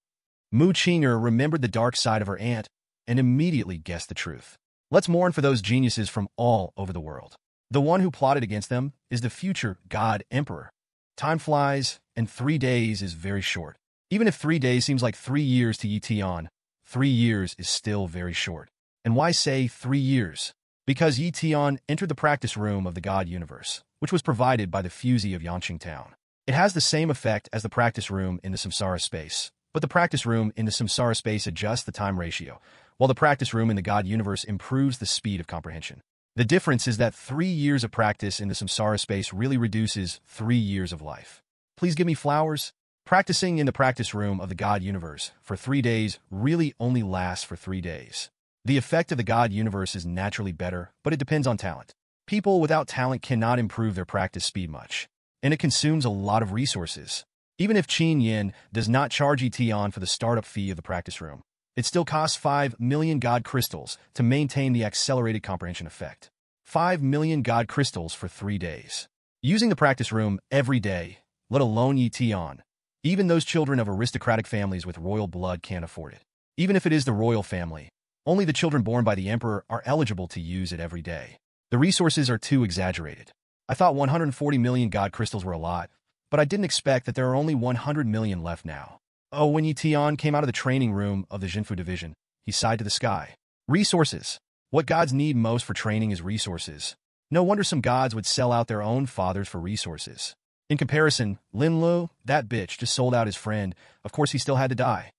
Mu Qing'er remembered the dark side of her aunt and immediately guessed the truth. Let's mourn for those geniuses from all over the world. The one who plotted against them is the future God Emperor. Time flies, and 3 days is very short. Even if 3 days seems like 3 years to Yi Tian, 3 years is still very short. And why say 3 years? Because Yi Tian entered the practice room of the God Universe, which was provided by the Fusey of Yanqing Town. It has the same effect as the practice room in the Samsara space, but the practice room in the Samsara space adjusts the time ratio, while the practice room in the God Universe improves the speed of comprehension. The difference is that 3 years of practice in the Samsara space really reduces 3 years of life. Please give me flowers. Practicing in the practice room of the God Universe for 3 days really only lasts for 3 days. The effect of the God Universe is naturally better, but it depends on talent. People without talent cannot improve their practice speed much, and it consumes a lot of resources. Even if Qin Yin does not charge Tian for the startup fee of the practice room, it still costs 5 million God crystals to maintain the accelerated comprehension effect. 5 million God crystals for 3 days. Using the practice room every day, let alone Yi Tian, even those children of aristocratic families with royal blood can't afford it. Even if it is the royal family, only the children born by the emperor are eligible to use it every day. The resources are too exaggerated. I thought 140 million God crystals were a lot, but I didn't expect that there are only 100 million left now. Oh, when Yi Tian came out of the training room of the Jinfu division, he sighed to the sky. Resources. What gods need most for training is resources. No wonder some gods would sell out their own fathers for resources. In comparison, Lin Lu, that bitch, just sold out his friend. Of course he still had to die.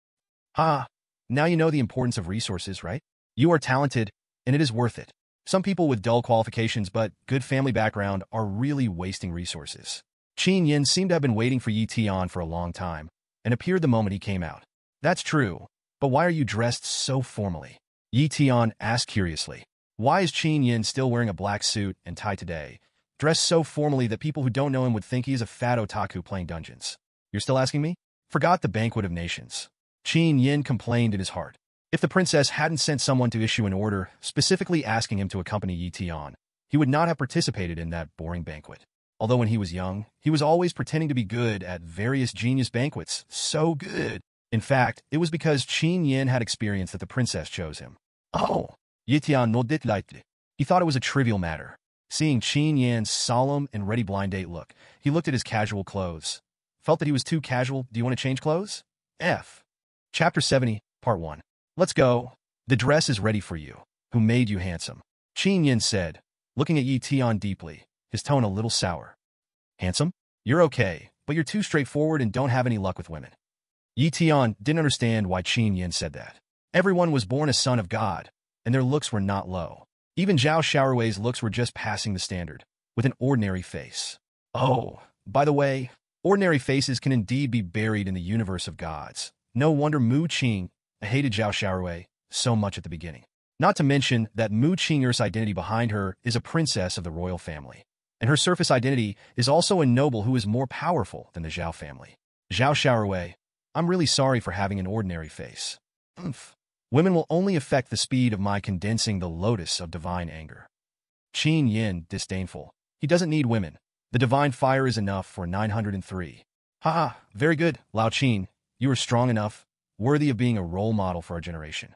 Now you know the importance of resources, right? You are talented, and it is worth it. Some people with dull qualifications but good family background are really wasting resources. Qin Yin seemed to have been waiting for Yi Tian for a long time, and appeared the moment he came out. That's true, but why are you dressed so formally? Yi Tian asked curiously. Why is Qin Yin still wearing a black suit and tie today, dressed so formally that people who don't know him would think he is a fat otaku playing dungeons? You're still asking me? Forgot the banquet of nations. Qin Yin complained in his heart. If the princess hadn't sent someone to issue an order, specifically asking him to accompany Yi Tian, he would not have participated in that boring banquet. Although when he was young, he was always pretending to be good at various genius banquets. So good. In fact, it was because Qin Yin had experience that the princess chose him. Oh, Yi Tian nodded lightly. He thought it was a trivial matter. Seeing Qin Yin's solemn and ready blind date look, he looked at his casual clothes. Felt that he was too casual. Do you want to change clothes? F. Chapter 70, Part 1. Let's go. The dress is ready for you. Who made you handsome? Qin Yin said, looking at Yi Tian deeply, his tone a little sour. Handsome? You're okay, but you're too straightforward and don't have any luck with women. Yi Tian didn't understand why Qin Yin said that. Everyone was born a son of God, and their looks were not low. Even Zhao Xiaorui's looks were just passing the standard, with an ordinary face. Oh, by the way, ordinary faces can indeed be buried in the universe of gods. No wonder Mu Qing hated Zhao Xiaorui so much at the beginning. Not to mention that Mu Qing'er's identity behind her is a princess of the royal family, and her surface identity is also a noble who is more powerful than the Zhao family. Zhao Xiaorui, I'm really sorry for having an ordinary face. Women will only affect the speed of my condensing the lotus of divine anger. Qin Yin, disdainful. He doesn't need women. The divine fire is enough for 903. Haha, very good, Lao Qin. You are strong enough, worthy of being a role model for our generation.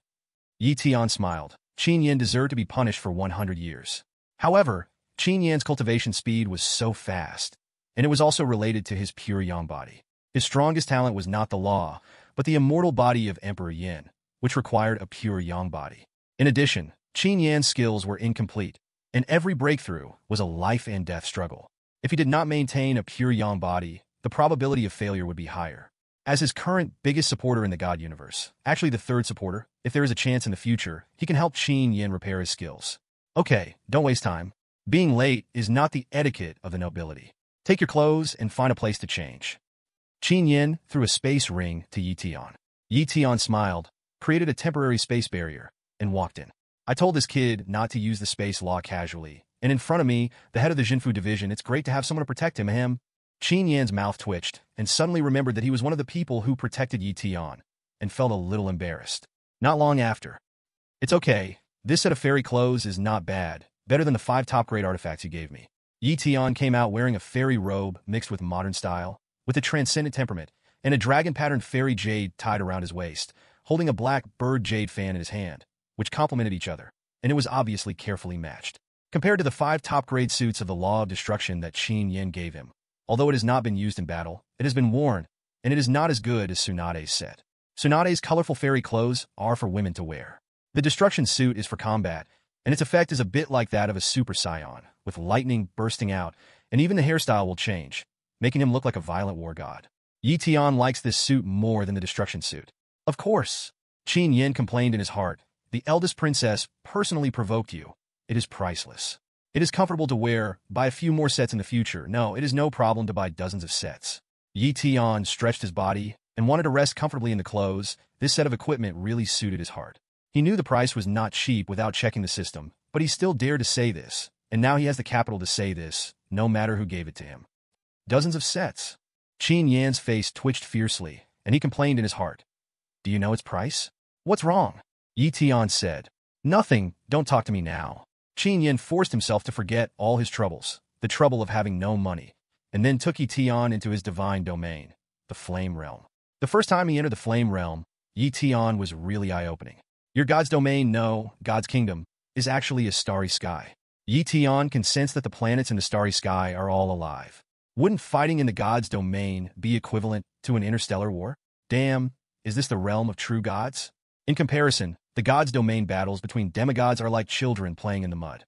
Yi Tian smiled. Qin Yin deserved to be punished for 100 years. However, Qin Yin's cultivation speed was so fast, and it was also related to his pure yang body. His strongest talent was not the law, but the immortal body of Emperor Yin, which required a pure yang body. In addition, Qin Yin's skills were incomplete, and every breakthrough was a life and death struggle. If he did not maintain a pure yang body, the probability of failure would be higher. As his current biggest supporter in the God universe, actually the third supporter, if there is a chance in the future, he can help Qin Yin repair his skills. Okay, don't waste time. Being late is not the etiquette of the nobility. Take your clothes and find a place to change. Qin Yin threw a space ring to Yi Tian. Yi Tian smiled, created a temporary space barrier, and walked in. I told this kid not to use the space law casually, and in front of me, the head of the Jinfu division, it's great to have someone to protect him. Qin Yin's mouth twitched, and suddenly remembered that he was one of the people who protected Yi Tian, and felt a little embarrassed. Not long after. It's okay, this set of fairy clothes is not bad, better than the 5 top-grade artifacts you gave me. Yi Tian came out wearing a fairy robe mixed with modern style, with a transcendent temperament, and a dragon-patterned fairy jade tied around his waist, holding a black bird jade fan in his hand, which complemented each other, and it was obviously carefully matched. compared to the 5 top-grade suits of the Law of Destruction that Qin Yin gave him. Although it has not been used in battle, it has been worn, and it is not as good as Tsunade's set. Tsunade's colorful fairy clothes are for women to wear. The Destruction suit is for combat, and its effect is a bit like that of a Super Saiyan, with lightning bursting out, and even the hairstyle will change, making him look like a violent war god. Tian likes this suit more than the Destruction suit. Of course. Qin Yin complained in his heart. The eldest princess personally provoked you. It is priceless. It is comfortable to wear. Buy a few more sets in the future. No, it is no problem to buy dozens of sets. Tian stretched his body and wanted to rest comfortably in the clothes. This set of equipment really suited his heart. He knew the price was not cheap without checking the system, but he still dared to say this, and now he has the capital to say this, no matter who gave it to him. Dozens of sets. Qin Yan's face twitched fiercely, and he complained in his heart. Do you know its price? What's wrong? Tian said. Nothing, don't talk to me now. Qin Yin forced himself to forget all his troubles, the trouble of having no money, and then took Tian into his divine domain, the Flame Realm. The first time he entered the Flame Realm, Tian was really eye-opening. Your God's domain, no, God's kingdom, is actually a starry sky. Tian can sense that the planets in the starry sky are all alive. Wouldn't fighting in the God's domain be equivalent to an interstellar war? Damn, is this the realm of true gods? In comparison, the God's domain battles between demigods are like children playing in the mud.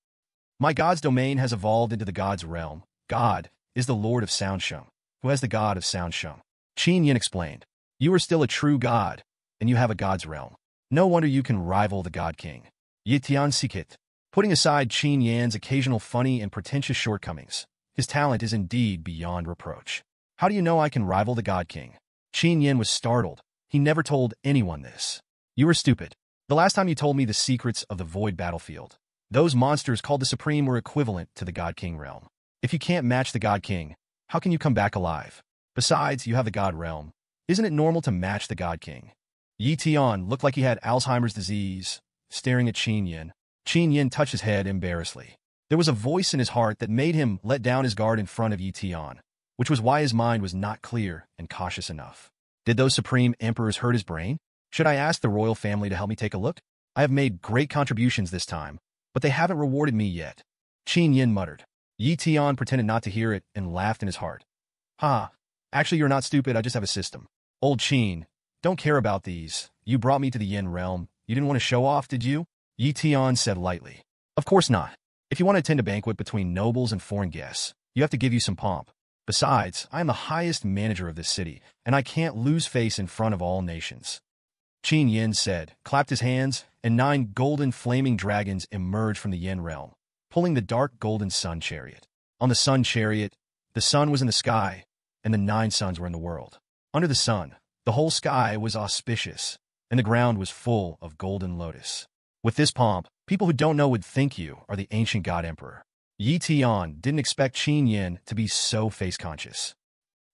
My God's domain has evolved into the God's realm. God is the Lord of Soundshum, who has the God of Soundshum. Qin Yin explained. You are still a true God, and you have a God's realm. No wonder you can rival the God King. Tian Sikit. Putting aside Qin Yan's occasional funny and pretentious shortcomings, his talent is indeed beyond reproach. How do you know I can rival the God King? Qin Yin was startled. He never told anyone this. You were stupid. The last time you told me the secrets of the Void Battlefield, those monsters called the Supreme were equivalent to the God King realm. If you can't match the God King, how can you come back alive? Besides, you have the God realm. Isn't it normal to match the God King? Tian looked like he had Alzheimer's disease, staring at Qin Yin. Qin Yin touched his head embarrassedly. There was a voice in his heart that made him let down his guard in front of Tian, which was why his mind was not clear and cautious enough. Did those Supreme Emperors hurt his brain? Should I ask the royal family to help me take a look? I have made great contributions this time, but they haven't rewarded me yet. Qin Yin muttered. Tian pretended not to hear it and laughed in his heart. Ha! Actually, you're not stupid, I just have a system. Old Qin, don't care about these. You brought me to the Yin realm. You didn't want to show off, did you? Tian said lightly. Of course not. If you want to attend a banquet between nobles and foreign guests, you have to give you some pomp. Besides, I am the highest manager of this city, and I can't lose face in front of all nations. Qin Yin said, clapped his hands, and 9 golden flaming dragons emerged from the Yin realm, pulling the dark golden sun chariot. On the sun chariot, the sun was in the sky, and the 9 suns were in the world. Under the sun, the whole sky was auspicious, and the ground was full of golden lotus. With this pomp, people who don't know would think you are the ancient God Emperor. Tian didn't expect Qin Yin to be so face-conscious.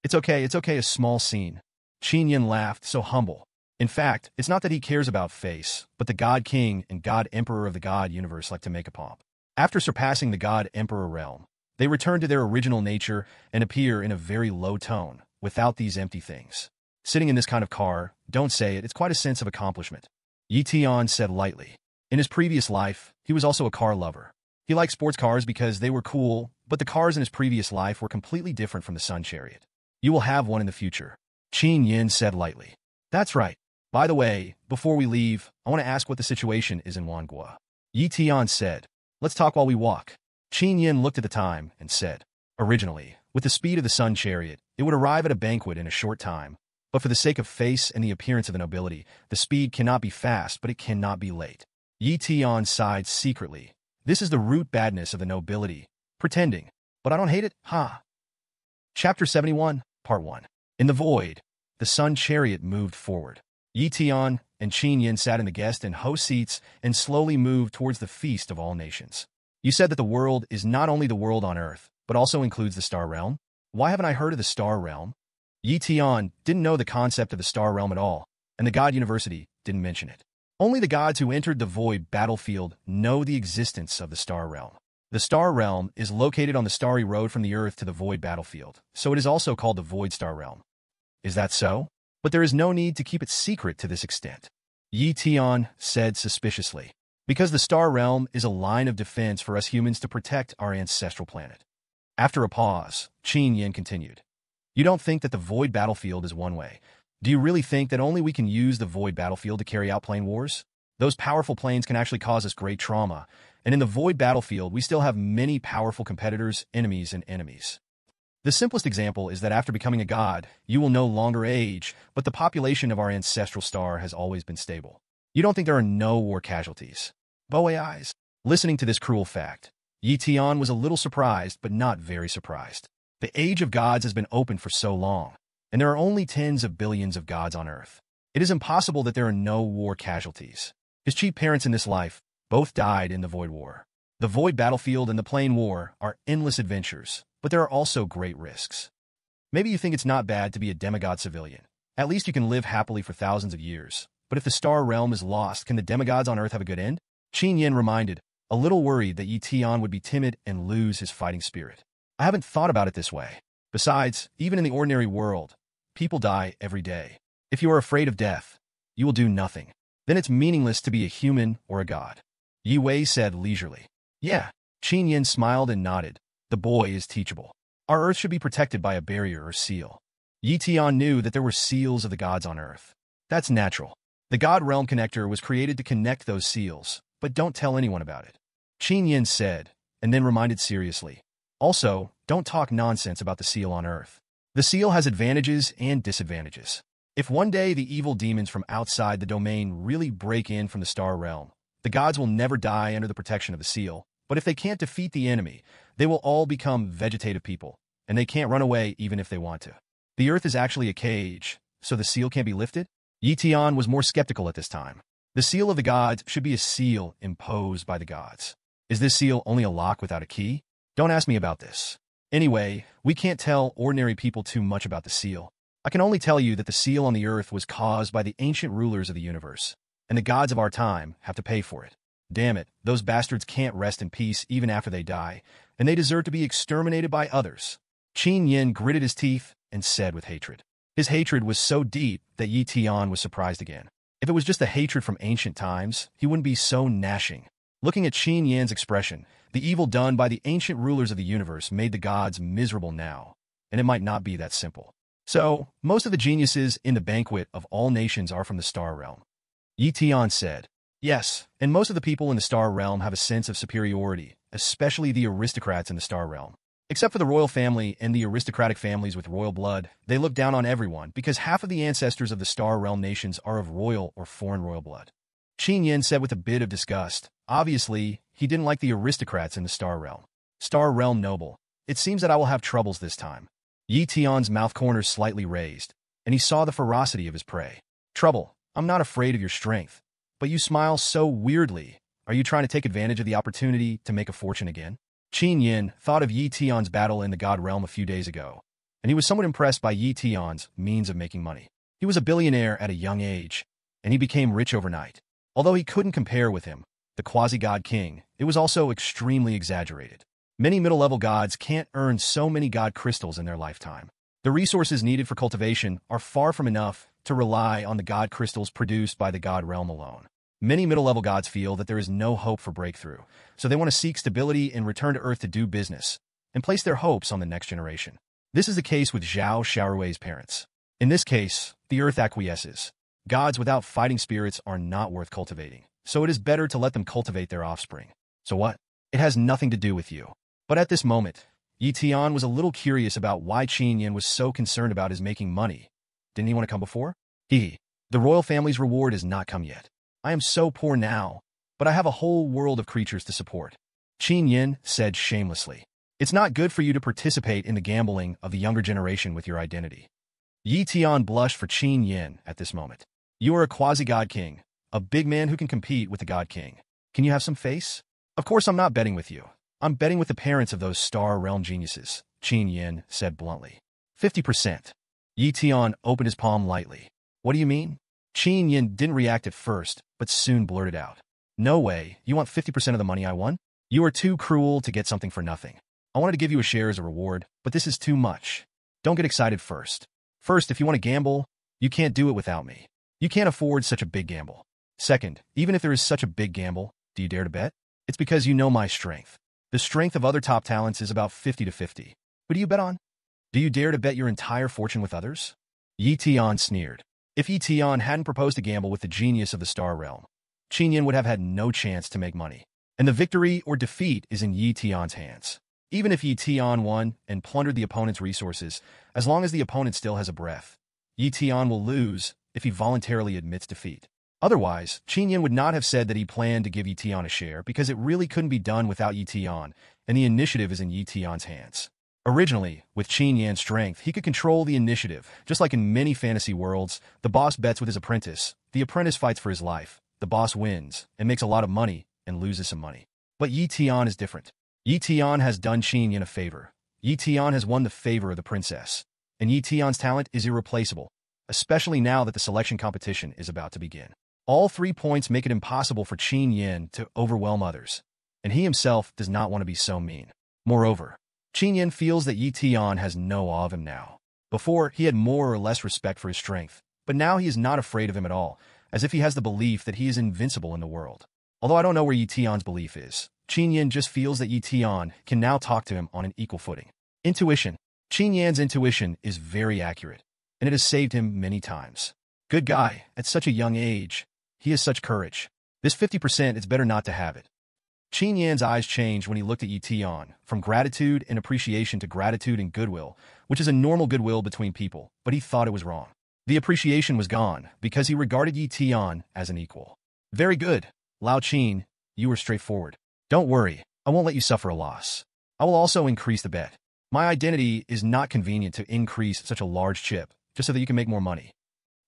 It's okay, a small scene. Qin Yin laughed, so humble. In fact, it's not that he cares about face, but the God King and God Emperor of the God universe like to make a pomp. After surpassing the God Emperor realm, they return to their original nature and appear in a very low tone, without these empty things. Sitting in this kind of car, don't say it, it's quite a sense of accomplishment. Tian said lightly. In his previous life, he was also a car lover. He liked sports cars because they were cool, but the cars in his previous life were completely different from the Sun Chariot. You will have one in the future. Qin Yin said lightly. That's right. By the way, before we leave, I want to ask what the situation is in Wangua. Tian said. Let's talk while we walk. Qin Yin looked at the time and said. Originally, with the speed of the Sun Chariot, it would arrive at a banquet in a short time. But for the sake of face and the appearance of the nobility, the speed cannot be fast, but it cannot be late. Tian sighed secretly. This is the root badness of the nobility. Pretending. But I don't hate it, ha. Chapter 71, Part 1. In the void, the Sun Chariot moved forward. Tian and Qin Yin sat in the guest and host seats and slowly moved towards the feast of all nations. You said that the world is not only the world on Earth, but also includes the Star Realm? Why haven't I heard of the Star Realm? Tian didn't know the concept of the Star Realm at all, and the God University didn't mention it. Only the gods who entered the void battlefield know the existence of the Star Realm. The Star Realm is located on the starry road from the Earth to the void battlefield, so it is also called the Void Star Realm. Is that so? But there is no need to keep it secret to this extent. Tian said suspiciously. Because the star realm is a line of defense for us humans to protect our ancestral planet. After a pause, Qin Yin continued. You don't think that the void battlefield is one way. Do you really think that only we can use the void battlefield to carry out plane wars? Those powerful planes can actually cause us great trauma, and in the void battlefield, we still have many powerful competitors, enemies, and enemies. The simplest example is that after becoming a god, you will no longer age, but the population of our ancestral star has always been stable. You don't think there are no war casualties? Bow eyes. Listening to this cruel fact, Tian was a little surprised, but not very surprised. The age of gods has been open for so long, and there are only tens of billions of gods on Earth. It is impossible that there are no war casualties. His chief parents in this life both died in the Void War. The Void Battlefield and the Plane War are endless adventures, but there are also great risks. Maybe you think it's not bad to be a demigod civilian. At least you can live happily for thousands of years. But if the star realm is lost, can the demigods on Earth have a good end? Qin Yin reminded, a little worried that Yi Tian would be timid and lose his fighting spirit. I haven't thought about it this way. Besides, even in the ordinary world, people die every day. If you are afraid of death, you will do nothing. Then it's meaningless to be a human or a god. Yi Wei said leisurely. Yeah. Qin Yin smiled and nodded. The boy is teachable. Our Earth should be protected by a barrier or seal. Yi Tian knew that there were seals of the gods on Earth. That's natural. The God Realm Connector was created to connect those seals, but don't tell anyone about it. Qin Yin said, and then reminded seriously. Also, don't talk nonsense about the seal on Earth. The seal has advantages and disadvantages. If one day the evil demons from outside the domain really break in from the star realm, the gods will never die under the protection of the seal, but if they can't defeat the enemy, they will all become vegetative people, and they can't run away even if they want to. The Earth is actually a cage, so the seal can't be lifted? Yi Tian was more skeptical at this time. The seal of the gods should be a seal imposed by the gods. Is this seal only a lock without a key? Don't ask me about this. Anyway, we can't tell ordinary people too much about the seal. I can only tell you that the seal on the Earth was caused by the ancient rulers of the universe, and the gods of our time have to pay for it. Damn it, those bastards can't rest in peace even after they die, and they deserve to be exterminated by others. Qin Yin gritted his teeth and said with hatred. His hatred was so deep that Yi Tian was surprised again. If it was just the hatred from ancient times, he wouldn't be so gnashing. Looking at Qin Yin's expression, the evil done by the ancient rulers of the universe made the gods miserable now, and it might not be that simple. So, most of the geniuses in the banquet of all nations are from the star realm. Yi Tian said. Yes, and most of the people in the star realm have a sense of superiority, especially the aristocrats in the star realm. Except for the royal family and the aristocratic families with royal blood, they look down on everyone because half of the ancestors of the star realm nations are of royal or foreign royal blood. Qin Yin said with a bit of disgust. Obviously, he didn't like the aristocrats in the star realm. Star realm noble. It seems that I will have troubles this time. Yi Tian's mouth corners slightly raised, and he saw the ferocity of his prey. Trouble. I'm not afraid of your strength. But you smile so weirdly. Are you trying to take advantage of the opportunity to make a fortune again? Qin Yin thought of Yi Tian's battle in the God realm a few days ago, and he was somewhat impressed by Yi Tian's means of making money. He was a billionaire at a young age, and he became rich overnight. Although he couldn't compare with him, the quasi-god king, it was also extremely exaggerated. Many middle-level gods can't earn so many god crystals in their lifetime. The resources needed for cultivation are far from enough to rely on the god crystals produced by the god realm alone. Many middle-level gods feel that there is no hope for breakthrough, so they want to seek stability and return to Earth to do business, and place their hopes on the next generation. This is the case with Zhao Xiaorui's parents. In this case, the Earth acquiesces. Gods without fighting spirits are not worth cultivating, so it is better to let them cultivate their offspring. So what? It has nothing to do with you. But at this moment, Yi Tian was a little curious about why Qin Yin was so concerned about his making money. Didn't he want to come before? The royal family's reward has not come yet. I am so poor now, but I have a whole world of creatures to support. Qin Yin said shamelessly. It's not good for you to participate in the gambling of the younger generation with your identity. Yi Tian blushed for Qin Yin at this moment. You are a quasi-god king, a big man who can compete with the god king. Can you have some face? Of course I'm not betting with you. I'm betting with the parents of those star realm geniuses, Qin Yin said bluntly. 50%. Yi Tian opened his palm lightly. What do you mean? Qin Yin didn't react at first, but soon blurted out. No way, you want 50% of the money I won? You are too cruel to get something for nothing. I wanted to give you a share as a reward, but this is too much. Don't get excited first. First, if you want to gamble, you can't do it without me. You can't afford such a big gamble. Second, even if there is such a big gamble, Do you dare to bet? It's because you know my strength. The strength of other top talents is about 50 to 50. Who do you bet on? Do you dare to bet your entire fortune with others? Yi Tian sneered. If Yi Tian hadn't proposed a gamble with the genius of the Star Realm, Qin Yin would have had no chance to make money. And the victory or defeat is in Yi Tian's hands. Even if Yi Tian won and plundered the opponent's resources, as long as the opponent still has a breath, Yi Tian will lose if he voluntarily admits defeat. Otherwise, Qin Yin would not have said that he planned to give Yi Tian a share because it really couldn't be done without Yi Tian, and the initiative is in Yi Tian's hands. Originally, with Qin Yan's strength, he could control the initiative. Just like in many fantasy worlds, the boss bets with his apprentice, the apprentice fights for his life, the boss wins, and makes a lot of money, and loses some money. But Yi Tian is different. Yi Tian has done Qin Yin a favor. Yi Tian has won the favor of the princess, and Yi Tian's talent is irreplaceable, especially now that the selection competition is about to begin. All 3 points make it impossible for Qin Yin to overwhelm others, and he himself does not want to be so mean. Moreover, Qin Yin feels that Yi Tian has no awe of him now. Before, he had more or less respect for his strength, but now he is not afraid of him at all, as if he has the belief that he is invincible in the world. Although I don't know where Yi Tian's belief is, Qin Yin just feels that Yi Tian can now talk to him on an equal footing. Intuition. Qin Yan's intuition is very accurate, and it has saved him many times. Good guy, at such a young age. He has such courage. This 50%, it's better not to have it. Qin Yan's eyes changed when he looked at Yi Tian, from gratitude and appreciation to gratitude and goodwill, which is a normal goodwill between people, but he thought it was wrong. The appreciation was gone, because he regarded Yi Tian as an equal. Very good, Lao Qin, you were straightforward. Don't worry, I won't let you suffer a loss. I will also increase the bet. My identity is not convenient to increase such a large chip, just so that you can make more money.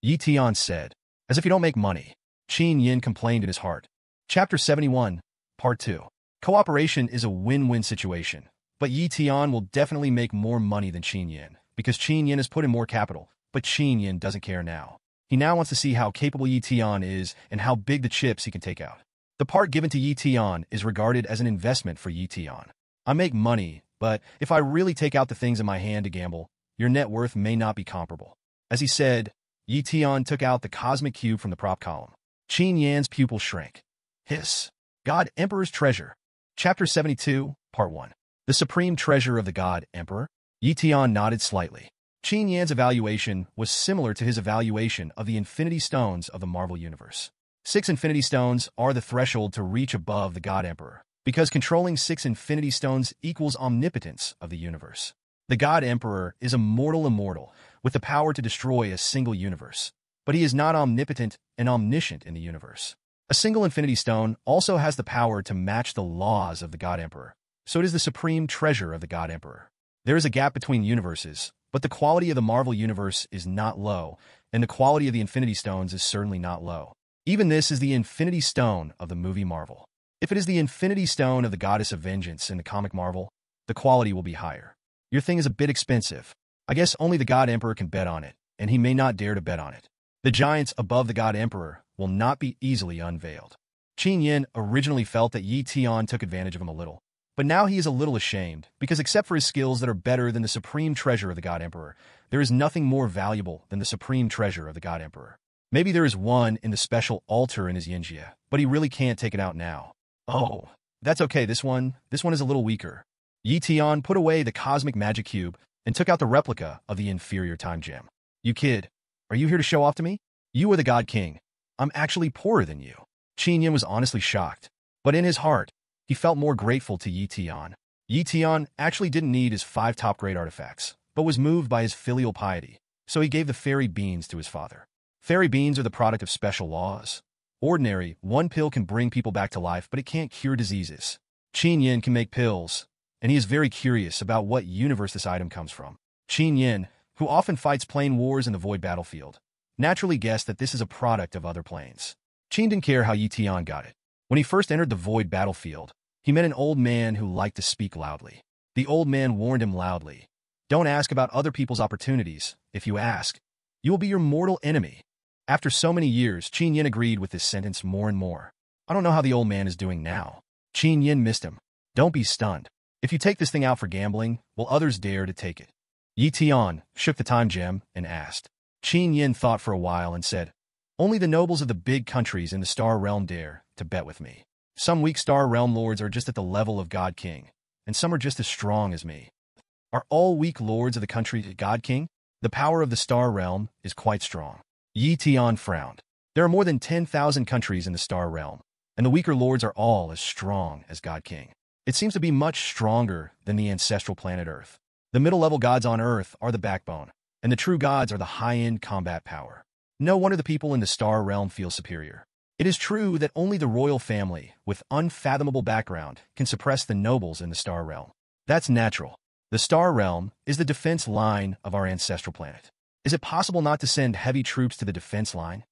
Yi Tian said. As if you don't make money. Qin Yin complained in his heart. Chapter 71, Part 2. Cooperation is a win-win situation, but Yi Tian will definitely make more money than Qin Yin, because Qin Yin has put in more capital, but Qin Yin doesn't care now. He now wants to see how capable Yi Tian is and how big the chips he can take out. The part given to Yi Tian is regarded as an investment for Yi Tian. I make money, but if I really take out the things in my hand to gamble, your net worth may not be comparable. As he said, Yi Tian took out the cosmic cube from the prop column. Qin Yan's pupil shrank. Hiss. God Emperor's Treasure. Chapter 72, Part 1. The Supreme Treasure of the God Emperor. Yi Tian nodded slightly. Qin Yan's evaluation was similar to his evaluation of the Infinity Stones of the Marvel Universe. 6 Infinity Stones are the threshold to reach above the God Emperor, because controlling 6 Infinity Stones equals omnipotence of the universe. The God Emperor is a mortal immortal, with the power to destroy a single universe, but he is not omnipotent and omniscient in the universe. A single Infinity Stone also has the power to match the laws of the God Emperor, so it is the supreme treasure of the God Emperor. There is a gap between universes, but the quality of the Marvel Universe is not low, and the quality of the Infinity Stones is certainly not low. Even this is the Infinity Stone of the movie Marvel. If it is the Infinity Stone of the Goddess of Vengeance in the comic Marvel, the quality will be higher. Your thing is a bit expensive. I guess only the God Emperor can bet on it, and he may not dare to bet on it. The giants above the God Emperor will not be easily unveiled. Qin Yin originally felt that Yi Tian took advantage of him a little, but now he is a little ashamed, because except for his skills that are better than the supreme treasure of the God Emperor, there is nothing more valuable than the supreme treasure of the God Emperor. Maybe there is one in the special altar in his Yinjia, but he really can't take it out now. Oh, that's okay, this one is a little weaker. Yi Tian put away the cosmic magic cube and took out the replica of the inferior time gem. You kid, are you here to show off to me? You are the God King. I'm actually poorer than you. Qin Yin was honestly shocked, but in his heart, he felt more grateful to Yi Tian. Yi Tian actually didn't need his 5 top-grade artifacts, but was moved by his filial piety, so he gave the fairy beans to his father. Fairy beans are the product of special laws. Ordinary, one pill can bring people back to life, but it can't cure diseases. Qin Yin can make pills, and he is very curious about what universe this item comes from. Qin Yin, who often fights plane wars in the void battlefield, naturally guessed that this is a product of other planes. Qin didn't care how Yi Tian got it. When he first entered the void battlefield, he met an old man who liked to speak loudly. The old man warned him loudly, "Don't ask about other people's opportunities. If you ask, you will be your mortal enemy." After so many years, Qin Yin agreed with this sentence more and more. I don't know how the old man is doing now. Qin Yin missed him. Don't be stunned. If you take this thing out for gambling, will others dare to take it? Yi Tian shook the time gem and asked. Qin Yin thought for a while and said, "Only the nobles of the big countries in the Star Realm dare to bet with me." Some weak Star Realm lords are just at the level of God King, and some are just as strong as me. Are all weak lords of the country God King? The power of the Star Realm is quite strong. Tian frowned. There are more than 10,000 countries in the Star Realm, and the weaker lords are all as strong as God King. It seems to be much stronger than the ancestral planet Earth. The middle-level gods on Earth are the backbone, and the true gods are the high-end combat power. No wonder the people in the Star Realm feel superior. It is true that only the royal family, with unfathomable background, can suppress the nobles in the Star Realm. That's natural. The Star Realm is the defense line of our ancestral planet. Is it possible not to send heavy troops to the defense line?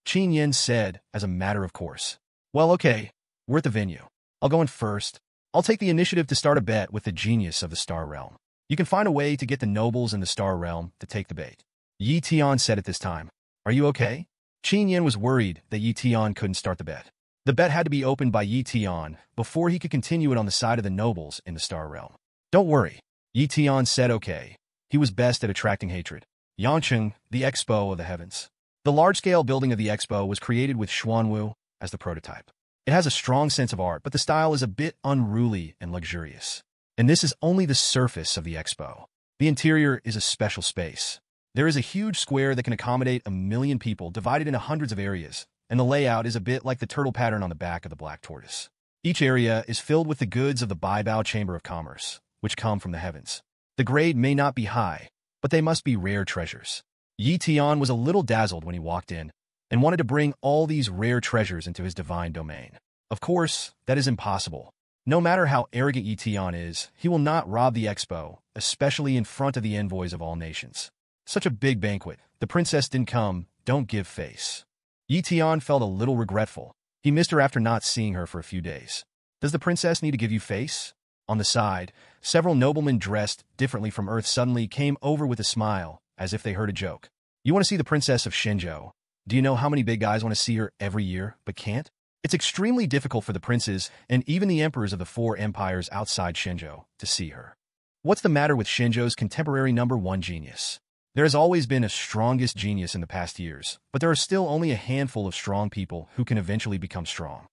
Tian said, as a matter of course. Well, okay, we're at the venue. I'll go in first. I'll take the initiative to start a bet with the genius of the Star Realm. You can find a way to get the nobles in the Star Realm to take the bait. Tian said at this time. Are you okay? Tian was worried that Tian couldn't start the bet. The bet had to be opened by Tian before he could continue it on the side of the nobles in the Star Realm. Don't worry. Tian said okay. He was best at attracting hatred. Yangcheng, the Expo of the Heavens. The large-scale building of the Expo was created with Xuanwu as the prototype. It has a strong sense of art, but the style is a bit unruly and luxurious. And this is only the surface of the Expo. The interior is a special space. There is a huge square that can accommodate 1 million people divided into hundreds of areas, and the layout is a bit like the turtle pattern on the back of the black tortoise. Each area is filled with the goods of the Baibao Chamber of Commerce, which come from the heavens. The grade may not be high, but they must be rare treasures. Tian was a little dazzled when he walked in, and wanted to bring all these rare treasures into his divine domain. Of course, that is impossible. No matter how arrogant Tian is, he will not rob the Expo, especially in front of the envoys of all nations. Such a big banquet. The princess didn't come, don't give face. Tian felt a little regretful. He missed her after not seeing her for a few days. Does the princess need to give you face? On the side, several noblemen dressed differently from Earth suddenly came over with a smile, as if they heard a joke. You want to see the princess of Shenzhou? Do you know how many big guys want to see her every year, but can't? It's extremely difficult for the princes and even the emperors of the 4 empires outside Shenzhou to see her. What's the matter with Shenzhou's contemporary #1 genius? There has always been a strongest genius in the past years, but there are still only a handful of strong people who can eventually become strong.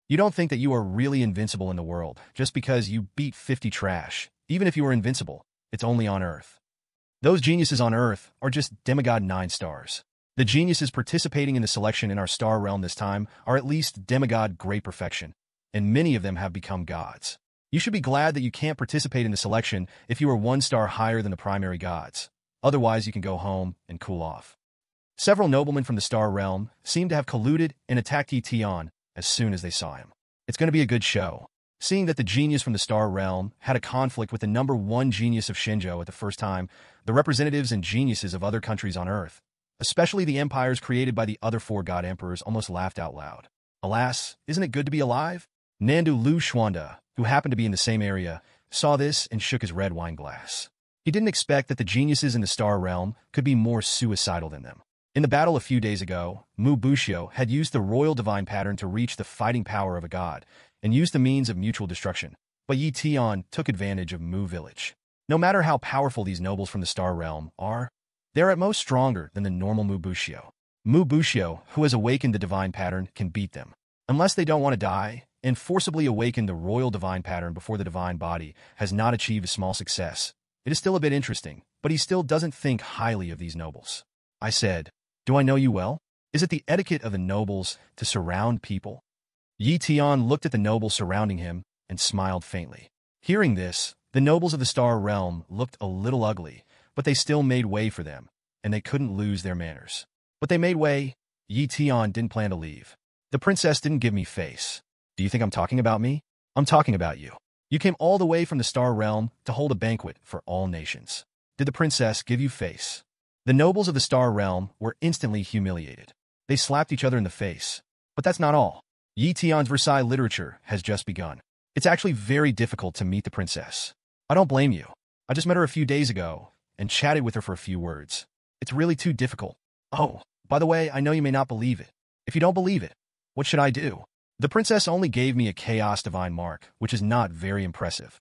You don't think that you are really invincible in the world just because you beat 50 trash. Even if you are invincible, it's only on Earth. Those geniuses on Earth are just demigod 9 stars. The geniuses participating in the selection in our Star Realm this time are at least demigod great perfection, and many of them have become gods. You should be glad that you can't participate in the selection if you are 1 star higher than the primary gods. Otherwise, you can go home and cool off. Several noblemen from the Star Realm seem to have colluded and attacked Tian as soon as they saw him. It's going to be a good show. Seeing that the genius from the Star Realm had a conflict with the #1 genius of Shenzhou at the first time, the representatives and geniuses of other countries on Earth, especially the empires created by the other 4 god emperors, almost laughed out loud. Alas, isn't it good to be alive? Nandu Lu Xuanda, who happened to be in the same area, saw this and shook his red wine glass. He didn't expect that the geniuses in the Star Realm could be more suicidal than them. In the battle a few days ago, Mu Bushio had used the royal divine pattern to reach the fighting power of a god, and used the means of mutual destruction. But Tian took advantage of Mu Village. No matter how powerful these nobles from the Star Realm are, they're at most stronger than the normal Mu Bushio. Mu Bushio, who has awakened the divine pattern, can beat them. Unless they don't want to die, and forcibly awaken the royal divine pattern before the divine body has not achieved a small success. It is still a bit interesting, but he still doesn't think highly of these nobles. I said, do I know you well? Is it the etiquette of the nobles to surround people? Tian looked at the nobles surrounding him and smiled faintly. Hearing this, the nobles of the Star Realm looked a little ugly, but they still made way for them, and they couldn't lose their manners. But they made way. Tian didn't plan to leave. The princess didn't give me face. Do you think I'm talking about me? I'm talking about you. You came all the way from the Star Realm to hold a banquet for all nations. Did the princess give you face? The nobles of the Star Realm were instantly humiliated. They slapped each other in the face. But that's not all. Tian's Versailles literature has just begun. It's actually very difficult to meet the princess. I don't blame you. I just met her a few days ago and chatted with her for a few words. It's really too difficult. Oh, by the way, I know you may not believe it. If you don't believe it, what should I do? The princess only gave me a chaos divine mark, which is not very impressive.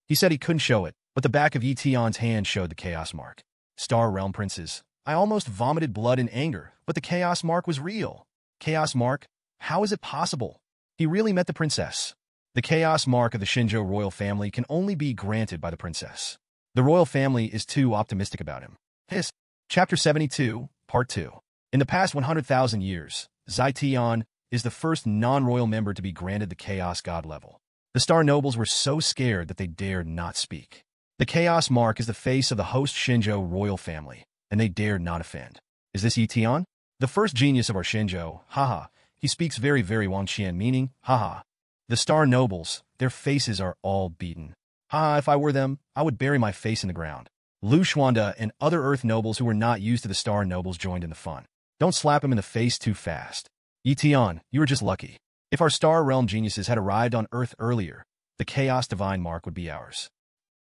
He said he couldn't show it, but the back of Tian's hand showed the chaos mark. Star Realm princes. I almost vomited blood in anger, but the chaos mark was real. Chaos mark? How is it possible? He really met the princess. The chaos mark of the Shinjo royal family can only be granted by the princess. The royal family is too optimistic about him. His Chapter 72, Part 2. In the past 100,000 years, Tian is the first non-royal member to be granted the chaos god level. The star nobles were so scared that they dared not speak. The chaos mark is the face of the host Shinjo royal family, and they dared not offend. Is this Tian? The first genius of our Shinjo, haha. He speaks very, very Wangqian, meaning, haha. The star nobles, their faces are all beaten. Haha, if I were them, I would bury my face in the ground. Lu Xuanda and other earth nobles who were not used to the star nobles joined in the fun. Don't slap him in the face too fast. Tian, you were just lucky. If our star realm geniuses had arrived on Earth earlier, the chaos divine mark would be ours.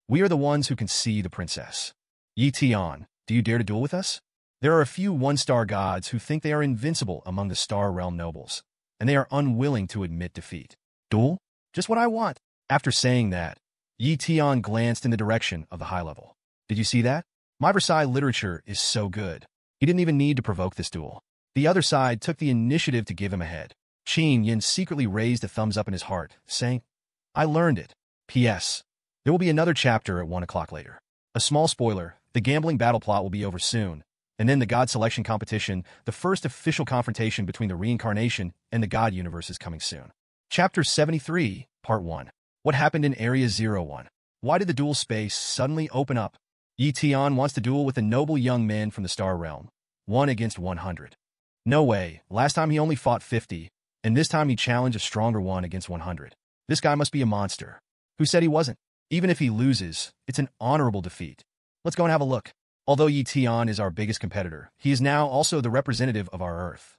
We are the ones who can see the princess. Tian, do you dare to duel with us? There are a few one-star gods who think they are invincible among the star realm nobles, and they are unwilling to admit defeat. Duel? Just what I want. After saying that, Tian glanced in the direction of the high level. Did you see that? My Versailles literature is so good. He didn't even need to provoke this duel. The other side took the initiative to give him a head. Qin Yin secretly raised a thumbs up in his heart, saying, I learned it. P.S. There will be another chapter at 1 o'clock later. A small spoiler, the gambling battle plot will be over soon, and then the God selection competition, the first official confrontation between the Reincarnation and the God universe is coming soon. Chapter 73, Part 1. What happened in Area 01? Why did the duel space suddenly open up? Tian wants to duel with a noble young man from the star realm. 1 against 100. No way, last time he only fought 50, and this time he challenged a stronger 1 against 100. This guy must be a monster. Who said he wasn't? Even if he loses, it's an honorable defeat. Let's go and have a look. Although Tian is our biggest competitor, he is now also the representative of our Earth.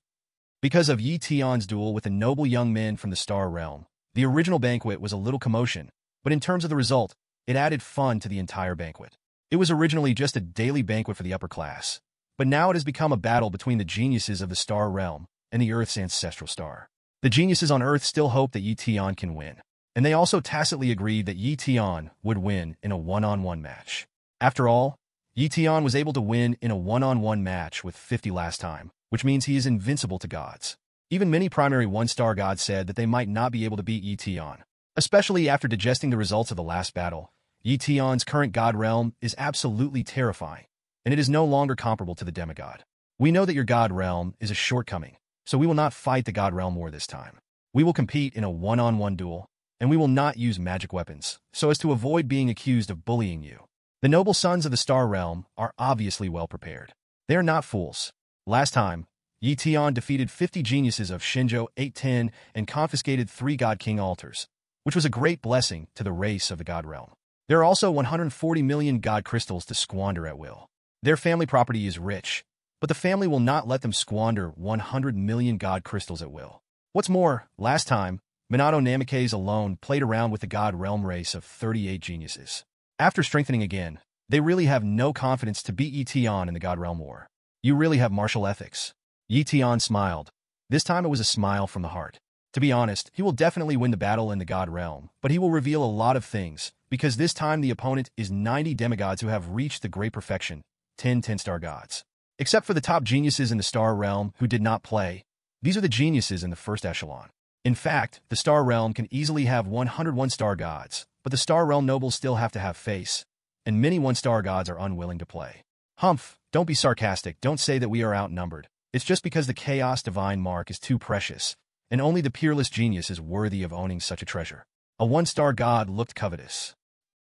Because of Tian's duel with a noble young man from the star realm, the original banquet was a little commotion, but in terms of the result, it added fun to the entire banquet. It was originally just a daily banquet for the upper class, but now it has become a battle between the geniuses of the star realm and the Earth's ancestral star. The geniuses on Earth still hope that Tian can win, and they also tacitly agreed that Tian would win in a one-on-one match. After all, Tian was able to win in a one-on-one match with 50 last time, which means he is invincible to gods. Even many primary one-star gods said that they might not be able to beat Tian, especially after digesting the results of the last battle. Tian's current god realm is absolutely terrifying, and it is no longer comparable to the demigod. We know that your god realm is a shortcoming, so we will not fight the god realm war this time. We will compete in a one-on-one duel, and we will not use magic weapons, so as to avoid being accused of bullying you. The noble sons of the star realm are obviously well prepared. They are not fools. Last time, Tian defeated 50 geniuses of Shinjo 810 and confiscated 3 god king altars, which was a great blessing to the race of the god realm. There are also 140 million god crystals to squander at will. Their family property is rich, but the family will not let them squander 100 million god crystals at will. What's more, last time, Minato Namikaze alone played around with the god realm race of 38 geniuses. After strengthening again, they really have no confidence to beat Tian in the god realm war. You really have martial ethics. Tian smiled. This time it was a smile from the heart. To be honest, he will definitely win the battle in the god realm, but he will reveal a lot of things, because this time the opponent is 90 demigods who have reached the great perfection, 10 10-star gods. Except for the top geniuses in the star realm who did not play, these are the geniuses in the first echelon. In fact, the star realm can easily have 101 star gods, but the star realm nobles still have to have face, and many one-star gods are unwilling to play. Humph, don't be sarcastic, don't say that we are outnumbered. It's just because the chaos divine mark is too precious, and only the peerless genius is worthy of owning such a treasure. A one-star god looked covetous.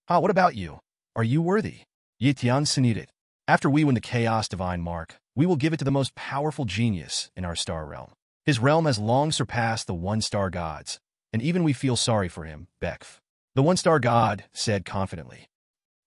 What about you? Are you worthy? Tian sneered. After we win the chaos divine mark, we will give it to the most powerful genius in our star realm. His realm has long surpassed the one-star gods, and even we feel sorry for him, Bekf. The one-star god said confidently.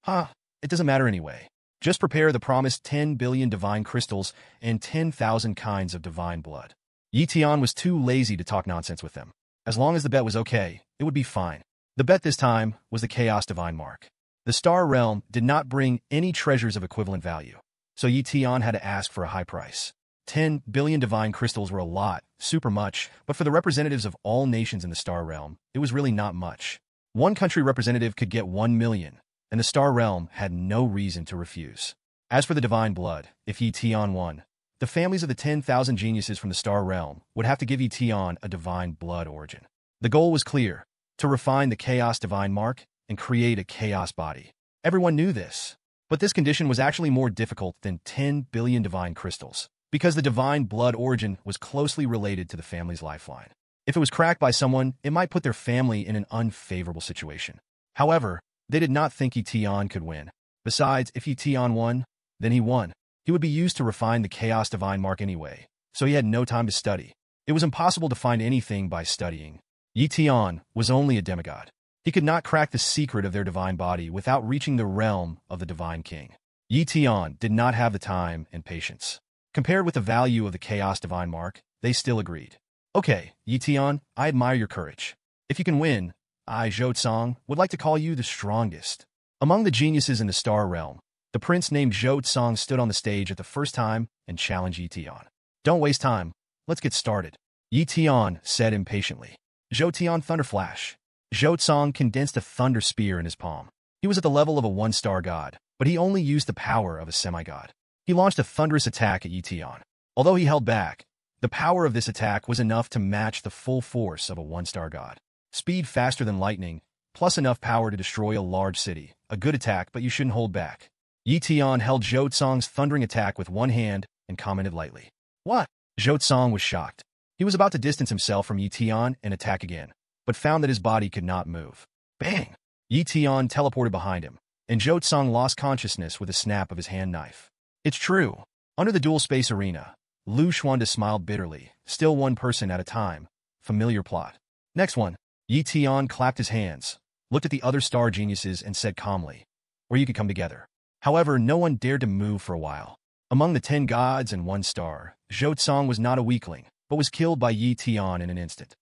It doesn't matter anyway. Just prepare the promised 10 billion divine crystals and 10,000 kinds of divine blood. Tian was too lazy to talk nonsense with them. As long as the bet was okay, it would be fine. The bet this time was the chaos divine mark. The star realm did not bring any treasures of equivalent value, so Tian had to ask for a high price. 10 billion divine crystals were a lot, super much, but for the representatives of all nations in the star realm, it was really not much. One country representative could get 1 million, and the star realm had no reason to refuse. As for the divine blood, if Tian won, the families of the 10,000 geniuses from the star realm would have to give Tian a divine blood origin. The goal was clear: to refine the Chaos Divine Mark and create a Chaos body. Everyone knew this. But this condition was actually more difficult than 10 billion divine crystals, because the divine blood origin was closely related to the family's lifeline. If it was cracked by someone, it might put their family in an unfavorable situation. However, they did not think Tian could win. Besides, if Tian won, then he won. He would be used to refine the Chaos Divine Mark anyway, so he had no time to study. It was impossible to find anything by studying. Tian was only a demigod. He could not crack the secret of their divine body without reaching the realm of the divine king. Tian did not have the time and patience. Compared with the value of the Chaos Divine Mark, they still agreed. Okay, Tian, I admire your courage. If you can win, I, Zhou Tsang, would like to call you the strongest. Among the geniuses in the star realm, the prince named Zhou Tsang stood on the stage at the first time and challenged Tian. Don't waste time. Let's get started. Tian said impatiently. Zhou Tian Thunderflash. Zhou Tsang condensed a thunder spear in his palm. He was at the level of a one-star god, but he only used the power of a semi-god. He launched a thunderous attack at Tian. Although he held back, the power of this attack was enough to match the full force of a one-star god. Speed faster than lightning, plus enough power to destroy a large city. A good attack, but you shouldn't hold back. Tian held Zhou Tsang's thundering attack with one hand and commented lightly. What? Zhou Tsang was shocked. He was about to distance himself from Tian and attack again, but found that his body could not move. Bang! Tian teleported behind him, and Zhou Tsang lost consciousness with a snap of his hand knife. It's true. Under the dual space arena, Lu Xuanda smiled bitterly. Still one person at a time. Familiar plot. Next one. Tian clapped his hands, looked at the other star geniuses and said calmly, or you could come together. However, no one dared to move for a while. Among the 10 gods and 1 star, Zhou Tsang was not a weakling, but was killed by Tian in an instant.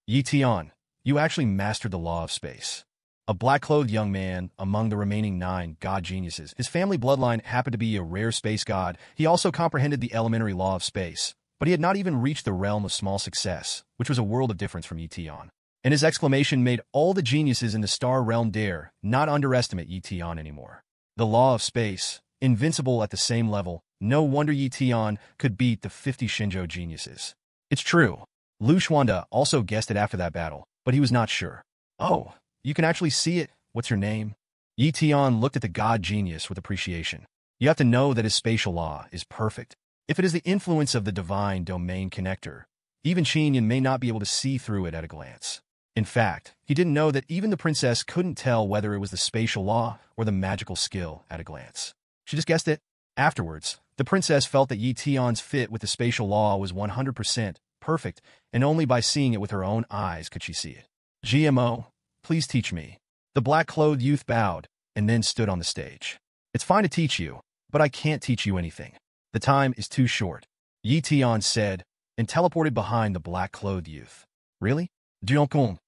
Tian, you actually mastered the law of space. A black-clothed young man among the remaining 9 god geniuses. His family bloodline happened to be a rare space god. He also comprehended the elementary law of space, but he had not even reached the realm of small success, which was a world of difference from Tian. And his exclamation made all the geniuses in the star realm dare not underestimate Tian anymore. The law of space, invincible at the same level, no wonder Tian could beat the 50 Shinjo geniuses. It's true. Lu Xuanda also guessed it after that battle, but he was not sure. Oh, you can actually see it. What's your name? Tian looked at the god genius with appreciation. You have to know that his spatial law is perfect. If it is the influence of the divine domain connector, even Qianyan may not be able to see through it at a glance. In fact, he didn't know that even the princess couldn't tell whether it was the spatial law or the magical skill at a glance. She just guessed it. Afterwards, the princess felt that Tian's fit with the spatial law was 100% perfect, and only by seeing it with her own eyes could she see it. GMO, please teach me. The black-clothed youth bowed and then stood on the stage. It's fine to teach you, but I can't teach you anything. The time is too short, Tian said, and teleported behind the black-clothed youth. Really? Duonkong.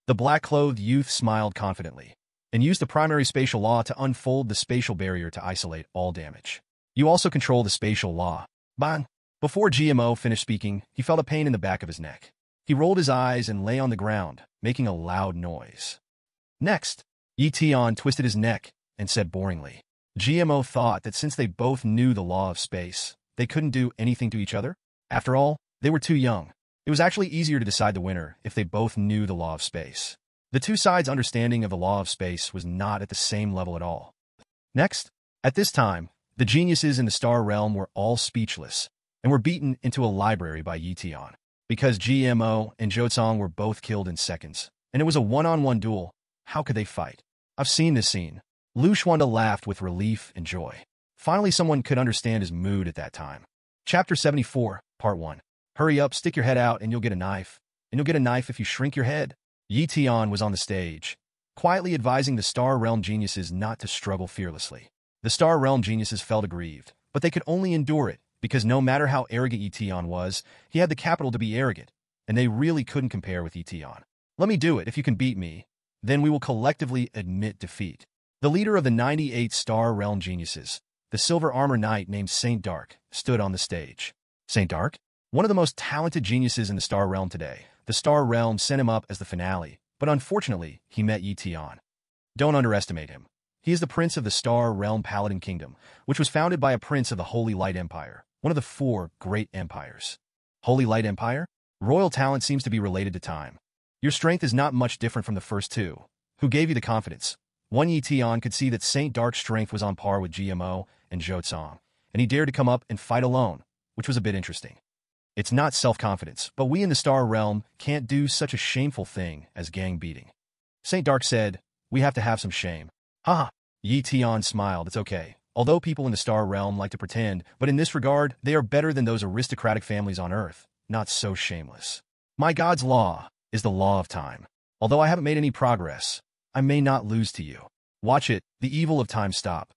The black-clothed youth smiled confidently and used the primary spatial law to unfold the spatial barrier to isolate all damage. You also control the spatial law. Bang! Before GMO finished speaking, he felt a pain in the back of his neck. He rolled his eyes and lay on the ground, making a loud noise. Next, Tian twisted his neck and said boringly. GMO thought that since they both knew the law of space, they couldn't do anything to each other. After all, they were too young. It was actually easier to decide the winner if they both knew the law of space. The two sides' understanding of the law of space was not at the same level at all. Next, at this time, the geniuses in the star realm were all speechless and were beaten into a library by Tian. Because GMO and Zhou Tsang were both killed in seconds, and it was a one-on-one duel, how could they fight? I've seen this scene. Lu Xuanda laughed with relief and joy. Finally, someone could understand his mood at that time. Chapter 74, Part 1. Hurry up, stick your head out, and you'll get a knife. And you'll get a knife if you shrink your head. Tian was on the stage, quietly advising the Star Realm geniuses not to struggle fearlessly. The Star Realm geniuses felt aggrieved, but they could only endure it, because no matter how arrogant Tian was, he had the capital to be arrogant, and they really couldn't compare with Tian. Let me do it if you can beat me. Then we will collectively admit defeat. The leader of the 98 Star Realm geniuses, the Silver Armor Knight named Saint Dark, stood on the stage. Saint Dark? One of the most talented geniuses in the Star Realm today. The Star Realm sent him up as the finale, but unfortunately, he met Tian. Don't underestimate him. He is the prince of the Star Realm Paladin Kingdom, which was founded by a prince of the Holy Light Empire, one of the 4 great empires. Holy Light Empire? Royal talent seems to be related to time. Your strength is not much different from the first two. Who gave you the confidence? One Yi Tian could see that Saint Dark's strength was on par with GMO and Zhou Tsang, and he dared to come up and fight alone, which was a bit interesting. It's not self-confidence, but we in the Star Realm can't do such a shameful thing as gang beating. Saint Dark said, we have to have some shame. Haha. Yi Tian smiled. It's okay. Although people in the Star Realm like to pretend, but in this regard, they are better than those aristocratic families on Earth. Not so shameless. My God's law is the law of time. Although I haven't made any progress, I may not lose to you. Watch it, the evil of time stop.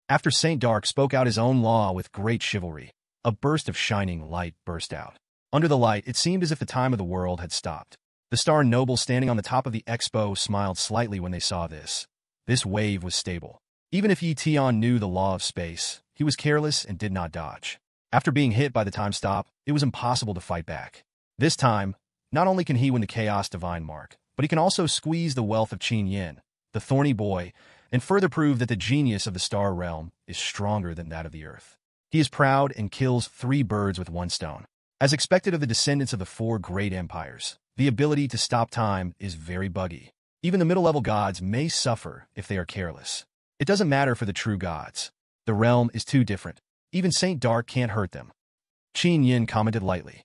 After Saint Dark spoke out his own law with great chivalry, a burst of shining light burst out. Under the light, it seemed as if the time of the world had stopped. The Star Nobles standing on the top of the expo smiled slightly when they saw this. This wave was stable. Even if Yi Tian knew the law of space, he was careless and did not dodge. After being hit by the time stop, it was impossible to fight back. This time, not only can he win the Chaos Divine Mark, but he can also squeeze the wealth of Qin Yin, the thorny boy, and further prove that the genius of the Star Realm is stronger than that of the Earth. He is proud and kills 3 birds with 1 stone. As expected of the descendants of the 4 great empires, the ability to stop time is very buggy. Even the middle-level gods may suffer if they are careless. It doesn't matter for the true gods. The realm is too different. Even Saint Dark can't hurt them. Qin Yin commented lightly.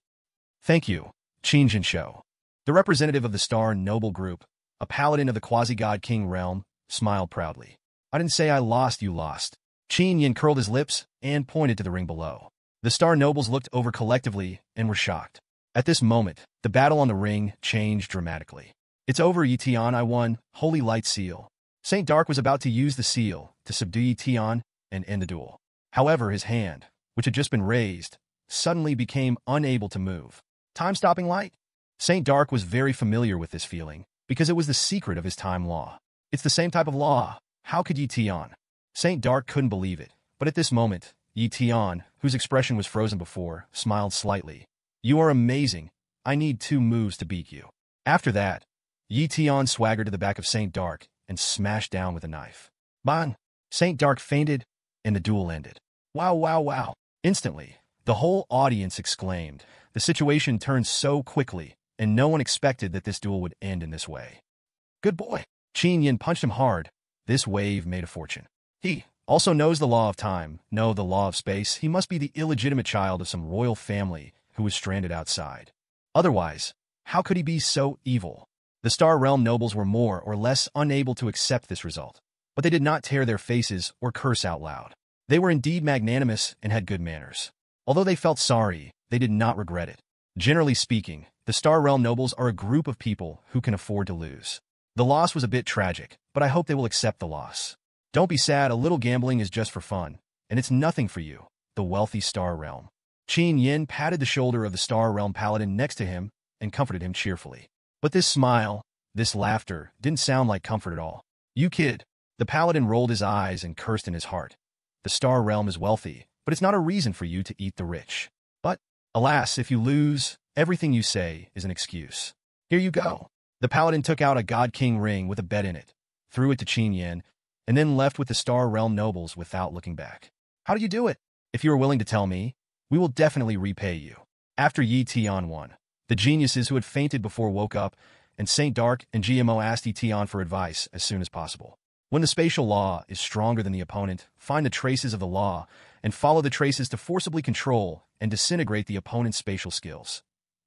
Thank you, Qin Jinsho. The representative of the Star Noble Group, a paladin of the quasi-god king realm, smiled proudly. I didn't say I lost, you lost. Qin Yin curled his lips and pointed to the ring below. The Star Nobles looked over collectively and were shocked. At this moment, the battle on the ring changed dramatically. It's over, Yi Tian, I won. Holy Light Seal. Saint Dark was about to use the seal to subdue Yi Tian and end the duel. However, his hand, which had just been raised, suddenly became unable to move. Time-stopping light? Saint Dark was very familiar with this feeling, because it was the secret of his time law. It's the same type of law. How could Yi Tian? Saint Dark couldn't believe it, but at this moment, Yi Tian, whose expression was frozen before, smiled slightly. You are amazing. I need 2 moves to beat you. After that, Yi Tian swaggered to the back of Saint Dark and smashed down with a knife. Bang! Saint Dark fainted, and the duel ended. Wow, wow, wow. Instantly, the whole audience exclaimed. The situation turned so quickly, and no one expected that this duel would end in this way. Good boy. Qin Yin punched him hard. This wave made a fortune. He also knows the law of time, no, the law of space. He must be the illegitimate child of some royal family who was stranded outside. Otherwise, how could he be so evil? The Star Realm nobles were more or less unable to accept this result, but they did not tear their faces or curse out loud. They were indeed magnanimous and had good manners. Although they felt sorry, they did not regret it. Generally speaking, the Star Realm nobles are a group of people who can afford to lose. The loss was a bit tragic, but I hope they will accept the loss. Don't be sad, a little gambling is just for fun, and it's nothing for you, the wealthy Star Realm. Qin Yin patted the shoulder of the Star Realm paladin next to him and comforted him cheerfully. But this smile, this laughter, didn't sound like comfort at all. You kid. The paladin rolled his eyes and cursed in his heart. The Star Realm is wealthy, but it's not a reason for you to eat the rich. But, alas, if you lose, everything you say is an excuse. Here you go. The paladin took out a God King ring with a bet in it, threw it to Qin Yin, and then left with the Star Realm nobles without looking back. How did you do it? If you are willing to tell me, we will definitely repay you. After Yi Tian won, the geniuses who had fainted before woke up, and Saint Dark and GMO asked Yi Tian for advice as soon as possible. When the spatial law is stronger than the opponent, find the traces of the law and follow the traces to forcibly control and disintegrate the opponent's spatial skills.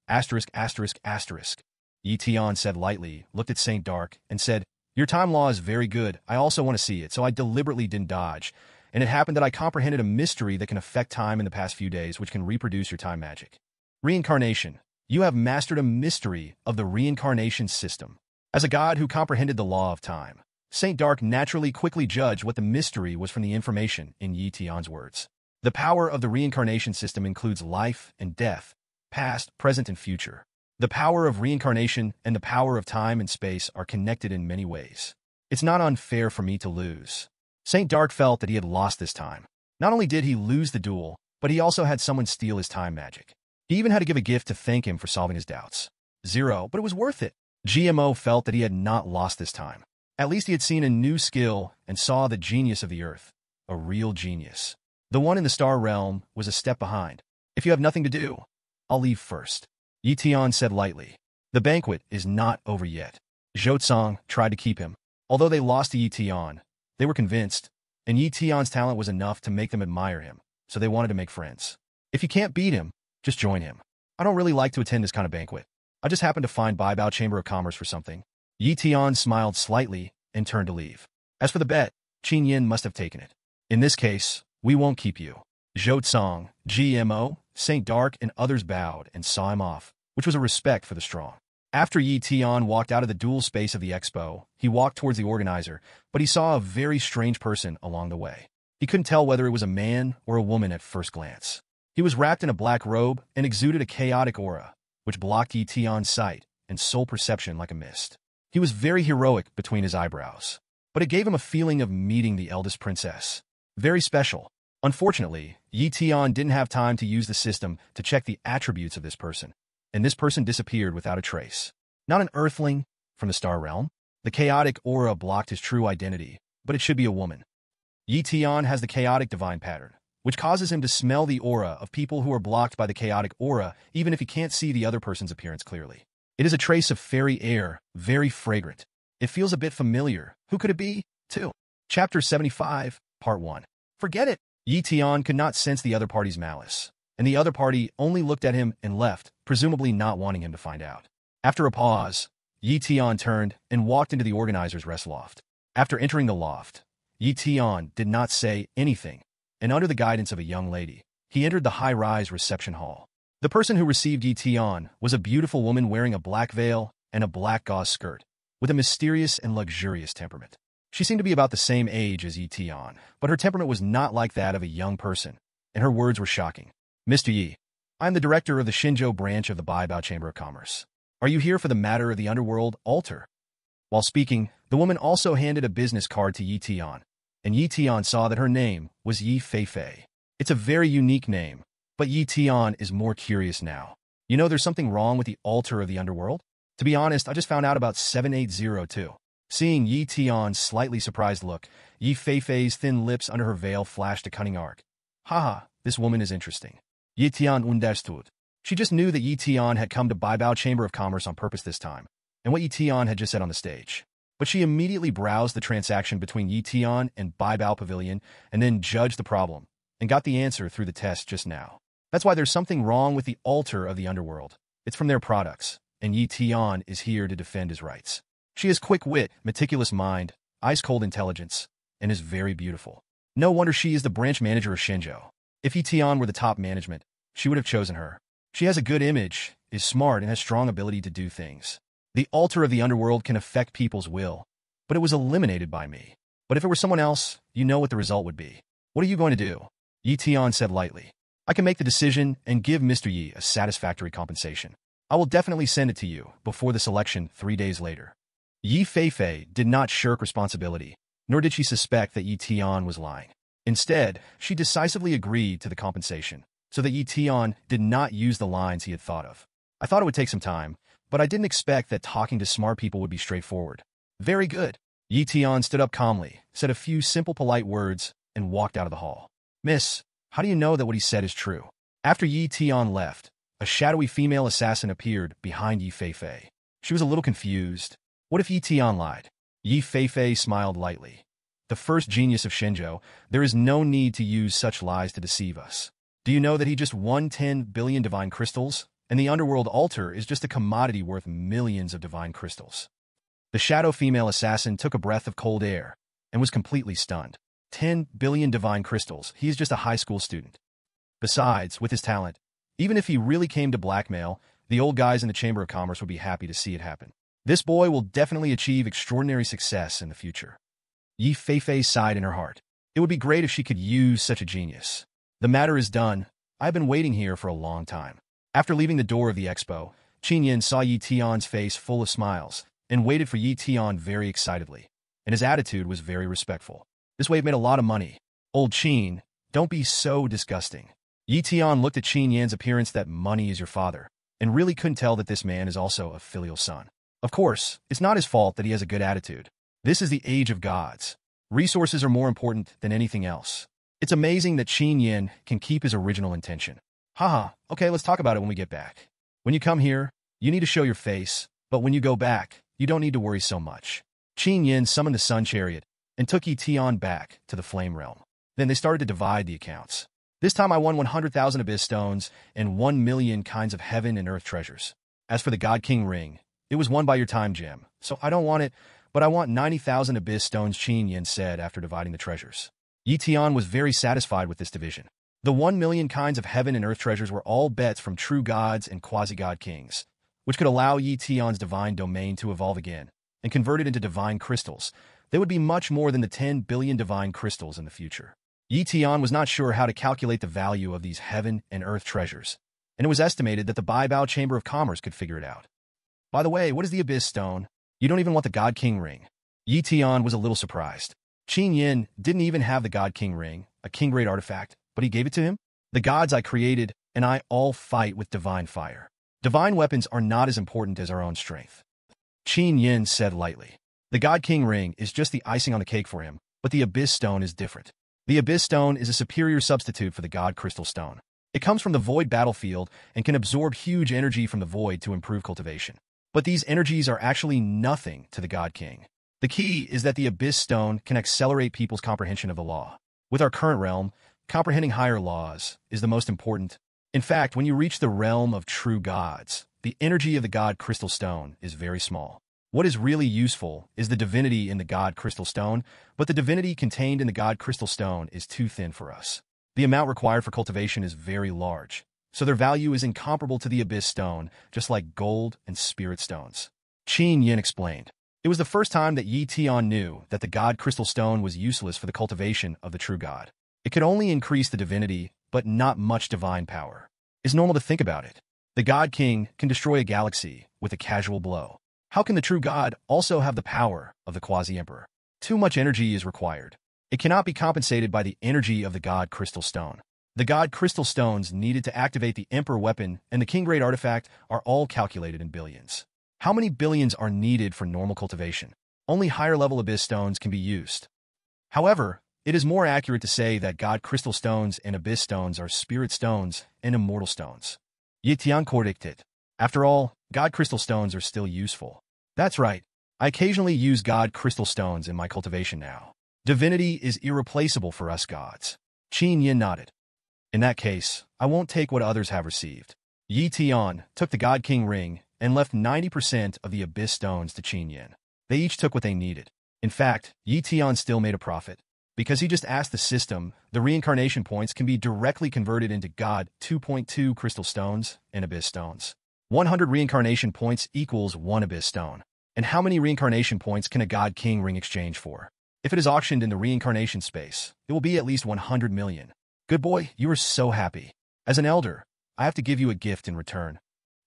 Asterisk, asterisk, asterisk. Yi Tian said lightly, looked at Saint Dark, and said, your time law is very good. I also want to see it, so I deliberately didn't dodge. And it happened that I comprehended a mystery that can affect time in the past few days, which can reproduce your time magic. Reincarnation. You have mastered a mystery of the reincarnation system. As a god who comprehended the law of time, Saint Dark naturally quickly judged what the mystery was from the information in Yi Tian's words. The power of the reincarnation system includes life and death, past, present, and future. The power of reincarnation and the power of time and space are connected in many ways. It's not unfair for me to lose. Saint Dark felt that he had lost this time. Not only did he lose the duel, but he also had someone steal his time magic. He even had to give a gift to thank him for solving his doubts. 0, but it was worth it. GMO felt that he had not lost this time. At least he had seen a new skill and saw the genius of the Earth. A real genius. The one in the Star Realm was a step behind. If you have nothing to do, I'll leave first. Yi Tian said lightly. The banquet is not over yet. Zhou tried to keep him. Although they lost to Yi Tian, they were convinced, and Yi Tian's talent was enough to make them admire him, so they wanted to make friends. If you can't beat him, just join him. I don't really like to attend this kind of banquet. I just happened to find Baibao Chamber of Commerce for something. Yi Tian smiled slightly and turned to leave. As for the bet, Qin Yin must have taken it. In this case, we won't keep you. Zhou Tsang, GMO, Saint Dark, and others bowed and saw him off, which was a respect for the strong. After Yi Tian walked out of the dual space of the expo, he walked towards the organizer, but he saw a very strange person along the way. He couldn't tell whether it was a man or a woman at first glance. He was wrapped in a black robe and exuded a chaotic aura, which blocked Yi Tian's sight and soul perception like a mist. He was very heroic between his eyebrows, but it gave him a feeling of meeting the eldest princess. Very special. Unfortunately, Yi Tian didn't have time to use the system to check the attributes of this person, and this person disappeared without a trace. Not an earthling from the star realm. The chaotic aura blocked his true identity, but it should be a woman. Yi Tian has the chaotic divine pattern, which causes him to smell the aura of people who are blocked by the chaotic aura, even if he can't see the other person's appearance clearly. It is a trace of fairy air, very fragrant. It feels a bit familiar. Who could it be? 2. Chapter 75, Part 1. Forget it. Yi Tian could not sense the other party's malice, and the other party only looked at him and left, presumably not wanting him to find out. After a pause, Yi Tian turned and walked into the organizer's rest loft. After entering the loft, Yi Tian did not say anything, and under the guidance of a young lady, he entered the high-rise reception hall. The person who received Yi Tian was a beautiful woman wearing a black veil and a black gauze skirt, with a mysterious and luxurious temperament. She seemed to be about the same age as Yi Tian, but her temperament was not like that of a young person, and her words were shocking. Mr. Yi, I am the director of the Xinzhou branch of the Baibao Chamber of Commerce. Are you here for the matter of the underworld altar? While speaking, the woman also handed a business card to Yi Tian, and Yi Tian saw that her name was Yi Feifei. It's a very unique name, but Yi Tian is more curious now. You know there's something wrong with the altar of the underworld? To be honest, I just found out about 7802. Seeing Yi Tian's slightly surprised look, Yi Feifei's thin lips under her veil flashed a cunning arc. Haha, this woman is interesting. Yi Tian understood. She just knew that Yi Tian had come to Baibao Chamber of Commerce on purpose this time, and what Yi Tian had just said on the stage. But she immediately browsed the transaction between Yi Tian and Baibao Pavilion and then judged the problem, and got the answer through the test just now. That's why there's something wrong with the altar of the underworld. It's from their products, and Yi Tian is here to defend his rights. She has quick wit, meticulous mind, ice-cold intelligence, and is very beautiful. No wonder she is the branch manager of Shenzhou. If Yi Tian were the top management, she would have chosen her. She has a good image, is smart, and has strong ability to do things. The altar of the underworld can affect people's will, but it was eliminated by me. But if it were someone else, you know what the result would be. What are you going to do? Yi Tian said lightly. I can make the decision and give Mr. Yi a satisfactory compensation. I will definitely send it to you before the selection 3 days later. Yi Feifei did not shirk responsibility, nor did she suspect that Yi Tian was lying. Instead, she decisively agreed to the compensation, so that Yi Tian did not use the lines he had thought of. I thought it would take some time, but I didn't expect that talking to smart people would be straightforward. Very good. Yi Tian stood up calmly, said a few simple polite words, and walked out of the hall. Miss, how do you know that what he said is true? After Yi Tian left, a shadowy female assassin appeared behind Yi Feifei. She was a little confused. What if Yi Tian lied? Yi Feifei smiled lightly. The first genius of Shenzhou, there is no need to use such lies to deceive us. Do you know that he just won 10 billion divine crystals? And the underworld altar is just a commodity worth millions of divine crystals. The shadow female assassin took a breath of cold air and was completely stunned. 10 billion divine crystals, he is just a high school student. Besides, with his talent, even if he really came to blackmail, the old guys in the Chamber of Commerce would be happy to see it happen. This boy will definitely achieve extraordinary success in the future. Yi Feifei sighed in her heart. It would be great if she could use such a genius. The matter is done. I've been waiting here for a long time. After leaving the door of the expo, Qin Yin saw Yi Tian's face full of smiles and waited for Yi Tian very excitedly, and his attitude was very respectful. This way, made a lot of money. Old Qin, don't be so disgusting. Yi Tian looked at Qin Yin's appearance that money is your father, and really couldn't tell that this man is also a filial son. Of course, it's not his fault that he has a good attitude. This is the age of gods. Resources are more important than anything else. It's amazing that Qin Yin can keep his original intention. Haha, okay, let's talk about it when we get back. When you come here, You need to show your face, but when you go back, you don't need to worry so much. Qin Yin summoned the Sun Chariot and took Tian back to the Flame Realm. Then they started to divide the accounts. This time I won 100,000 Abyss Stones and 1,000,000 kinds of heaven and earth treasures. As for the God King Ring, it was won by your time gem, so I don't want it, but I want 90,000 Abyss Stones, Qin Yin said after dividing the treasures. Tian was very satisfied with this division. The 1,000,000 kinds of heaven and earth treasures were all bets from true gods and quasi-god kings, which could allow Tian's divine domain to evolve again and convert it into divine crystals. They would be much more than the 10 billion divine crystals in the future. Tian was not sure how to calculate the value of these heaven and earth treasures, and it was estimated that the Baibao Chamber of Commerce could figure it out. By the way, what is the Abyss Stone? You don't even want the God King Ring. Tian was a little surprised. Qin Yin didn't even have the God King Ring, a king-grade artifact, but he gave it to him? The gods I created and I all fight with divine fire. Divine weapons are not as important as our own strength. Qin Yin said lightly. The God King Ring is just the icing on the cake for him, but the Abyss Stone is different. The Abyss Stone is a superior substitute for the God Crystal Stone. It comes from the Void battlefield and can absorb huge energy from the Void to improve cultivation. But these energies are actually nothing to the God King. The key is that the Abyss Stone can accelerate people's comprehension of the law. With our current realm, comprehending higher laws is the most important. In fact, when you reach the realm of true gods, the energy of the God Crystal Stone is very small. What is really useful is the divinity in the God Crystal Stone, but the divinity contained in the God Crystal Stone is too thin for us. The amount required for cultivation is very large, so their value is incomparable to the Abyss Stone, just like gold and spirit stones. Qin Yin explained. It was the first time that Tian knew that the God Crystal Stone was useless for the cultivation of the true God. It could only increase the divinity, but not much divine power. It's normal to think about it. The God King can destroy a galaxy with a casual blow. How can the true God also have the power of the quasi-emperor? Too much energy is required. It cannot be compensated by the energy of the God Crystal Stone. The God Crystal Stones needed to activate the Emperor weapon and the King-grade artifact are all calculated in billions. How many billions are needed for normal cultivation? Only higher-level Abyss Stones can be used. However, it is more accurate to say that God Crystal Stones and Abyss Stones are Spirit Stones and Immortal Stones. Tian corrected. After all, God Crystal Stones are still useful. That's right. I occasionally use God Crystal Stones in my cultivation now. Divinity is irreplaceable for us gods. Qin Yin nodded. In that case, I won't take what others have received. Tian took the God King Ring and left 90% of the Abyss Stones to Qin Yin. They each took what they needed. In fact, Tian still made a profit. Because he just asked the system, the reincarnation points can be directly converted into God 2.2 Crystal Stones and Abyss Stones. 100 reincarnation points equals 1 Abyss Stone. And how many reincarnation points can a God King Ring exchange for? If it is auctioned in the reincarnation space, it will be at least 100 million. Good boy, you are so happy. As an elder, I have to give you a gift in return.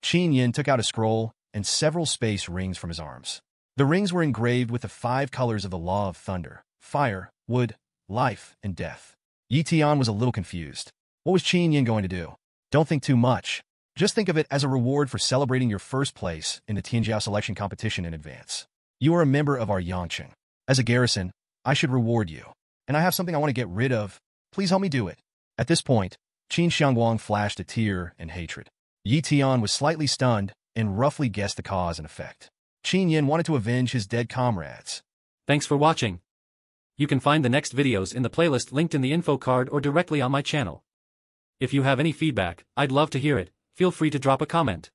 Qin Yin took out a scroll and several space rings from his arms. The rings were engraved with the 5 colors of the law of thunder, fire, wood, life, and death. Tian was a little confused. What was Qin Yin going to do? Don't think too much. Just think of it as a reward for celebrating your first place in the Tianjiao selection competition in advance. You are a member of our Yangcheng. As a garrison, I should reward you. And I have something I want to get rid of. Please help me do it. At this point, Qin Xiangguang flashed a tear and hatred. Tian was slightly stunned and roughly guessed the cause and effect. Qin Yin wanted to avenge his dead comrades. Thanks for watching. You can find the next videos in the playlist linked in the info card or directly on my channel. If you have any feedback, I'd love to hear it. Feel free to drop a comment.